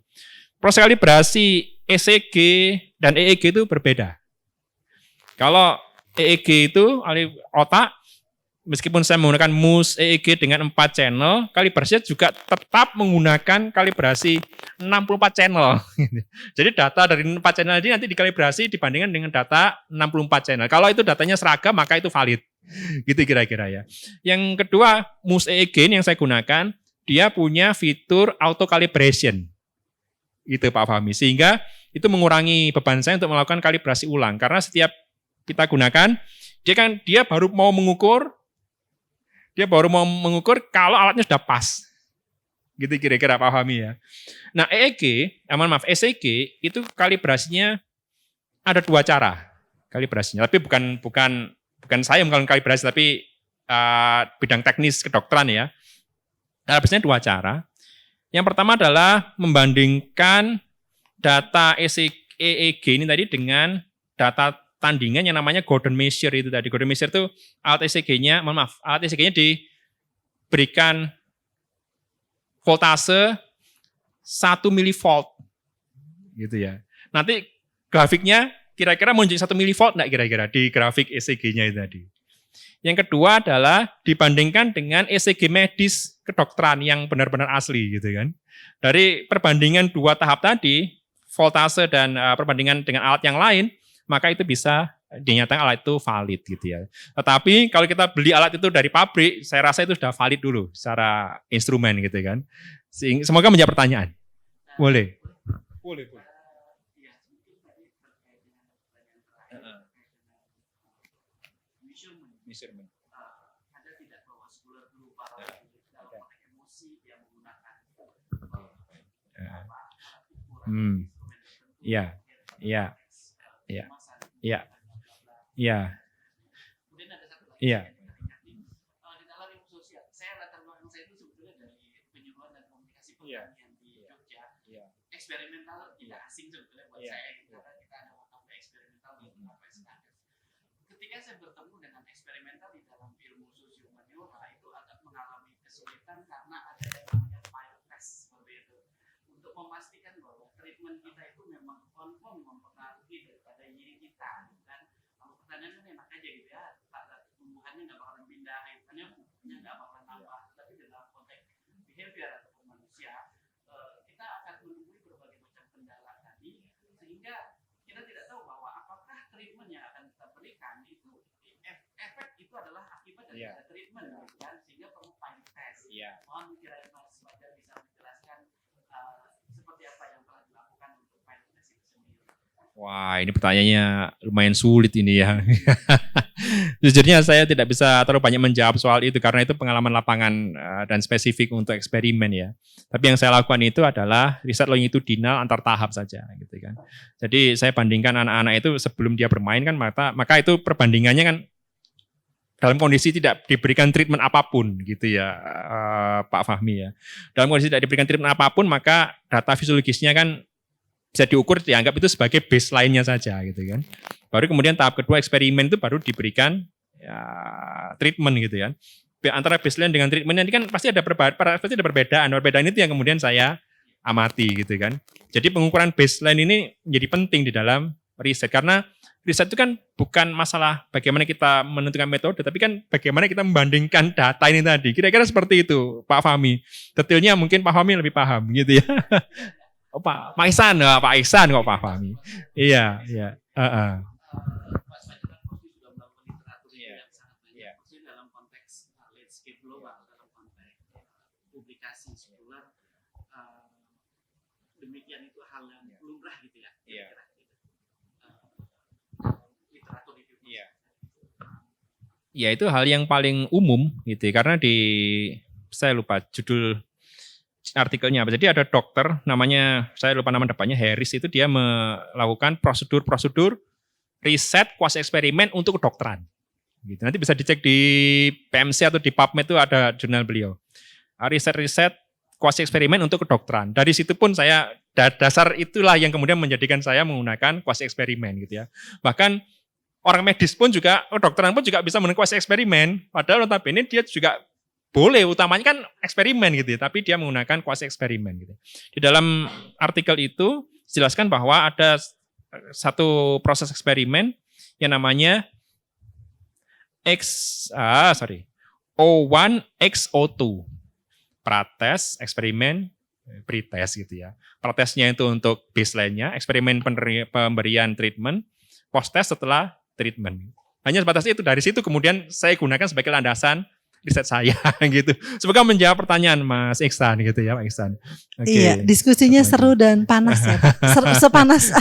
Speaker 2: Proses kalibrasi ECG dan EEG itu berbeda. Kalau EEG itu otak, meskipun saya menggunakan MUS EEG dengan 4 channel, kalibrasinya juga tetap menggunakan kalibrasi 64 channel. Jadi data dari 4 channel ini nanti dikalibrasi dibandingkan dengan data 64 channel. Kalau itu datanya seragam, maka itu valid. Gitu kira-kira ya. Yang kedua, MUS EEG yang saya gunakan, dia punya fitur auto calibration. Itu Pak Fahmi. Sehingga itu mengurangi beban saya untuk melakukan kalibrasi ulang. Karena setiap kita gunakan, dia baru mau mengukur kalau alatnya sudah pas. Gitu kira-kira Pak Fahmi ya. Nah ECG itu kalibrasinya ada 2 cara kalibrasinya. Tapi bukan saya yang melakukan kalibrasi, tapi bidang teknis kedokteran ya. Kalibrasinya 2 cara. Yang pertama adalah membandingkan data EEG ini tadi dengan data tandingan yang namanya Gordon measure itu tadi. Gordon measure itu alat ECG-nya diberikan voltase 1 milivolt gitu ya. Nanti grafiknya kira-kira mau jadi 1 milivolt enggak kira-kira di grafik ECG-nya itu tadi. Yang kedua adalah dibandingkan dengan ECG medis kedokteran yang benar-benar asli gitu kan. Dari perbandingan 2 tahap tadi, voltase dan perbandingan dengan alat yang lain, maka itu bisa dinyatakan alat itu valid gitu ya. Tetapi kalau kita beli alat itu dari pabrik, saya rasa itu sudah valid dulu secara instrumen gitu kan. Semoga menjawab pertanyaan. Boleh. Boleh. Measurement.
Speaker 7: Ada tidak bahwa sebulan dulu para dalam emosi yang menggunakan
Speaker 2: Ya. Iya. Iya. Iya.
Speaker 7: Kemudian
Speaker 2: Iya.
Speaker 7: ada satu lagi.
Speaker 2: Iya.
Speaker 7: Di dalam ilmu sosial, saya latar belakang saya itu sebetulnya dari penyuluhan dan komunikasi
Speaker 2: Iya.
Speaker 7: pertanian di Jogja.
Speaker 2: Iya.
Speaker 7: Eksperimental tidak asing sebetulnya buat
Speaker 2: Iya.
Speaker 7: saya, karena kita ada waktu eksperimental di beberapa SKS. Ketika saya bertemu dengan eksperimental di dalam ilmu sosiomaniora itu agak mengalami kesulitan karena ada yang namanya pilot test seperti itu untuk memastikan bahwa treatment kita itu memang confirm mempengaruhi daripada diri kita. Dan kalau pertanian kan enak aja gitu ya, tumbuhannya nggak bakalan pindah, pupuknya nggak bakalan nambah. Tapi dalam konteks behavior ataupun manusia, kita akan menemui berbagai macam kendala tadi, sehingga kita tidak tahu bahwa apakah treatment yang akan kita berikan itu efek itu adalah akibat dari treatment, gitu kan? Sehingga perlu pilot test. Mohon kiranya Mas Fajar bisa menjelaskan seperti apa yang telah dilakukan untuk pilot test itu sendiri.
Speaker 2: Wah, ini pertanyaannya lumayan sulit ini ya. Jujurnya saya tidak bisa terlalu banyak menjawab soal itu karena itu pengalaman lapangan dan spesifik untuk eksperimen ya. Tapi yang saya lakukan itu adalah riset longitudinal antar tahap saja gitu kan. Jadi saya bandingkan anak-anak itu sebelum dia bermain kan maka itu perbandingannya kan dalam kondisi tidak diberikan treatment apapun gitu ya Pak Fahmi ya. Dalam kondisi tidak diberikan treatment apapun maka data fisiologisnya kan bisa diukur dianggap itu sebagai baseline-nya saja gitu kan. Baru kemudian tahap kedua eksperimen itu baru diberikan ya, treatment gitu kan. Antara baseline dengan treatment ini kan pasti ada perbedaan. Perbedaan itu yang kemudian saya amati gitu kan. Jadi pengukuran baseline ini menjadi penting di dalam riset karena riset itu kan bukan masalah bagaimana kita menentukan metode, tapi kan bagaimana kita membandingkan data ini tadi. Kira-kira seperti itu Pak Fahmi. Detailnya mungkin Pak Fahmi lebih paham gitu ya. Oh, Pak Ihsan, Pak Ihsan kok Pak Fahmi. Iya, iya.
Speaker 7: Mas Fajar kan pasti sudah melakukan literatur yang sangat banyak, maksudnya dalam konteks landscape global, dalam konteks publikasi sekuler, demikian itu hal yang lumrah gitu ya. Kira-kira gitu. Literatur itu.
Speaker 2: Ya itu hal yang paling umum gitu karena saya lupa judul artikelnya apa. Jadi ada dokter namanya saya lupa nama depannya Harris itu dia melakukan prosedur riset kuasi eksperimen untuk kedokteran. Gitu. Nanti bisa dicek di PMC atau di PubMed itu ada jurnal beliau. Riset kuasi eksperimen untuk kedokteran. Dari situ pun saya dasar itulah yang kemudian menjadikan saya menggunakan kuasi eksperimen gitu ya. Bahkan orang medis pun juga, kedokteran pun juga bisa menggunakan kuasi eksperimen. Padahal notabene dia juga boleh, utamanya kan eksperimen gitu ya, tapi dia menggunakan kuasi eksperimen gitu. Di dalam artikel itu dijelaskan bahwa ada satu proses eksperimen yang namanya O1XO2. Prates, eksperimen, pretest gitu ya. Pretestnya itu untuk baseline-nya, eksperimen pemberian treatment, post-test setelah treatment. Hanya sebatas itu, dari situ kemudian saya gunakan sebagai landasan riset saya gitu. Semoga menjawab pertanyaan Mas Ihsan gitu ya Pak Ihsan.
Speaker 1: Iya, diskusinya seru dan panas ya Pak. Sepanas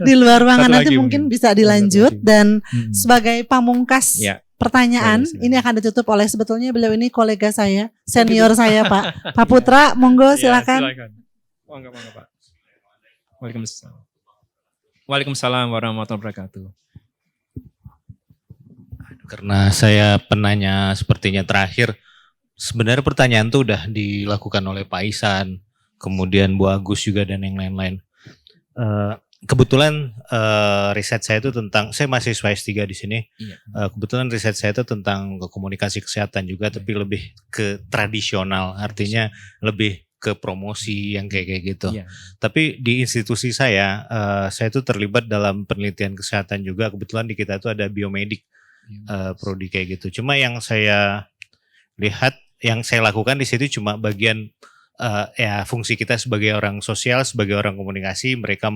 Speaker 1: di luar ruangan nanti mungkin bisa dilanjut dan sebagai pamungkas pertanyaan ini akan ditutup oleh sebetulnya beliau ini kolega saya, senior saya Pak. Pak Putra, monggo silakan.
Speaker 2: Monggo Pak. Waalaikumsalam. Waalaikumsalam warahmatullahi wabarakatuh.
Speaker 3: Karena saya penanya sepertinya terakhir, sebenarnya pertanyaan itu udah dilakukan oleh Pak Ihsan, kemudian Bu Agus juga dan yang lain-lain. Kebetulan riset saya itu tentang, saya mahasiswa S3 di sini. Kebetulan riset saya itu tentang komunikasi kesehatan juga, tapi lebih ke tradisional, artinya lebih ke promosi yang kayak gitu. Tapi di institusi saya itu terlibat dalam penelitian kesehatan juga. Kebetulan di kita itu ada biomedik. Prodi kayak gitu. Cuma yang saya lihat, yang saya lakukan di situ cuma bagian ya fungsi kita sebagai orang sosial, sebagai orang komunikasi, mereka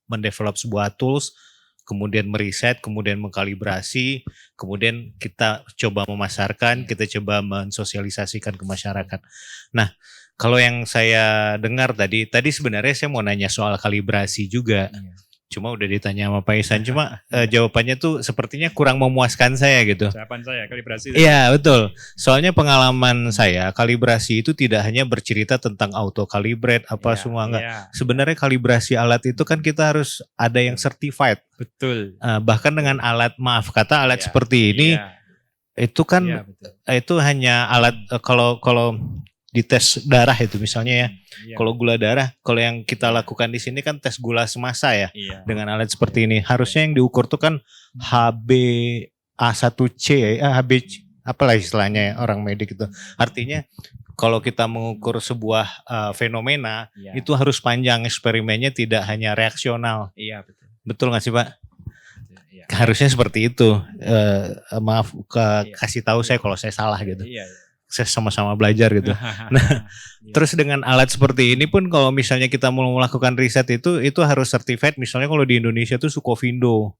Speaker 3: mendevelop sebuah tools, kemudian meriset, kemudian mengkalibrasi, kemudian kita coba memasarkan, kita coba mensosialisasikan ke masyarakat. Nah, kalau yang saya dengar tadi sebenarnya saya mau nanya soal kalibrasi juga.
Speaker 8: Cuma udah ditanya sama Pak Ihsan, cuma jawabannya tuh sepertinya kurang memuaskan saya gitu.
Speaker 2: Jawaban saya kalibrasi.
Speaker 8: Iya betul. Soalnya pengalaman saya kalibrasi itu tidak hanya bercerita tentang auto calibrate apa semua enggak.
Speaker 2: Iya,
Speaker 8: Sebenarnya kalibrasi alat itu kan kita harus ada yang certified.
Speaker 2: betul.
Speaker 8: Bahkan dengan alat kata alat
Speaker 2: Iya,
Speaker 8: seperti ini
Speaker 2: iya,
Speaker 8: itu kan
Speaker 2: iya, betul.
Speaker 8: itu hanya alat kalau di tes darah itu misalnya ya.
Speaker 2: Iya,
Speaker 8: Kalau gula darah, kalau yang kita lakukan di sini kan tes gula semasa ya.
Speaker 2: iya.
Speaker 8: Dengan alat seperti ini. Harusnya yang diukur tuh kan HbA1c, HB apalah istilahnya ya, orang medik itu. Artinya kalau kita mengukur sebuah fenomena
Speaker 2: Iya.
Speaker 8: itu harus panjang eksperimennya, tidak hanya reaksional.
Speaker 2: Iya, betul.
Speaker 8: Betul nggak sih Pak?
Speaker 2: Iya.
Speaker 8: Harusnya seperti itu. Maaf
Speaker 2: Iya.
Speaker 8: kasih tahu saya kalau saya salah gitu.
Speaker 2: Iya.
Speaker 8: Saya sama-sama belajar gitu. Nah,
Speaker 2: Iya.
Speaker 8: terus dengan alat seperti ini pun kalau misalnya kita mau melakukan riset itu harus certified. Misalnya kalau di Indonesia tuh Sukovindo.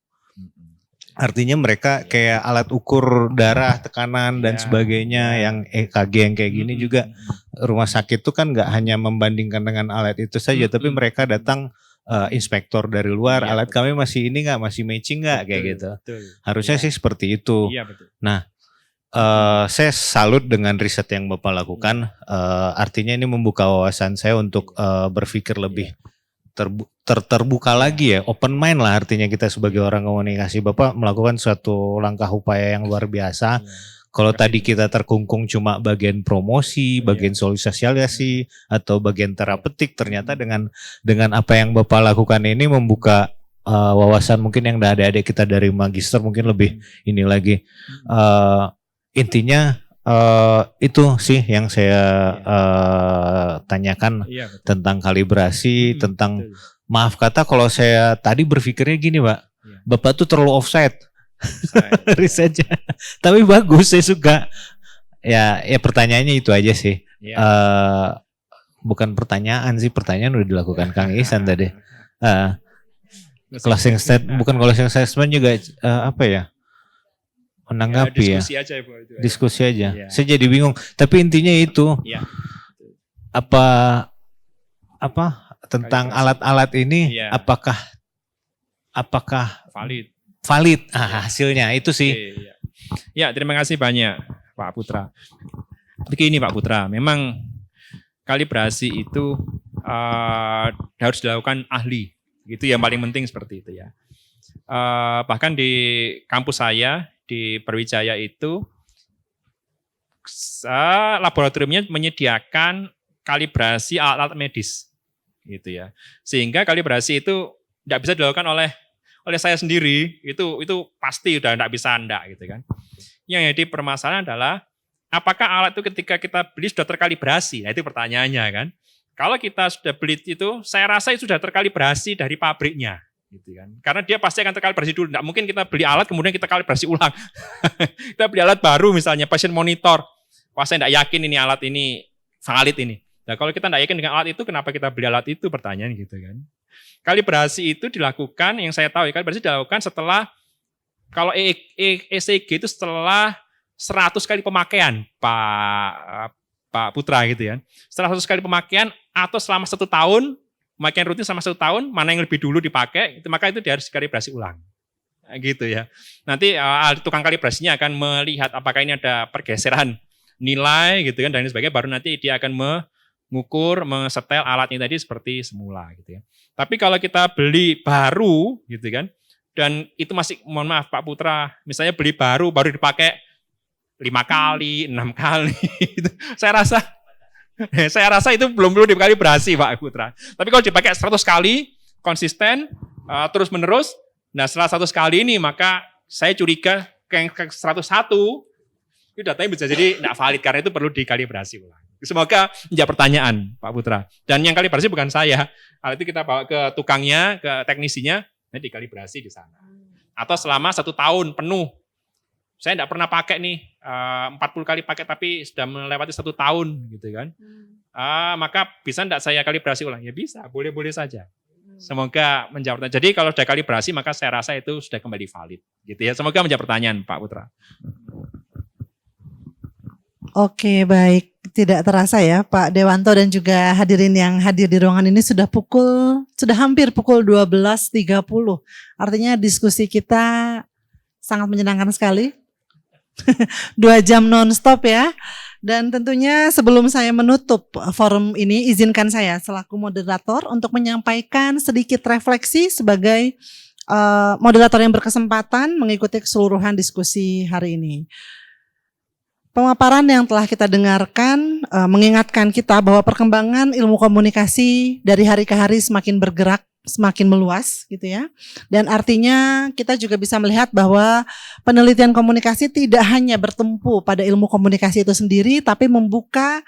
Speaker 8: Artinya mereka kayak alat ukur darah, tekanan dan
Speaker 2: Iya,
Speaker 8: sebagainya,
Speaker 2: iya.
Speaker 8: yang EKG yang kayak gini juga rumah sakit tuh kan nggak hanya membandingkan dengan alat itu saja, tapi mereka datang inspektor dari luar,
Speaker 2: Iya,
Speaker 8: alat
Speaker 2: betul.
Speaker 8: kami masih ini nggak, masih matching nggak kayak
Speaker 2: Betul,
Speaker 8: gitu.
Speaker 2: betul.
Speaker 8: Harusnya
Speaker 2: Iya.
Speaker 8: sih seperti itu.
Speaker 2: Iya, betul.
Speaker 8: Saya salut dengan riset yang Bapak lakukan. Artinya ini membuka wawasan saya untuk berpikir lebih terbuka lagi ya, open mind lah artinya kita sebagai orang komunikasi. Bapak melakukan suatu langkah upaya yang luar biasa. Kalau tadi kita terkungkung cuma bagian promosi, bagian sosialisasi atau bagian terapeutik, ternyata dengan apa yang Bapak lakukan ini membuka wawasan mungkin yang adik-adik kita dari magister mungkin lebih ini lagi. Intinya itu sih yang saya tanyakan
Speaker 2: Iya, betul.
Speaker 8: tentang kalibrasi, tentang maaf kata kalau saya tadi berpikirnya gini Pak,
Speaker 2: Iya.
Speaker 8: Bapak tuh terlalu offside
Speaker 2: Saya-
Speaker 8: risetnya, tapi bagus, saya suka. Ya pertanyaannya itu aja sih.
Speaker 2: Iya.
Speaker 8: Bukan pertanyaan sih, pertanyaan udah dilakukan Kang Ihsan tadi. Closing statement, bukan closing statement juga apa ya? Menanggapi ya.
Speaker 2: Diskusi aja Bu. Itu aja.
Speaker 8: Diskusi aja.
Speaker 2: Iya.
Speaker 8: Saya jadi bingung. Tapi intinya itu
Speaker 2: Iya.
Speaker 8: apa tentang
Speaker 2: Kalibrasi.
Speaker 8: alat-alat ini
Speaker 2: Iya.
Speaker 8: apakah
Speaker 2: Valid.
Speaker 8: valid hasilnya itu sih.
Speaker 2: Oke, iya. Ya, terima kasih banyak Pak Putra. Begini Pak Putra, memang kalibrasi itu harus dilakukan ahli. Itu yang paling penting seperti itu ya. Bahkan di kampus saya di Perwijaya itu laboratoriumnya menyediakan kalibrasi alat-alat medis gitu ya. Sehingga kalibrasi itu tidak bisa dilakukan oleh saya sendiri, itu pasti udah tidak bisa gitu kan. Yang jadi permasalahan adalah apakah alat itu ketika kita beli sudah terkalibrasi? Nah itu pertanyaannya kan. Kalau kita sudah beli itu, saya rasa itu sudah terkalibrasi dari pabriknya, gitu kan. Karena dia pasti akan terkalibrasi dulu. Tidak mungkin kita beli alat kemudian kita kalibrasi ulang. Kita beli alat baru misalnya patient monitor. Wah saya tidak yakin ini alat ini valid ini. Nah kalau kita tidak yakin dengan alat itu, kenapa kita beli alat itu? Pertanyaan gitu kan. Kalibrasi itu dilakukan, yang saya tahu ya, kalibrasi dilakukan setelah, kalau ECG itu setelah 100 kali pemakaian, Pak Putra gitu ya. Setelah 100 kali pemakaian atau selama 1 tahun, pemakaian rutin selama 1 tahun, mana yang lebih dulu dipakai, maka itu dia harus kalibrasi ulang. Gitu ya. Nanti tukang kalibrasinya akan melihat apakah ini ada pergeseran nilai gitu kan, dan sebagainya, baru nanti dia akan mengukur, mensetel alatnya tadi seperti semula gitu ya. Tapi kalau kita beli baru gitu kan, dan itu masih, mohon maaf Pak Putra, misalnya beli baru dipakai 5 kali, 6 kali, saya rasa itu belum perlu dikalibrasi Pak Putra. Tapi kalau dipakai 100 kali, konsisten, terus menerus, nah setelah 100 kali ini maka saya curiga ke 101, itu datanya bisa jadi tidak valid karena itu perlu dikalibrasi ulang. Semoga menjawab pertanyaan Pak Putra. Dan yang kalibrasi bukan saya. Hal itu kita bawa ke tukangnya, ke teknisinya, nanti dikalibrasi di sana. Atau selama 1 tahun penuh. Saya tidak pernah pakai nih 40 kali pakai tapi sudah melewati 1 tahun gitu kan. Maka bisa tidak saya kalibrasi ulang? Ya bisa, boleh-boleh saja. Semoga menjawab. Jadi kalau sudah kalibrasi maka saya rasa itu sudah kembali valid gitu ya. Semoga menjawab pertanyaan Pak Putra.
Speaker 1: Oke, baik. Tidak terasa ya Pak Dewanto dan juga hadirin yang hadir di ruangan ini sudah hampir pukul 12.30. Artinya diskusi kita sangat menyenangkan sekali. 2 jam nonstop ya. Dan tentunya sebelum saya menutup forum ini, izinkan saya selaku moderator untuk menyampaikan sedikit refleksi sebagai moderator yang berkesempatan mengikuti keseluruhan diskusi hari ini. Pemaparan yang telah kita dengarkan mengingatkan kita bahwa perkembangan ilmu komunikasi dari hari ke hari semakin bergerak, semakin meluas gitu ya. Dan artinya kita juga bisa melihat bahwa penelitian komunikasi tidak hanya bertumpu pada ilmu komunikasi itu sendiri, tapi membuka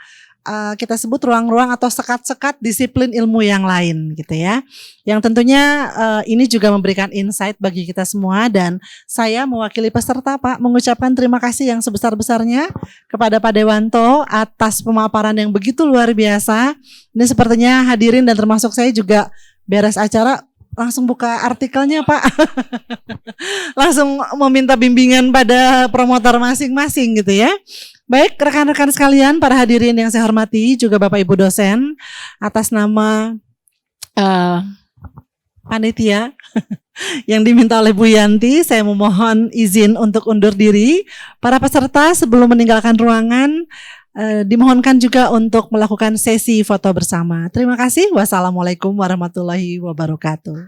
Speaker 1: kita sebut ruang-ruang atau sekat-sekat disiplin ilmu yang lain gitu ya. Yang tentunya ini juga memberikan insight bagi kita semua, dan saya mewakili peserta Pak mengucapkan terima kasih yang sebesar-besarnya kepada Pak Dewanto atas pemaparan yang begitu luar biasa. Ini sepertinya hadirin dan termasuk saya juga beres acara langsung buka artikelnya Pak. Langsung meminta bimbingan pada promotor masing-masing gitu ya. Baik rekan-rekan sekalian, para hadirin yang saya hormati, juga Bapak Ibu dosen, atas nama panitia yang diminta oleh Bu Yanti, saya memohon izin untuk undur diri. Para peserta sebelum meninggalkan ruangan, dimohonkan juga untuk melakukan sesi foto bersama. Terima kasih. Wassalamualaikum warahmatullahi wabarakatuh.